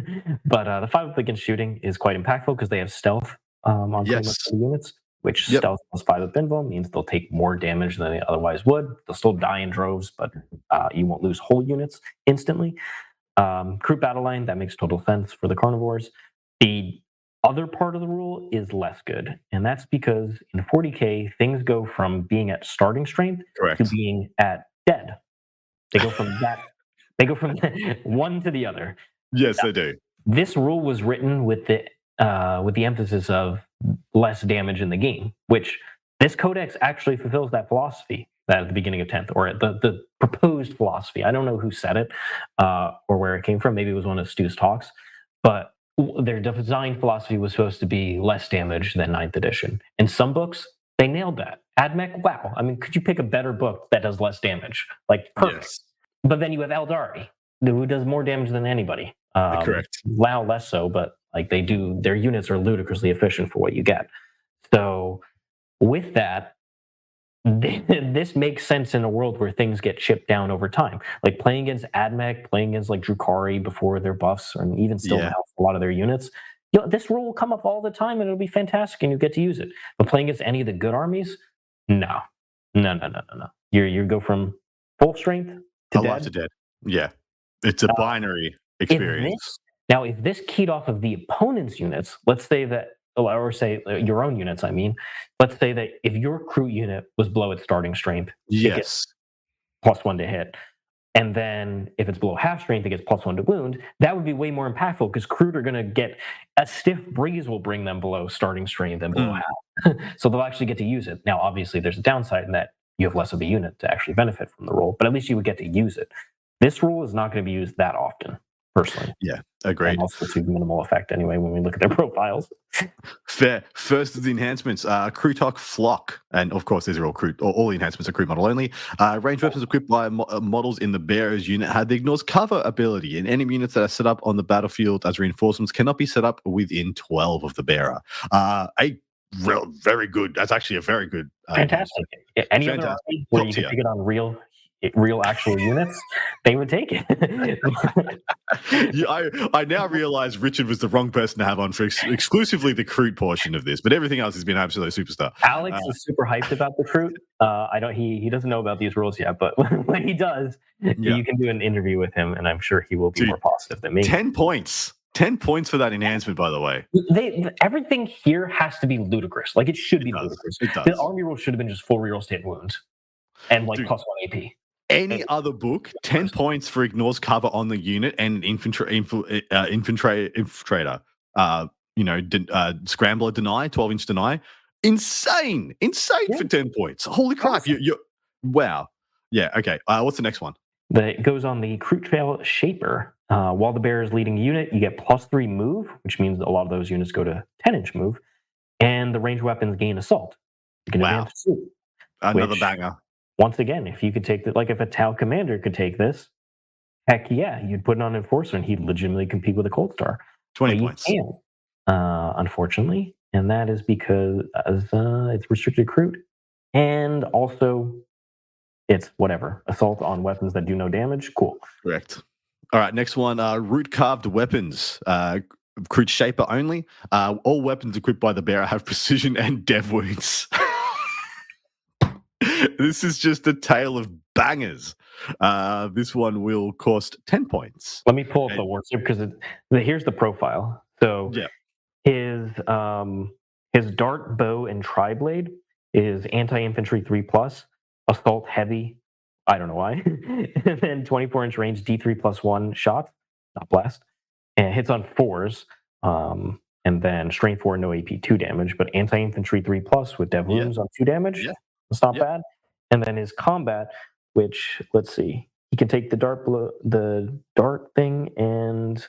But the 5 against shooting is quite impactful because they have stealth on pretty much the units, which stealth plus 5 of invuln means they'll take more damage than they otherwise would. They'll still die in droves, but you won't lose whole units instantly. Kroot battle line, that makes total sense for the carnivores. The other part of the rule is less good, and that's because in 40k things go from being at starting strength to being at dead. They go from that. They go from one to the other. Yes, they do. This rule was written with the emphasis of less damage in the game, which this codex actually fulfills that philosophy. That at the beginning of 10th, or the proposed philosophy. I don't know who said it or where it came from. Maybe it was one of Stu's talks, but their design philosophy was supposed to be less damage than 9th edition. In some books, they nailed that. Admech, wow. I mean, could you pick a better book that does less damage? Perfect. Yes. But then you have Eldari, who does more damage than anybody. Correct. Lao less so, but like they do, their units are ludicrously efficient for what you get. So with that, this makes sense in a world where things get chipped down over time. Like playing against Admech, playing against like Drukhari before their buffs, and even still now a lot of their units. This rule will come up all the time, and it'll be fantastic, and you get to use it. But playing against any of the good armies, no. You go from full strength to Alive to dead. Yeah, it's a binary experience. If this keyed off of the opponent's units, let's say that, or say your own units, I mean, let's say that if your Kroot unit was below its starting strength, it gets +1 to hit. And then if it's below half strength, it gets +1 to wound. That would be way more impactful because Kroot are going to get a stiff breeze will bring them below starting strength and below half. So they'll actually get to use it. Now, obviously, there's a downside in that you have less of a unit to actually benefit from the rule, but at least you would get to use it. This rule is not going to be used that often, personally. Yeah, agreed. And also to minimal effect anyway when we look at their profiles. Fair. First of the enhancements, Kroot Flock, and of course these are all Kroot, all the enhancements are Kroot model only. Ranged weapons equipped by models in the bearer's unit had the ignores cover ability, and enemy units that are set up on the battlefield as reinforcements cannot be set up within 12 of the bearer. Very good. That's actually a very good. Fantastic. Any other army where you can take it on real actual units, they would take it. I now realize Richard was the wrong person to have on for exclusively the Kroot portion of this, but everything else has been absolutely superstar. Alex is super hyped about the Kroot. He doesn't know about these rules yet, but when he does, you can do an interview with him, and I'm sure he will be more positive than me. 10 points. 10 points for that enhancement, by the way. Everything here has to be ludicrous. Like, it should be ludicrous. It does. The army rule should have been just full reroll state wounds and like +1 AP. Any other book, 10 points for ignores cover on the unit and infiltrator. Scrambler deny, 12-inch deny. Insane for 10 points. Holy crap! Wow. Yeah. Okay. What's the next one? It goes on the Kroot Trail Shaper. While the bearer is leading a unit, you get +3 move, which means a lot of those units go to 10-inch move, and the ranged weapons gain assault. You can advance two, another banger. Once again, if you could take that, like if a Tau commander could take this, heck yeah, you'd put it on Enforcer and he'd legitimately compete with a Cold Star. 20 points. Unfortunately, and that is because it's restricted Kroot, and also it's whatever. Assault on weapons that do no damage. Cool. Correct. All right, next one, root carved weapons. Kroot Shaper only. All weapons equipped by the bearer have precision and dev wounds. This is just a tale of bangers. This one will cost 10 points. Let me pull up the warship because here's the profile. So his dart, bow, and tri-blade is anti-infantry 3+, assault heavy. I don't know why. And then 24-inch range D3+1 shot, not blast, and hits on 4s. And then strength 4, no AP 2 damage, but anti-infantry 3+ with dev wounds on 2 damage. Yeah. That's not bad. And then his combat, which, let's see, he can take the dart thing and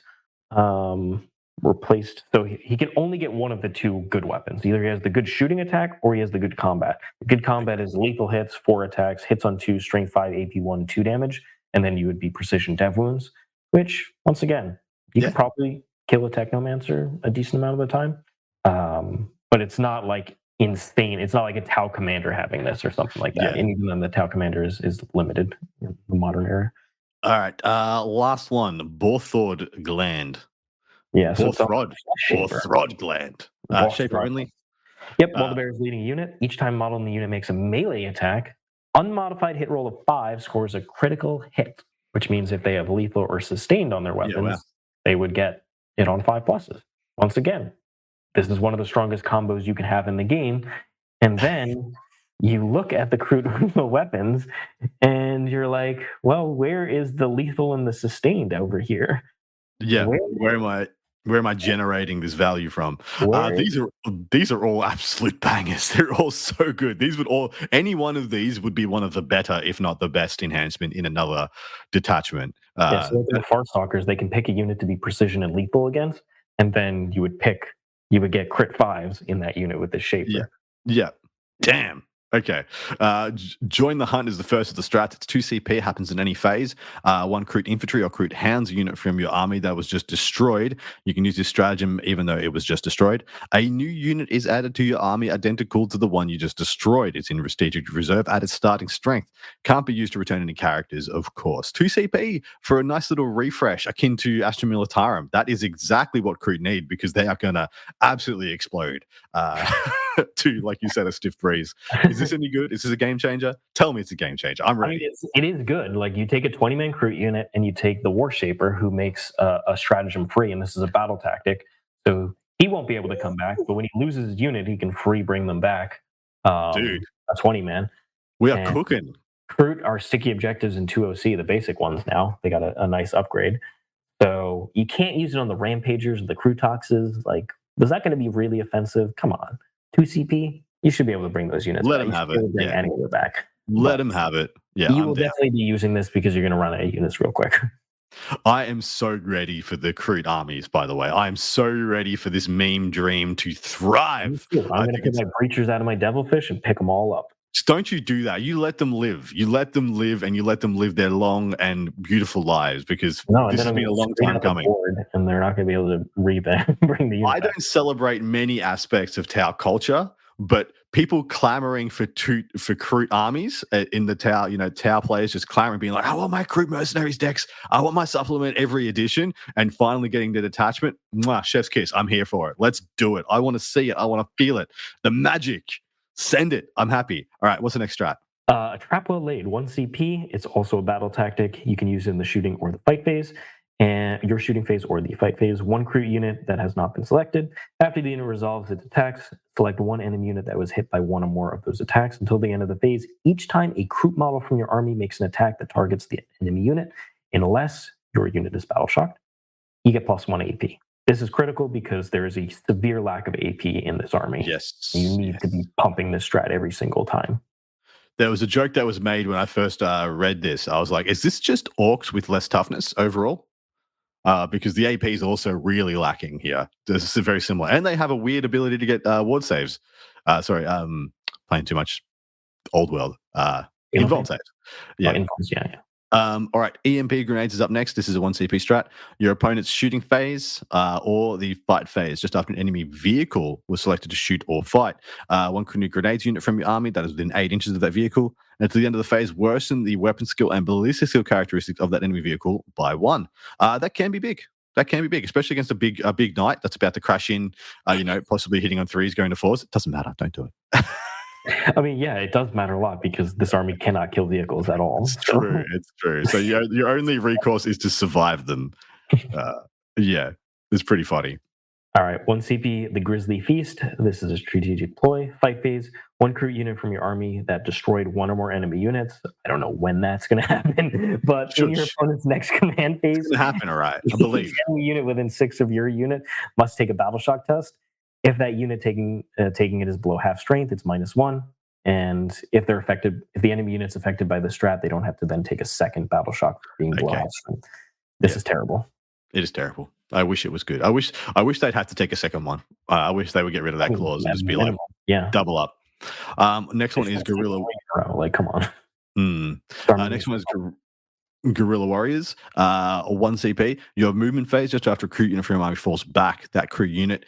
replaced. So he can only get one of the two good weapons. Either he has the good shooting attack or he has the good combat. The good combat is lethal hits, 4 attacks, hits on 2, strength 5, AP 1, 2 damage. And then you would be precision dev wounds, which, once again, you could probably kill a Technomancer a decent amount of the time. But it's not like insane. It's not like a Tau Commander having this or something like that. And even then, the Tau Commander is limited in the modern era. All right. Last one, Borthord Gland. Yeah, so Borthrod Gland. Shaper only. Yep, while the bear is leading a unit, each time model in the unit makes a melee attack, unmodified hit roll of 5 scores a critical hit, which means if they have lethal or sustained on their weapons, they would get it on 5+. Once again, this is one of the strongest combos you can have in the game. And then you look at the Kroot weapons and you're like, well, where is the lethal and the sustained over here? Yeah, where am I generating this value from? These are all absolute bangers. They're all so good. Any one of these would be one of the better, if not the best, enhancement in another detachment. So the Farstalkers, they can pick a unit to be precision and lethal against, and then you would get crit 5s in that unit with the Shaper. Yeah. Damn. Okay. Join the hunt is the first of the strats. It's 2 CP, happens in any phase. 1 Kroot infantry or Kroot hounds unit from your army that was just destroyed. You can use this stratagem even though it was just destroyed. A new unit is added to your army identical to the one you just destroyed. It's in strategic reserve at its starting strength. Can't be used to return any characters, of course. 2 CP for a nice little refresh akin to Astra Militarum. That is exactly what Kroot need because they are going to absolutely explode to, like you said, a stiff breeze. Is this any good? Is this a game changer? Tell me it's a game changer. I'm ready. I mean, it is good. Like you take a 20-man Kroot unit and you take the War Shaper who makes a stratagem free, and this is a battle tactic. So he won't be able to come back, but when he loses his unit, he can free bring them back. Dude, a 20-man. we are cooking. Kroot are sticky objectives in 2OC, the basic ones now. They got a nice upgrade. So you can't use it on the Rampagers or the Krootoxes. Like, was that going to be really offensive? Come on. 2 CP? You should be able to bring those units Let back. them have it. Bring any of them back. Let them have it. Yeah, you will definitely be using this because you're going to run out of units real quick. I am so ready for the Kroot armies, by the way. I am so ready for this meme dream to thrive. I'm going to pick my breachers out of my devilfish and pick them all up. Don't you do that. You let them live. You let them live, and you let them live their long and beautiful lives because this has been a long time coming. And they're not going to be able to bring the unit I don't celebrate many aspects of Tau culture, but people clamoring for Kroot armies in the Tau, Tau players just clamoring, being like, I want my Kroot mercenaries decks. I want my supplement every edition, and finally getting the detachment. Mwah, chef's kiss. I'm here for it. Let's do it. I want to see it. I want to feel it. The magic. Send it. I'm happy. All right. What's the next strat? A trap well laid, 1 CP. It's also a battle tactic. You can use it in the shooting or the fight phase, and your shooting phase or the fight phase. 1 Kroot unit that has not been selected. After the unit resolves its attacks, select 1 enemy unit that was hit by 1 or more of those attacks until the end of the phase. Each time a Kroot model from your army makes an attack that targets the enemy unit, unless your unit is battle shocked, you get +1 AP. This is critical because there is a severe lack of AP in this army. Yes. You need to be pumping this strat every single time. There was a joke that was made when I first read this. I was like, is this just orcs with less toughness overall? Because the AP is also really lacking here. This is very similar. And they have a weird ability to get ward saves. Playing too much old world. Invuln saves. Yeah. Yeah. All right, EMP grenades is up next. This is a 1 CP strat. Your opponent's shooting phase or the fight phase, just after an enemy vehicle was selected to shoot or fight. 1 grenades unit from your army that is within 8 inches of that vehicle. And at the end of the phase, worsen the weapon skill and ballistic skill characteristics of that enemy vehicle by 1. That can be big. That can be big, especially against a big knight that's about to crash in, possibly hitting on 3s, going to 4s. It doesn't matter. Don't do it. I mean, yeah, it does matter a lot because this army cannot kill vehicles at all. It's true. So your only recourse is to survive them. Yeah, it's pretty funny. All right, 1 CP, the Grizzly Feast. This is a strategic ploy. Fight phase, 1 Kroot unit from your army that destroyed 1 or more enemy units. I don't know when that's going to happen, but in your opponent's next command phase, it's going to happen, all right. I believe. Enemy unit within 6 of your unit must take a battle shock test. If that unit taking it is below half strength, it's -1. And if the enemy unit's affected by the strat, they don't have to then take a second battle shock for being below half strength. This is terrible. It is terrible. I wish it was good. I wish they'd have to take a second one. I wish they would get rid of that clause and just be like, double up. Next one is Guerrilla. Like, come on. Next one is Guerrilla Warriors, 1 CP. Your movement phase, just after a Kroot unit from your army falls back, that Kroot unit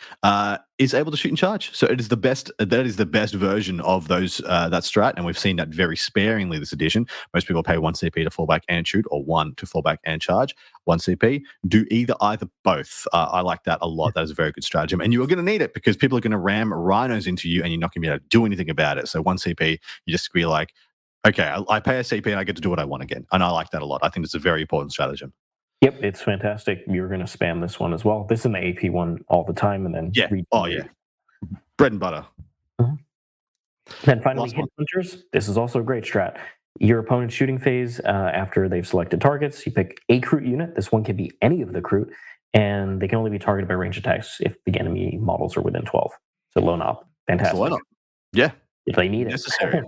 is able to shoot and charge. So it is the best. That is the best version of those that strat, and we've seen that very sparingly this edition. Most people pay 1 CP to fall back and shoot, or 1 to fall back and charge. 1 CP. Do either both. I like that a lot. That is a very good stratagem, and you are going to need it because people are going to ram rhinos into you, and you're not going to be able to do anything about it. So 1 CP, you just be like, okay, I pay a CP and I get to do what I want again. And I like that a lot. I think it's a very important stratagem. Yep, it's fantastic. You're going to spam this one as well. This is in the AP one all the time. And then bread and butter. Mm-hmm. Then finally, Hit Hunters. This is also a great strat. Your opponent's shooting phase, after they've selected targets, you pick a Kroot unit. This one can be any of the Kroot, and they can only be targeted by range attacks if the enemy models are within 12. So loan up. Fantastic. Loan up. Yeah. If they need necessary.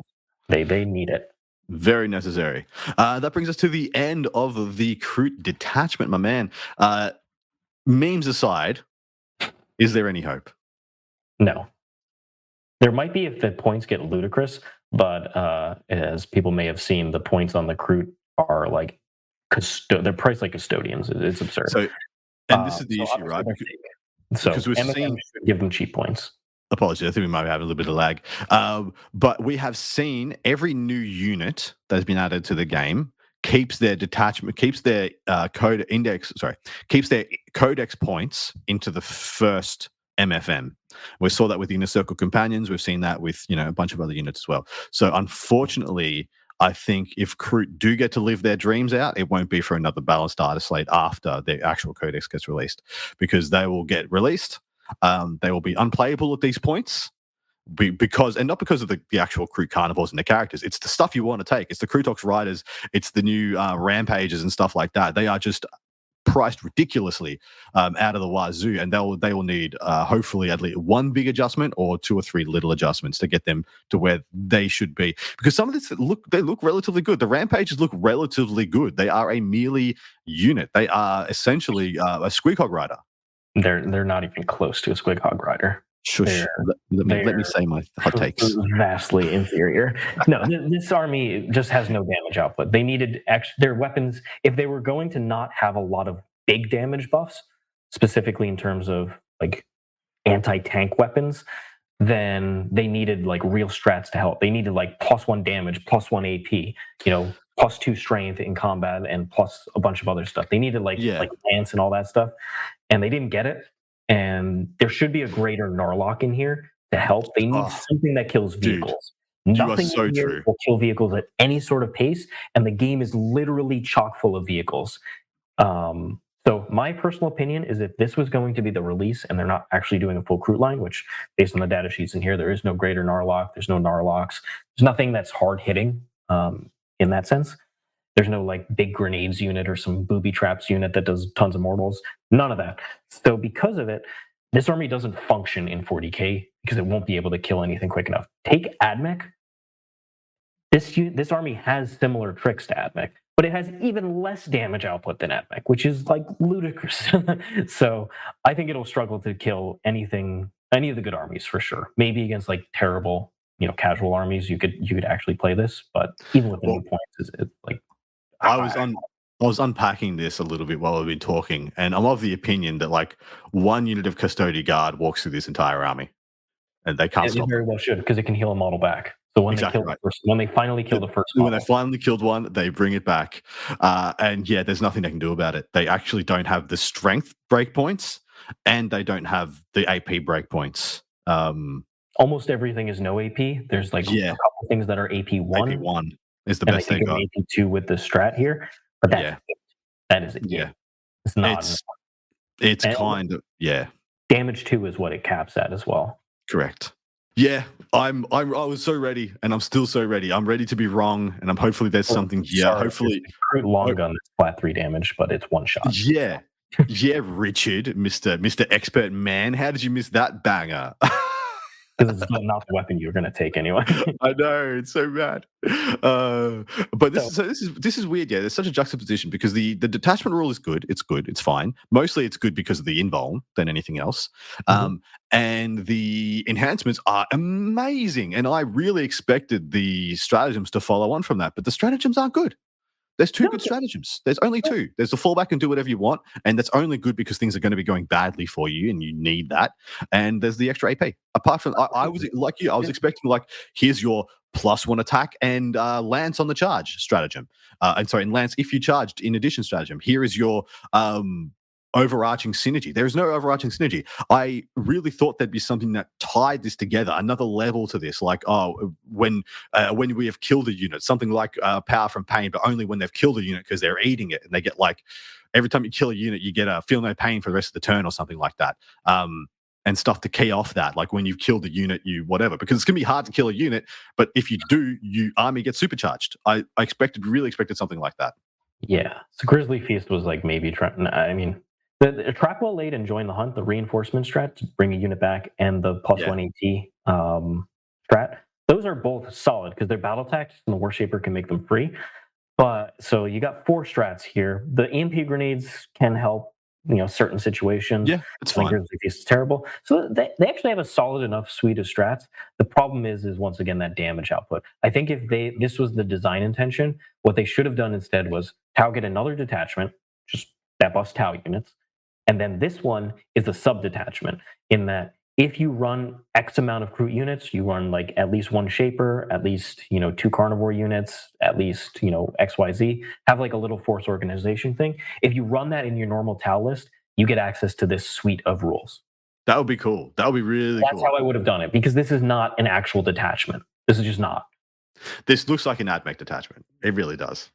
They need it. Very necessary. That brings us to the end of the Kroot detachment, my man. Memes aside, is there any hope? No. There might be if the points get ludicrous. but as people may have seen, the points on the Kroot are like they're priced like custodians. It's absurd. So, and this is the So issue, obviously right? they're fake. So Because we're MFM seeing. should give them cheap points. Apologies, I think we might have a little bit of lag. But we have seen every new unit that's been added to the game keeps their detachment, keeps their keeps their Codex points into the first MFM. We saw that with the Inner Circle Companions. We've seen that with a bunch of other units as well. So unfortunately, I think if Kroot do get to live their dreams out, it won't be for another balanced data slate after the actual Codex gets released, because they will get released. They will be unplayable at these points because, and not because of the actual Kroot carnivores and the characters. It's the stuff you want to take. It's the Krootox riders. It's the new rampages and stuff like that. They are just priced ridiculously out of the wazoo, and they will need hopefully at least one big adjustment or 2 or 3 little adjustments to get them to where they should be. Because some of this they look relatively good. The rampages look relatively good. They are a melee unit. They are essentially a Squeakhog rider. They're not even close to a Squig Rider. Shush. Let me say my hot takes. Vastly inferior. No, this army just has no damage output. They needed their weapons. If they were going to not have a lot of big damage buffs, specifically in terms of like anti-tank weapons, then they needed like real strats to help. They needed like +1 damage, +1 AP, +2 strength in combat, and plus a bunch of other stuff. They needed like lance and all that stuff, and they didn't get it. And there should be a greater Narlock in here to help. They need something that kills vehicles. Dude, Nothing you are so true. will kill vehicles at any sort of pace, and the game is literally chock full of vehicles. So my personal opinion is, if this was going to be the release and they're not actually doing a full Kroot line, which based on the data sheets in here, there is no greater Narlock, there's no Narlocks, there's nothing that's hard hitting in that sense. There's no like big grenades unit or some booby traps unit that does tons of mortals. None of that. So because of it, this army doesn't function in 40k because it won't be able to kill anything quick enough. Take Admech. This army has similar tricks to Admech, but it has even less damage output than Admech, which is like ludicrous. So I think it'll struggle to kill any of the good armies for sure. Maybe against like terrible, casual armies, you could actually play this, but even with the new points, it's like. I was unpacking this a little bit while we've been talking, and I'm of the opinion that like one unit of Custodian Guard walks through this entire army, and they can't stop. It very well should, because it can heal a model back. So when they finally kill the first model, when they finally killed one, they bring it back, and yeah, there's nothing they can do about it. They actually don't have the strength breakpoints, and they don't have the AP breakpoints. Almost everything is no AP. There's like a couple things that are AP1. AP1 is the best they got. AP2 with the strat here, but that is it. Yeah, it's not. It's kind of Damage 2 is what it caps at as well. Correct. Yeah, I was so ready, and I'm still so ready. I'm ready to be wrong, and I'm hopefully there's something here. Sorry, hopefully, long gun is flat 3 damage, but it's one shot. Yeah, Richard, Mr. Expert Man, how did you miss that banger? Because it's not the weapon you're going to take anyway. I know, it's so bad. But this is weird. Yeah, there's such a juxtaposition, because the detachment rule is good. It's fine. Mostly it's good because of the invuln than anything else. And the enhancements are amazing. And I really expected the stratagems to follow on from that, but the stratagems aren't good. There's 2 good stratagems. There's only 2. There's the fallback and do whatever you want, and that's only good because things are going to be going badly for you, and you need that. And there's the extra AP. Apart from, I was like you. I was expecting like, here's your +1 attack and lance on the charge stratagem. And lance if you charged in addition stratagem. Here is your overarching synergy. There is no overarching synergy. I really thought there'd be something that tied this together, another level to this, like, when we have killed a unit, something like power from pain, but only when they've killed a unit, because they're eating it, and they get like, every time you kill a unit, you get a feel no pain for the rest of the turn or something like that. And stuff to key off that, like when you've killed a unit, you whatever, because it's gonna be hard to kill a unit, but if you do, your army gets supercharged. I really expected something like that. Yeah, so Grizzly Feast was like maybe the trap well laid and join the hunt, the reinforcement strat to bring a unit back, and the +1 AT strat. Those are both solid because they're battle tactics, and the Warshaper can make them free. But so you got 4 strats here. The EMP grenades can help certain situations. Yeah, it's I think fine. Grizzly Feast is terrible. So they actually have a solid enough suite of strats. The problem is once again that damage output. I think if this was the design intention, what they should have done instead was Tau get another detachment, just that buffs Tau units, and then this one is a sub detachment in that if you run X amount of Kroot units, you run like at least one Shaper, at least 2 Carnivore units, at least XYZ, have like a little force organization thing. If you run that in your normal Tau list, you get access to this suite of rules. That would be cool. That would be really That's cool. how I would have done it, because this is not an actual detachment. This is just not. This looks like an AdMech detachment. It really does.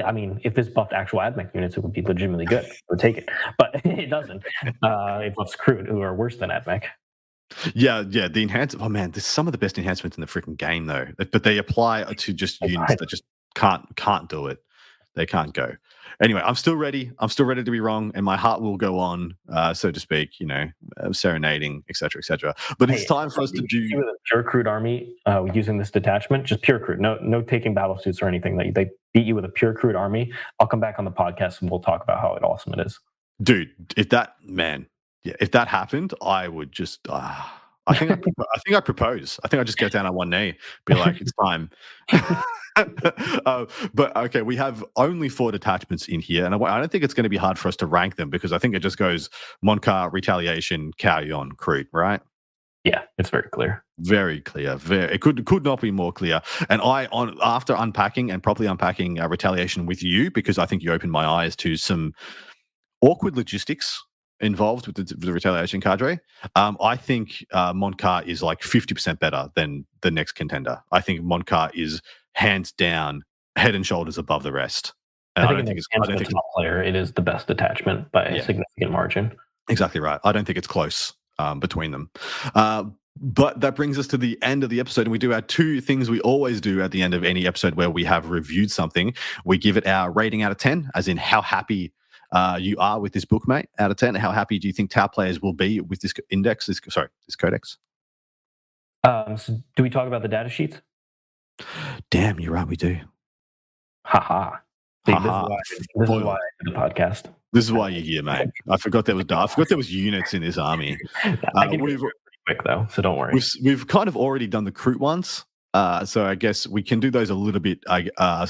I mean, if this buffed actual AdMech units, it would be legitimately good. I would take it. But it doesn't. It buffs Kroot, who are worse than AdMech. Yeah. The enhancement. Oh man, there's some of the best enhancements in the freaking game though. But they apply to just units that just can't do it. They can't go. Anyway, I'm still ready. I'm still ready to be wrong, and my heart will go on, so to speak. Serenading, etc., etc. But it's time for us to do with a pure Kroot army using this detachment. Just pure Kroot, no taking battle suits or anything. They beat you with a pure Kroot army. I'll come back on the podcast and we'll talk about how awesome it is. Dude, if that happened, I would just. I think I propose. I think I just get down on one knee, be like, it's time. But okay, we have only 4 detachments in here, and I don't think it's going to be hard for us to rank them because I think it just goes Mont'ka, Retaliation, Kauyon, Kroot, right? Yeah, it's very clear. Very clear. It could not be more clear. And after unpacking and properly unpacking Retaliation with you, because I think you opened my eyes to some awkward logistics involved with the Retaliation Cadre. I think Mont'ka is like 50% better than the next contender. I think Mont'ka is hands down head and shoulders above the rest. And I don't think it's top player. It is the best detachment by a significant margin. Exactly right. I don't think it's close between them. But that brings us to the end of the episode, and we do our 2 things we always do at the end of any episode where we have reviewed something. We give it our rating out of 10, as in how happy you are with this book, mate, out of 10. How happy do you think Tau players will be with this this Codex? So do we talk about the data sheets? Damn, you're right, we do. Haha. This is why I did the podcast. This is why you're here, mate. I forgot there was units in this army. I can do it pretty quick though, so don't worry. We've kind of already done the Kroot ones. So I guess we can do those a little bit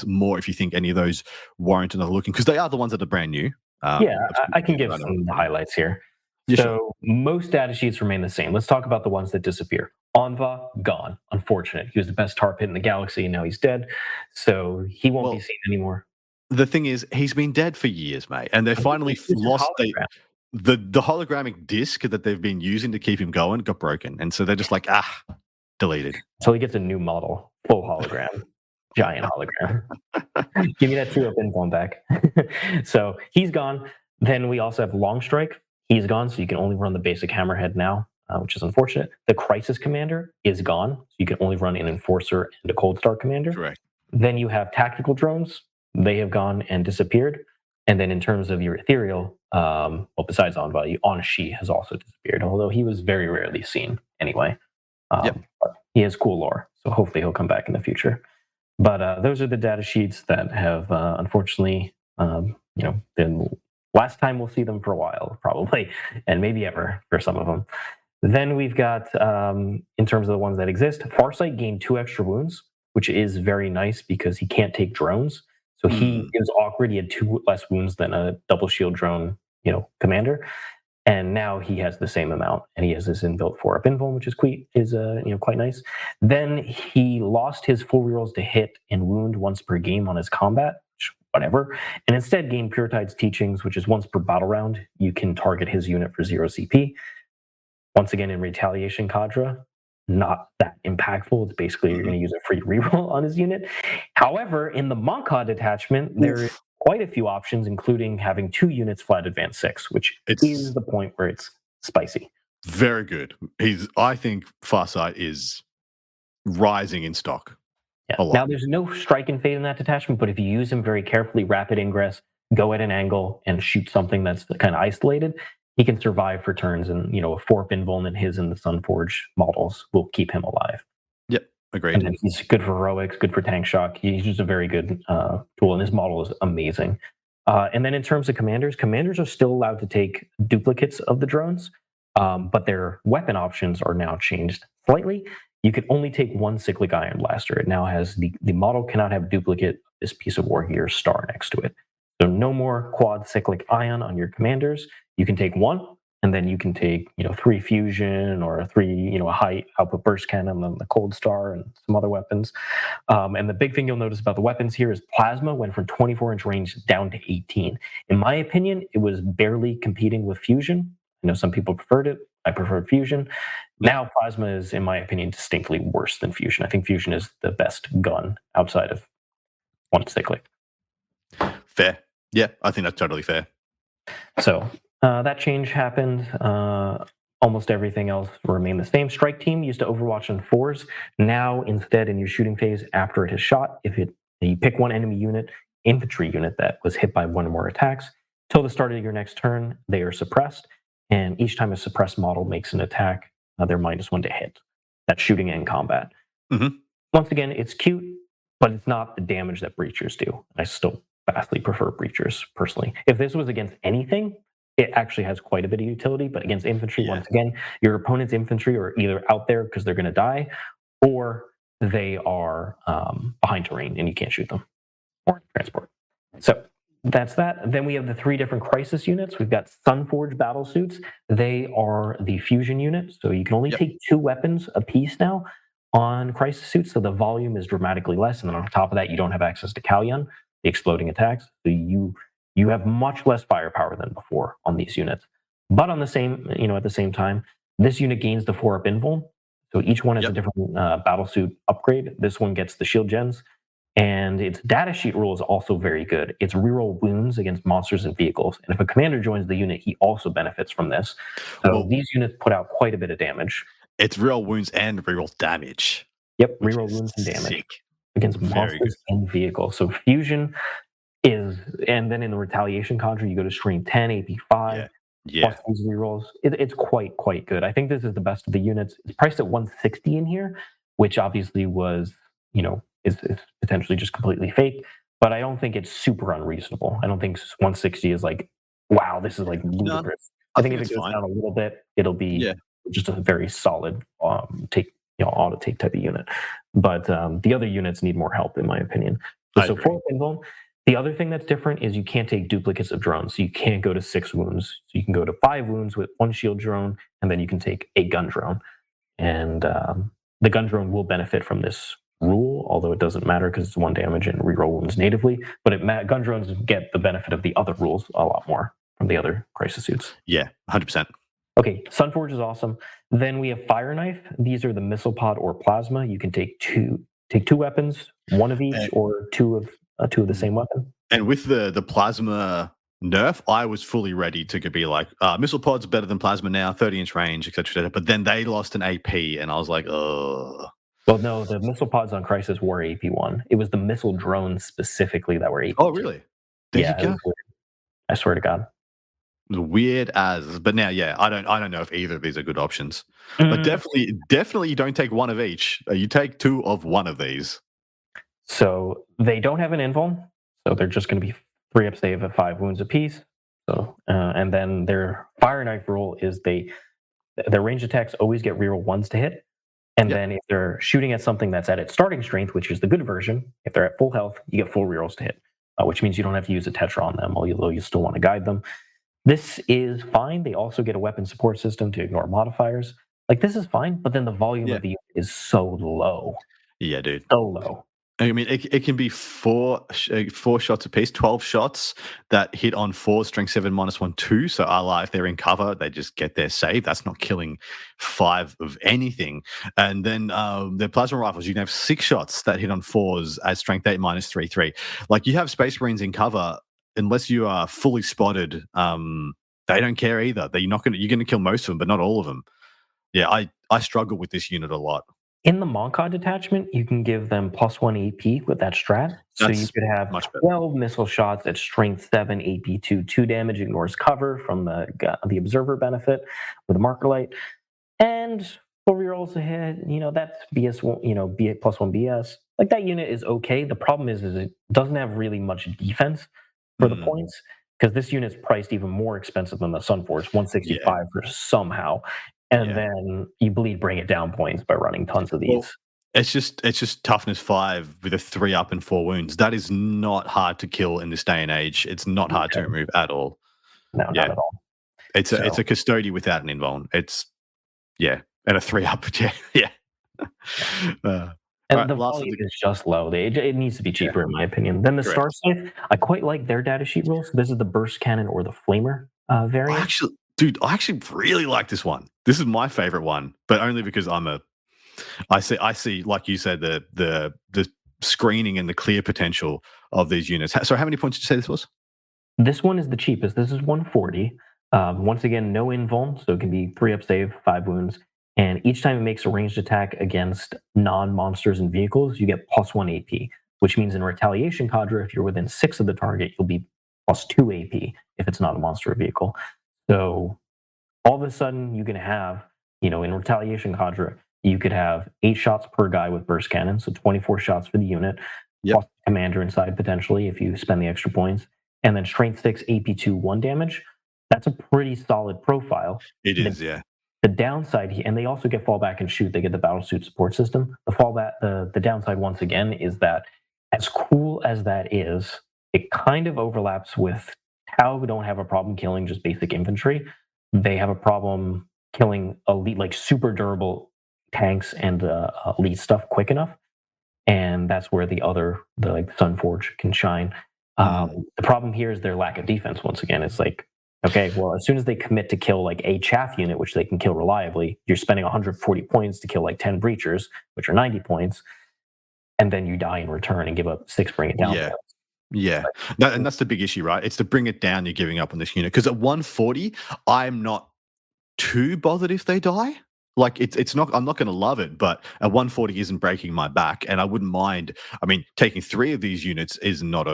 more if you think any of those warrant another looking, because they are the ones that are brand new. I can give some highlights here. So most data sheets remain the same. Let's talk about the ones that disappear. Anva, gone. Unfortunate. He was the best tar pit in the galaxy, and now he's dead. So he won't be seen anymore. The thing is, he's been dead for years, mate. And they finally lost the hologramic disc that they've been using to keep him going got broken. And so they're just like, deleted. So he gets a new model, full hologram, giant hologram. Give me that 2-up info back. So he's gone. Then we also have Long Strike. He's gone, so you can only run the basic Hammerhead now, which is unfortunate. The Crisis Commander is gone, so you can only run an Enforcer and a Cold Star Commander. Correct. Then you have Tactical Drones. They have gone and disappeared. And then in terms of your Ethereal, besides Anva, Anashi has also disappeared, although he was very rarely seen anyway. But he has cool lore, so hopefully he'll come back in the future. But those are the data sheets that have unfortunately, been last time we'll see them for a while, probably, and maybe ever for some of them. Then we've got, in terms of the ones that exist, Farsight gained 2 extra wounds, which is very nice because he can't take drones. So it was awkward. He had 2 less wounds than a double shield drone, commander. And now he has the same amount, and he has this inbuilt 4-up invuln, which is quite nice. Then he lost his full rerolls to hit and wound once per game on his combat, which, whatever. And instead gained Pure Tide's Teachings, which is once per battle round. You can target his unit for 0 CP. Once again, in Retaliation Cadre, not that impactful. It's basically you're going to use a free reroll on his unit. However, in the Mont'ka detachment, there is quite a few options, including having 2 units flat advance 6, which is the point where it's spicy. Very good. I think Farsight is rising in stock. Yeah. Now, there's no strike and fade in that detachment, but if you use him very carefully, rapid ingress, go at an angle, and shoot something that's kind of isolated, he can survive for turns, and a 4-up invuln in his and the Sunforge models will keep him alive. Yep, agreed. And then he's good for heroics, good for tank shock. He's just a very good tool, and his model is amazing. And then in terms of commanders are still allowed to take duplicates of the drones, but their weapon options are now changed slightly. You can only take one cyclic ion blaster. It now has the model cannot have duplicate this piece of war gear star next to it. So no more quad cyclic ion on your commanders. You can take one, and then you can take 3 fusion or 3 a high output burst cannon, and the cold star and some other weapons. And the big thing you'll notice about the weapons here is plasma went from 24-inch range down to 18. In my opinion, it was barely competing with fusion. I know some people preferred it. I preferred fusion. Now plasma is, in my opinion, distinctly worse than fusion. I think fusion is the best gun outside of one cyclic. Fair. Yeah, I think that's totally fair. So that change happened. Almost everything else remained the same. Strike team used to overwatch on 4s. Now, instead, in your shooting phase, after it has shot, you pick one enemy unit, infantry unit that was hit by one or more attacks, till the start of your next turn, they are suppressed. And each time a suppressed model makes an attack, they're -1 to hit. That's shooting and combat. Mm-hmm. Once again, it's cute, but it's not the damage that breachers do. I still vastly prefer breachers, personally. If this was against anything, it actually has quite a bit of utility, but against infantry, once again, your opponent's infantry are either out there because they're going to die, or they are behind terrain and you can't shoot them, or transport. So that's that. Then we have the 3 different crisis units. We've got Sunforge battle suits. They are the fusion unit, so you can only take 2 weapons a piece now on crisis suits, so the volume is dramatically less, and then on top of that, you don't have access to Kauyon, the exploding attacks, so you have much less firepower than before on these units. But on the same, at the same time, this unit gains the 4-up invul. So each one has a different battlesuit upgrade. This one gets the shield gens, and its datasheet rule is also very good. It's reroll wounds against monsters and vehicles. And if a commander joins the unit, he also benefits from this. So these units put out quite a bit of damage. It's reroll wounds and reroll damage. Yep, reroll wounds and damage against monsters and vehicles. So fusion is, and then in the Retaliation Cadre, you go to stream 10, AP5, plus these rerolls. It's quite good. I think this is the best of the units. It's priced at 160 in here, which obviously was, is potentially just completely fake, but I don't think it's super unreasonable. I don't think 160 is like, wow, this is like ludicrous. I think if it goes down a little bit, it'll be just a very solid auto take type of unit. But the other units need more help, in my opinion. So 4 pinball. The other thing that's different is you can't take duplicates of drones. So you can't go to 6 wounds. So you can go to 5 wounds with 1 shield drone, and then you can take a gun drone. And the gun drone will benefit from this rule, although it doesn't matter because it's 1 damage and reroll wounds natively. But gun drones get the benefit of the other rules a lot more from the other crisis suits. Yeah, 100%. Okay, Sunforge is awesome. Then we have Fire Knife. These are the missile pod or plasma. You can take two weapons, 1 of each, or 2 of the same weapon. And with the plasma nerf, I was fully ready to be like, missile pods better than plasma now, 30-inch range, etc. But then they lost an AP, and I was like, oh. Well, no, the missile pods on Crisis were AP1. It was the missile drones specifically that were AP2. Oh, really? There you go. I swear to God. Weird as, but now, I don't know if either of these are good options. But definitely, you don't take 1 of each. You take 2 of 1 of these. So they don't have an invul, so they're just going to be 3-up save at 5 wounds apiece. So and then their Fire Knife rule is their ranged attacks always get reroll 1s to hit, and then if they're shooting at something that's at its starting strength, which is the good version, if they're at full health, you get full rerolls to hit, which means you don't have to use a tetra on them, although you still want to guide them. This is fine. They also get a weapon support system to ignore modifiers. Like, this is fine, but then the volume of the unit is so low. Yeah, dude. So low. I mean, it can be 4 shots apiece, 12 shots that hit on 4, strength 7, -1, 2. So if they're in cover, they just get their save. That's not killing 5 of anything. And then their plasma rifles, you can have 6 shots that hit on 4s at strength 8, -3/3. Like, you have Space Marines in cover, unless you are fully spotted, they don't care either. You're going to kill most of them, but not all of them. Yeah, I struggle with this unit a lot. In the Mont'ka detachment, you can give them +1 AP with that strat. So you could have 12 missile shots at strength 7, AP2, 2 damage, ignores cover from the observer benefit with a marker light. And full rerolls ahead, that's BS, B +1 BS. Like, that unit is okay. The problem is it doesn't have really much defense. for the points, because this unit's priced even more expensive than the Sunforge, 165 for somehow. And then you bleed bring it down points by running tons of these. Well, it's just toughness 5 with a 3 up and 4 wounds. That is not hard to kill in this day and age. It's not hard to remove at all. No, not at all. It's a custody without an invuln. It's and a 3 up. Yeah. And the volume is just low. It needs to be cheaper, in my opinion. Then the Star Scythe, I quite like their data sheet rules. This is the burst cannon or the flamer variant. I actually really like this one. This is my favorite one, but only because I see, like you said, the screening and the clear potential of these units. So how many points did you say this was? This one is the cheapest. This is 140. Once again, no invuln, so it can be 3 up save, 5 wounds. And each time it makes a ranged attack against non-monsters and vehicles, you get +1 AP, which means in Retaliation Cadre, if you're within 6 of the target, you'll be +2 AP if it's not a monster or vehicle. So all of a sudden, you can have, in Retaliation Cadre, you could have 8 shots per guy with burst cannon, so 24 shots for the unit, plus commander inside potentially if you spend the extra points, and then strength 6, AP2, 1 damage. That's a pretty solid profile. It is, yeah. The downside here, and they also get fallback and shoot. They get the battlesuit support system. The downside, once again, is that as cool as that is, it kind of overlaps with Tau, who don't have a problem killing just basic infantry. They have a problem killing elite, like super durable tanks and elite stuff quick enough. And that's where the Sunforge can shine. The problem here is their lack of defense. Once again, it's like, okay, well, as soon as they commit to kill like a chaff unit, which they can kill reliably, you're spending 140 points to kill like 10 breachers, which are 90 points, and then you die in return and give up 6 bring it down points. Yeah, and that's the big issue, right? It's to bring it down you're giving up on this unit. Because at 140, I'm not too bothered if they die. Like it's not. I'm not going to love it, but at 140 isn't breaking my back, and I wouldn't mind. I mean, taking 3 of these units is not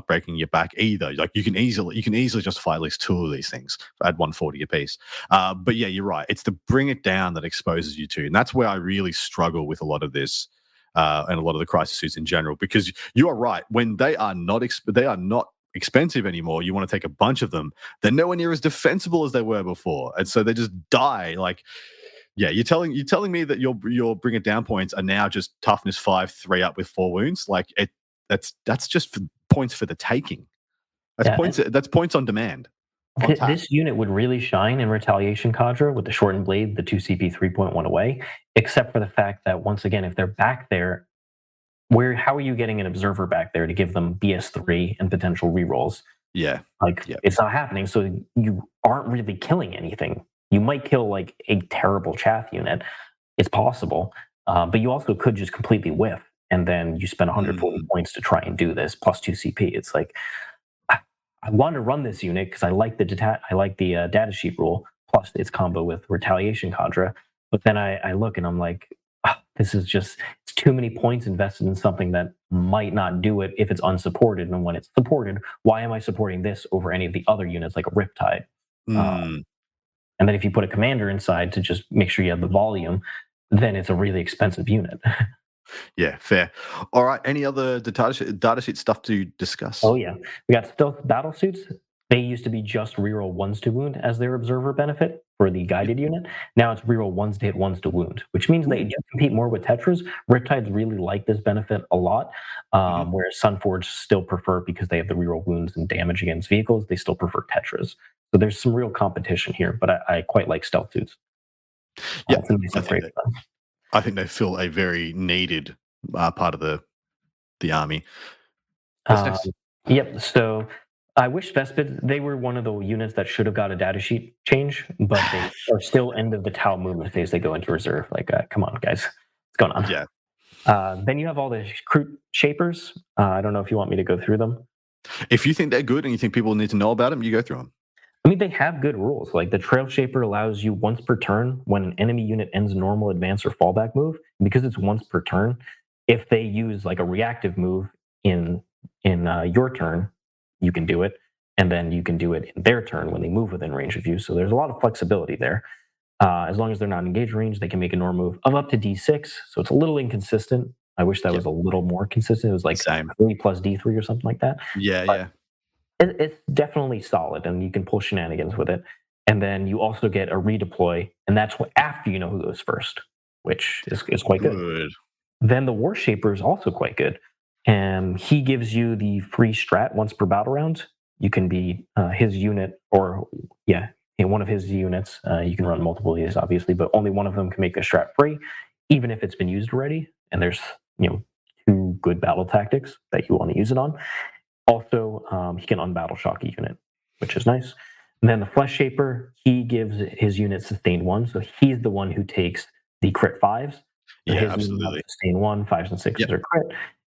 breaking your back either. Like you can easily justify at least 2 of these things at 140 apiece. But yeah, you're right. It's to bring it down that exposes you to, and that's where I really struggle with a lot of this. And a lot of the crisis suits in general, because you are right. When they are not expensive anymore, you want to take a bunch of them. They're nowhere near as defensible as they were before, and so they just die. Like, yeah, you're telling me that your bring it down points are now just toughness 5, 3 up with 4 wounds. Like that's just for points for the taking. That's points on demand. This unit would really shine in Retaliation Cadre with the shortened blade, the 2 CP 3.1 away, except for the fact that, once again, if they're back there, how are you getting an observer back there to give them BS3 and potential rerolls? Yeah. It's not happening, so you aren't really killing anything. You might kill like a terrible chaff unit. It's possible, but you also could just completely whiff, and then you spend 140 points to try and do this, plus 2 CP. It's like, I want to run this unit because I like the data sheet rule plus its combo with Retaliation Cadre. But then I look and I'm like, this is just, it's too many points invested in something that might not do it if it's unsupported. And when it's supported, why am I supporting this over any of the other units like a Riptide? And then if you put a commander inside to just make sure you have the volume, then it's a really expensive unit. Yeah, fair. All right. Any other data sheet stuff to discuss? Oh, yeah. We got stealth battle suits. They used to be just reroll 1s to wound as their observer benefit for the guided unit. Now it's reroll 1s to hit, 1s to wound, which means they do compete more with Tetras. Riptides really like this benefit a lot, whereas Sunforge still prefer, because they have the reroll wounds and damage against vehicles, they still prefer Tetras. So there's some real competition here, but I quite like stealth suits. Yeah, I think they fill a very needed part of the army. Yep. So I wish Vespids, they were one of the units that should have got a data sheet change, but they are still end of the Tau movement phase. They go into reserve. Like, come on, guys, what's going on? Yeah. Then you have all the Kroot shapers. I don't know if you want me to go through them. If you think they're good and you think people need to know about them, you go through them. I mean, they have good rules. Like the Trail Shaper allows you once per turn when an enemy unit ends a normal advance or fallback move, because it's once per turn. If they use like a reactive move in your turn, you can do it, and then you can do it in their turn when they move within range of you. So there's a lot of flexibility there. As long as they're not engaged range, they can make a normal move of up to D6. So it's a little inconsistent. I wish that was a little more consistent. It was like 3 plus D3 or something like that. Yeah. It's definitely solid, and you can pull shenanigans with it. And then you also get a redeploy, and that's after you know who goes first, which is quite good. Good. Then the War Shaper is also quite good. And he gives you the free strat once per battle round. You can be his unit, or in one of his units. You can run multiple of these, obviously, but only one of them can make a strat free, even if it's been used already. And there's 2 good battle tactics that you want to use it on. Also, he can unbattle shock a unit, which is nice. And then the Flesh Shaper, he gives his unit sustained 1, so he's the one who takes the crit 5s. So Yeah, his absolutely. Sustain 1, 5s and 6s Yep. are crit.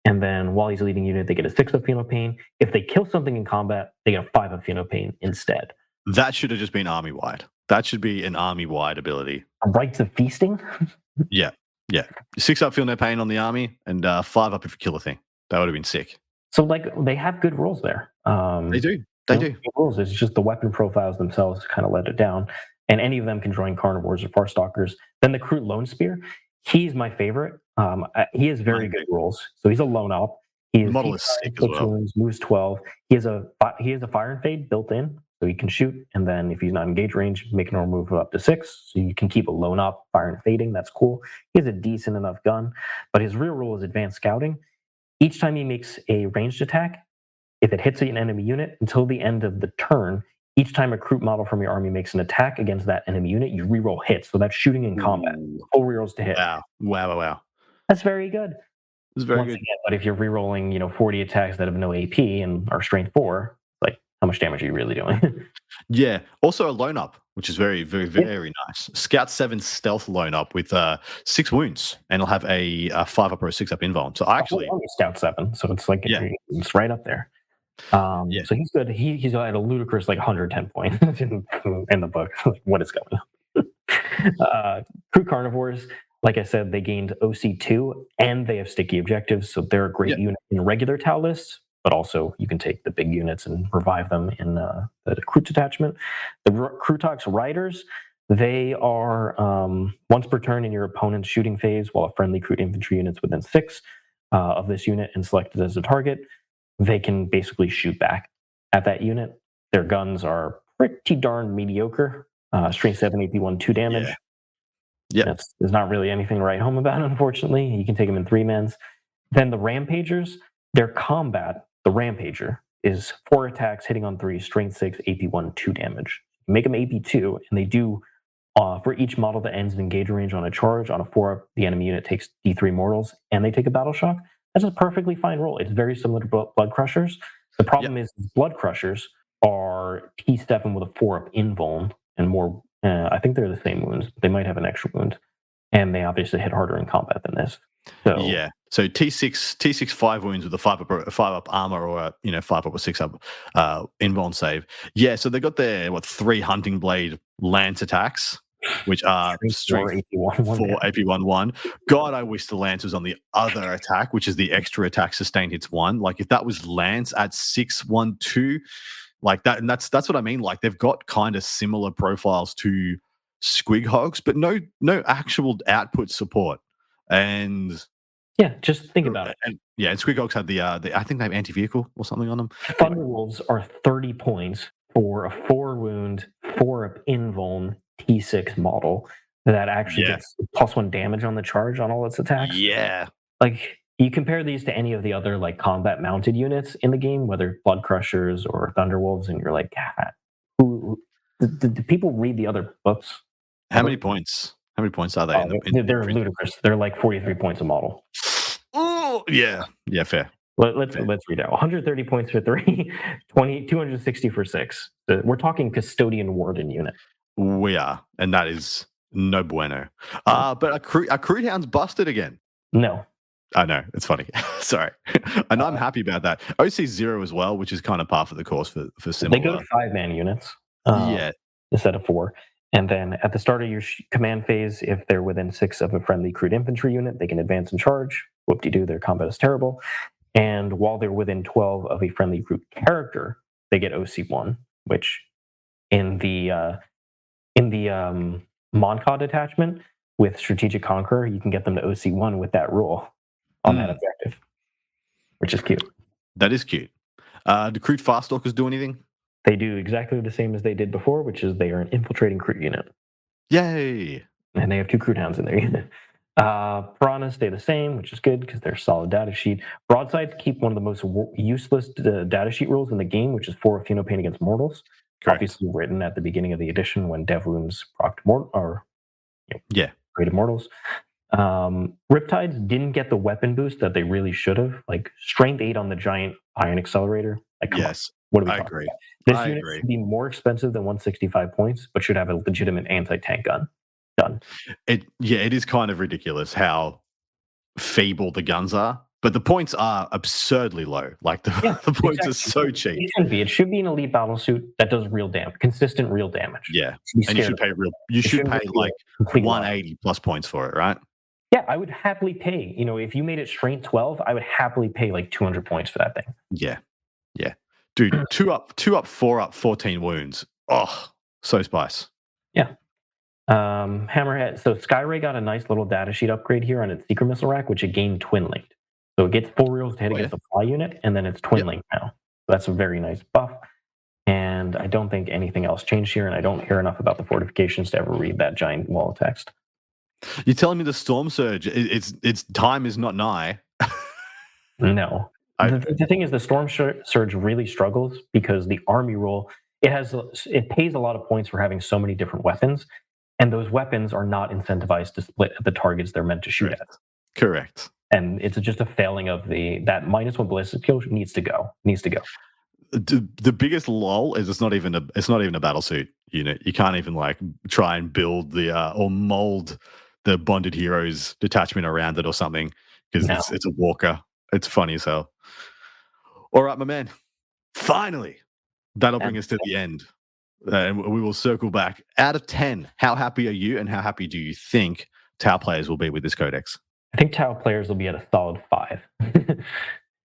And then while he's leading unit, they get a 6 of Pheno Pain. If they kill something in combat, they get a 5 of Pheno Pain instead. That should have just been army wide. That should be an army wide ability. Rites of Feasting? Yeah. 6 up, feel no pain on the army, and 5 up if you kill a thing. That would have been sick. So they have good rules there. They do. They do. Good rules. It's just the weapon profiles themselves kind of let it down. And any of them can join carnivores or farstalkers. Then the Kroot Lone Spear, he's my favorite. He has very good rules. So he's a lone op. The model is sick as well. Wounds, moves 12. He has a fire and fade built in, so he can shoot. And then if he's not engaged range, make a normal move up to 6. So you can keep a lone op, fire and fading. That's cool. He has a decent enough gun, but his real rule is advanced scouting. Each time he makes a ranged attack, if it hits an enemy unit until the end of the turn, each time a Kroot model from your army makes an attack against that enemy unit, you reroll hits. So that's shooting in combat. Full rerolls to hit. Wow. That's very good. It's very Once good. again, but if you're rerolling, 40 attacks that have no AP and are strength 4, like how much damage are you really doing? Yeah. Also a lone up, which is very, very, very nice. Scout 7 stealth lone up with 6 wounds, and it'll have a 5 up or a 6 up invuln. So I actually Scout 7, so it's like it's right up there. So he's good. He's at a ludicrous 110 points in the book. What is going on? Kroot carnivores, like I said, they gained OC2 and they have sticky objectives, so they're a great unit in regular Tau lists. But also you can take the big units and revive them in the Kroot detachment. The Krootox riders, they are once per turn in your opponent's shooting phase, while a friendly Kroot infantry unit's within 6 of this unit and selected as a target, they can basically shoot back at that unit. Their guns are pretty darn mediocre. Strength 7, AP 1, 2 damage. Yeah. There's not really anything to write home about, unfortunately. You can take them in 3-mans. Then the Rampagers, their combat, the Rampager, is 4 attacks, hitting on 3, strength 6, AP 1, 2 damage. You make them AP 2, and they do, for each model that ends in engage range on a charge, on a 4-up, the enemy unit takes D3 mortals, and they take a battle shock. That's a perfectly fine roll. It's very similar to Blood Crushers. The problem is Blood Crushers are T7 with a 4-up invuln, and more, I think they're the same wounds, but they might have an extra wound. And they obviously hit harder in combat than this. So T6 5 wounds with a 5 up armor, or a 5 up or 6 up invuln save. Yeah, so they got their 3 hunting blade lance attacks, which are strength 4 AP 1. God, I wish the lance was on the other attack, which is the extra attack sustained hits 1. Like if that was lance at 6, 1, 2, like that, and that's what I mean. Like they've got kind of similar profiles to Squig Hogs, but no actual output support. And just think about it. And Squig Hogs had the I think they have anti-vehicle or something on them. Thunderwolves are 30 points for a 4 wound, 4-up invuln T6 model that actually gets +1 damage on the charge on all its attacks. Yeah. Like you compare these to any of the other combat mounted units in the game, whether Blood Crushers or Thunderwolves, and you're like, do people read the other books? How many points? How many points are they? They're ludicrous. They're 43 points a model. Oh yeah, fair. Let's read out. 130 points for 3, 260 for 6. We're talking custodian warden unit. We are, and that is no bueno. But are Kroot Hounds busted again? No. I know, it's funny. Sorry. And I'm happy about that. OC 0 as well, which is kind of par for the course for similar. They go to 5-man units. Instead of 4. And then at the start of your command phase, if they're within 6 of a friendly Kroot infantry unit, they can advance and charge. Whoop-de-doo, their combat is terrible. And while they're within 12 of a friendly Kroot character, they get OC1, which in the Mont'ka detachment with Strategic Conqueror, you can get them to OC1 with that rule on that objective, which is cute. That is cute. Do Kroot Farstalkers do anything? They do exactly the same as they did before, which is they are an infiltrating Kroot unit. Yay! And they have 2 Kroot Hounds in their unit. Piranhas stay the same, which is good because they're a solid data sheet. Broadsides keep one of the most useless data sheet rules in the game, which is 4 of Pain against mortals. Correct. Obviously written at the beginning of the edition when Dev Wounds procced created mortals. Riptides didn't get the weapon boost that they really should have, like Strength 8 on the giant Iron Accelerator. Like, come on, what are we talking agree. about? This unit should be more expensive than 165 points, but should have a legitimate anti-tank gun. Done. It is kind of ridiculous how feeble the guns are, but the points are absurdly low. Like the points are so cheap. It should be an elite battle suit that does real damage, consistent real damage. Yeah, and you should pay like 180 plus points for it, right? Yeah, I would happily pay. If you made it strength 12, I would happily pay like 200 points for that thing. Yeah, dude, 2 up, 4 up, 14 wounds. Oh, so spice. Yeah. Hammerhead. So Skyray got a nice little datasheet upgrade here on its secret missile rack, which it gained twin linked. So it gets 4 reels to hit against the fly unit, and then it's twin linked now. So that's a very nice buff. And I don't think anything else changed here, and I don't hear enough about the fortifications to ever read that giant wall of text. You're telling me the Storm Surge, its time is not nigh? No. The thing is, the Storm Surge really struggles because the army rule, it pays a lot of points for having so many different weapons, and those weapons are not incentivized to split at the targets they're meant to shoot at. Correct. And it's just a failing of that -1 ballistic skill needs to go. The biggest lull is it's not even a battlesuit unit. You can't even like try and build or mold the bonded heroes detachment around it or something because it's a walker. It's funny as hell. All right, my man. Finally, that'll bring us to the end. And we will circle back. Out of 10, how happy are you and how happy do you think Tau players will be with this codex? I think Tau players will be at a solid 5.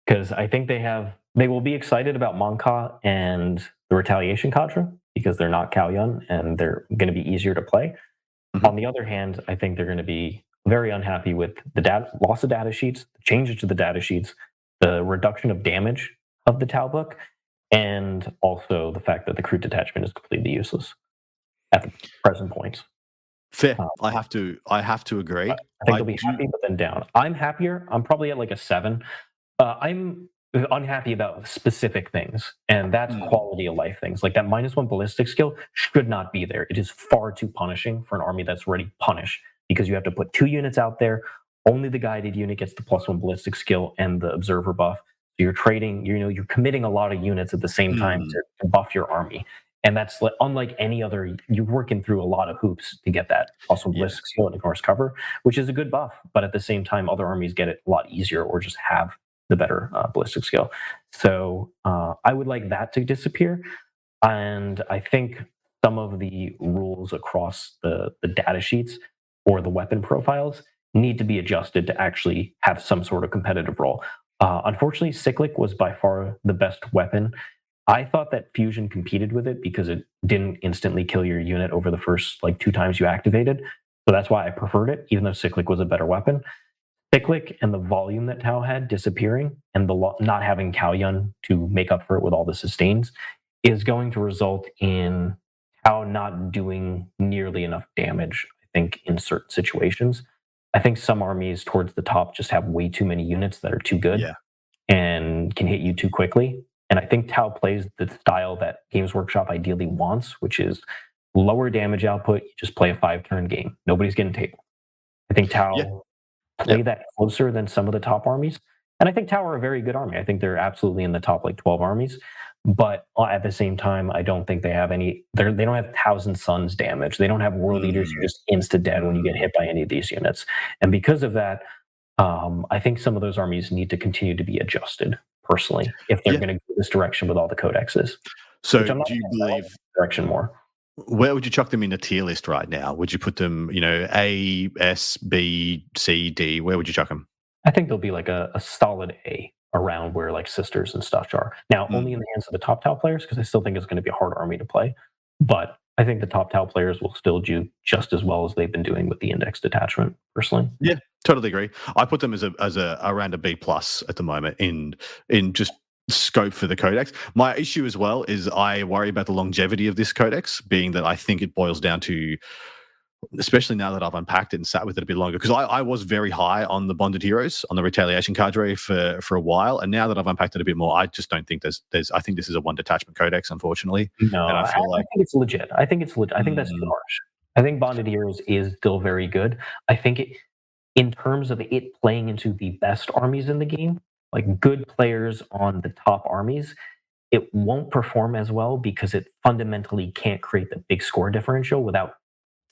Because I think they will be excited about Mont'ka and the Retaliation Cadre because they're not Kauyon and they're going to be easier to play. Mm-hmm. On the other hand, I think they're going to be very unhappy with the loss of data sheets, the changes to the data sheets, the reduction of damage of the Tau book, and also the fact that the Kroot detachment is completely useless at the present point. Fair. I have to agree. I think they'll be happy, but then down. I'm happier. I'm probably at like a 7. I'm unhappy about specific things, and that's quality of life things. Like that -1 ballistic skill should not be there. It is far too punishing for an army that's already punished because you have to put 2 units out there. Only the guided unit gets the +1 ballistic skill and the observer buff. So you're trading, you're committing a lot of units at the same time to buff your army. And that's unlike any other, you're working through a lot of hoops to get that +1 ballistic skill and ignores cover, which is a good buff. But at the same time, other armies get it a lot easier or just have the better ballistic skill. So I would like that to disappear. And I think some of the rules across the data sheets or the weapon profiles need to be adjusted to actually have some sort of competitive role. Unfortunately, Cyclic was by far the best weapon. I thought that Fusion competed with it because it didn't instantly kill your unit over the first 2 times you activated. So that's why I preferred it, even though Cyclic was a better weapon. Cyclic and the volume that Tau had disappearing and the not having Kauyon to make up for it with all the sustains is going to result in Tau not doing nearly enough damage, I think, in certain situations. I think some armies towards the top just have way too many units that are too good and can hit you too quickly. And I think Tau plays the style that Games Workshop ideally wants, which is lower damage output. You just play a 5-turn game. Nobody's getting tabled. I think Tau play that closer than some of the top armies. And I think Tau are a very good army. I think they're absolutely in the top 12 armies. But at the same time, I don't think they have they don't have Thousand Suns damage. They don't have World Eaters who just insta-dead when you get hit by any of these units. And because of that, I think some of those armies need to continue to be adjusted, personally, if they're going to go this direction with all the codexes. So do you believe direction more? Where would you chuck them in a tier list right now? Would you put them, A, S, B, C, D? Where would you chuck them? I think they'll be like a solid A around where Sisters and stuff are. Now, only in the hands of the top Tau players, because I still think it's going to be a hard army to play. But I think the top Tau players will still do just as well as they've been doing with the index detachment, personally. Yeah, totally agree. I put them as around a B plus at the moment in just scope for the Codex. My issue as well is I worry about the longevity of this Codex, being that I think it boils down to, especially now that I've unpacked it and sat with it a bit longer, because I was very high on the bonded heroes, on the Retaliation Cadre for a while, and now that I've unpacked it a bit more, I just don't think there's I think this is a one detachment Codex, unfortunately. No, and I feel I think it's legit. I think it's legit. I think that's too harsh. I think bonded heroes is still very good. I think in terms of it playing into the best armies in the game, like good players on the top armies, it won't perform as well because it fundamentally can't create the big score differential without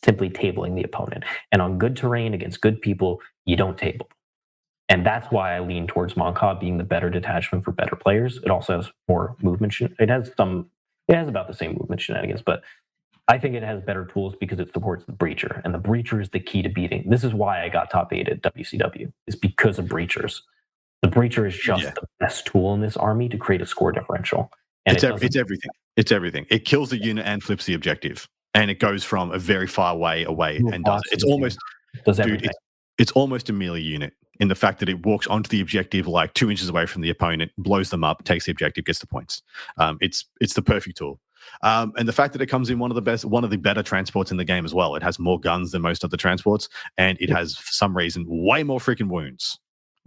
simply tabling the opponent. And on good terrain against good people, you don't table. And that's why I lean towards Mont'ka being the better detachment for better players. It also has more movement. It has about the same movement shenanigans, but I think it has better tools because it supports the breacher, and the breacher is the key to beating. This is why I got top 8 at WCW, is because of breachers. The breacher is just the best tool in this army to create a score differential. And it's everything. It's everything. It kills the unit and flips the objective, and it goes from a very far way away and does it. It's almost everything. It's almost a melee unit in the fact that it walks onto the objective like 2 inches away from the opponent, blows them up, takes the objective, gets the points. It's the perfect tool. And the fact that it comes in one of the better transports in the game as well. It has more guns than most of the transports, and it has, for some reason, way more freaking wounds.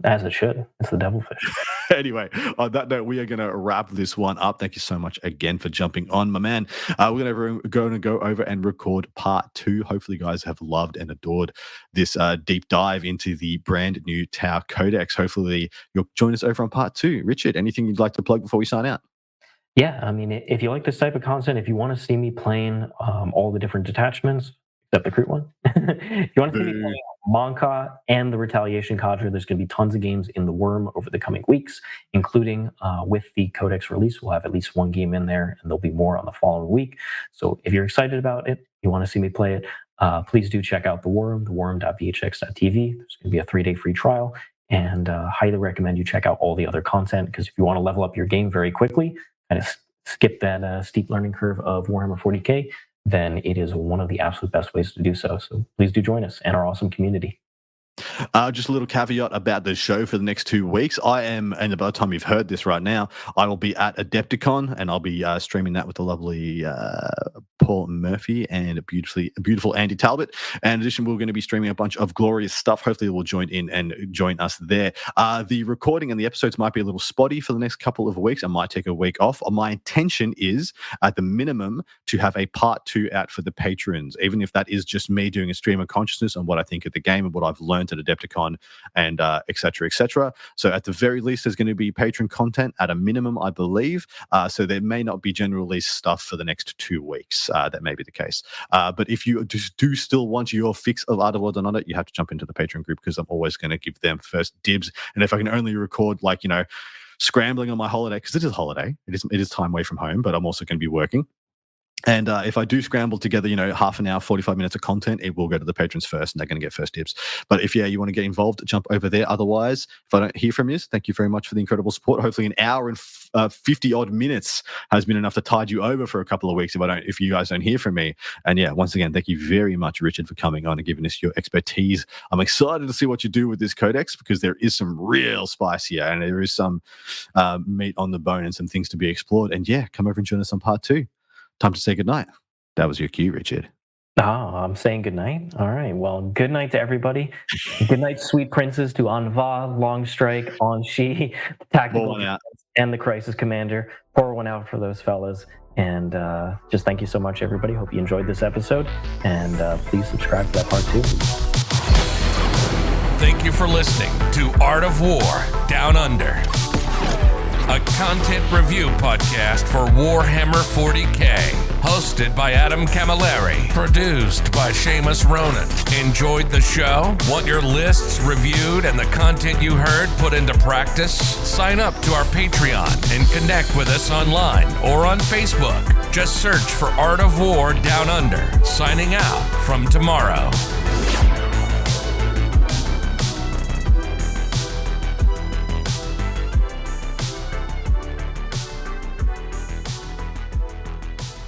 As it should. It's the devilfish. Anyway, on that note, we are going to wrap this one up. Thank you so much again for jumping on, my man. We're going to go over and record part 2. Hopefully, you guys have loved and adored this deep dive into the brand new Tau Codex. Hopefully, you'll join us over on part 2. Richard, anything you'd like to plug before we sign out? Yeah, I mean, if you like this type of content, if you want to see me playing all the different detachments, except the Kroot one, if you want to see me playing Mont'ka and the Retaliation Cadre, there's going to be tons of games in the Worm over the coming weeks, including with the Codex release. We'll have at least one game in there, and there'll be more on the following week. So if you're excited about it, you want to see me play it, please do check out the Worm, theworm.vhx.tv. There's going to be a 3-day free trial, and highly recommend you check out all the other content, because if you want to level up your game very quickly, kind of skip that steep learning curve of Warhammer 40K, then it is one of the absolute best ways to do so. So please do join us and our awesome community. Just a little caveat about the show for the next 2 weeks. I am, and by the time you've heard this right now, I will be at Adepticon, and I'll be streaming that with the lovely Paul Murphy and a beautiful Andy Talbot. And in addition, we're going to be streaming a bunch of glorious stuff. Hopefully, we'll join in and join us there. The recording and the episodes might be a little spotty for the next couple of weeks. I might take a week off. My intention is, at the minimum, to have a part 2 out for the patrons, even if that is just me doing a stream of consciousness on what I think of the game and what I've learned at Adepticon, and et cetera. So at the very least, there's going to be patron content at a minimum, I believe. So there may not be general release stuff for the next 2 weeks. That may be the case. But if you do still want your fix of AOWdu, you have to jump into the Patreon group, because I'm always going to give them first dibs. And if I can only record, like, scrambling on my holiday, because it is a holiday, it is time away from home, but I'm also going to be working. And if I do scramble together, half an hour, 45 minutes of content, it will go to the patrons first, and they're going to get first dibs. But if, you want to get involved, jump over there. Otherwise, if I don't hear from you, thank you very much for the incredible support. Hopefully an hour and 50-odd minutes has been enough to tide you over for a couple of weeks if you guys don't hear from me. And yeah, once again, thank you very much, Richard, for coming on and giving us your expertise. I'm excited to see what you do with this Codex, because there is some real spice here, and there is some meat on the bone and some things to be explored. And yeah, come over and join us on part 2. Time to say goodnight. That was your cue, Richard. I'm saying goodnight. All right. Well, good night to everybody. Good night, sweet princes, to Anva, Longstrike, Anshi, the Tactical, and the Crisis Commander. Pour one out for those fellas. And just thank you so much, everybody. Hope you enjoyed this episode. And please subscribe to that part 2. Thank you for listening to Art of War Down Under, a content review podcast for Warhammer 40K, hosted by Adam Camilleri, produced by Seamus Ronan. Enjoyed the show? Want your lists reviewed and the content you heard put into practice? Sign up to our Patreon and connect with us online or on Facebook. Just search for Art of War Down Under. Signing out from tomorrow.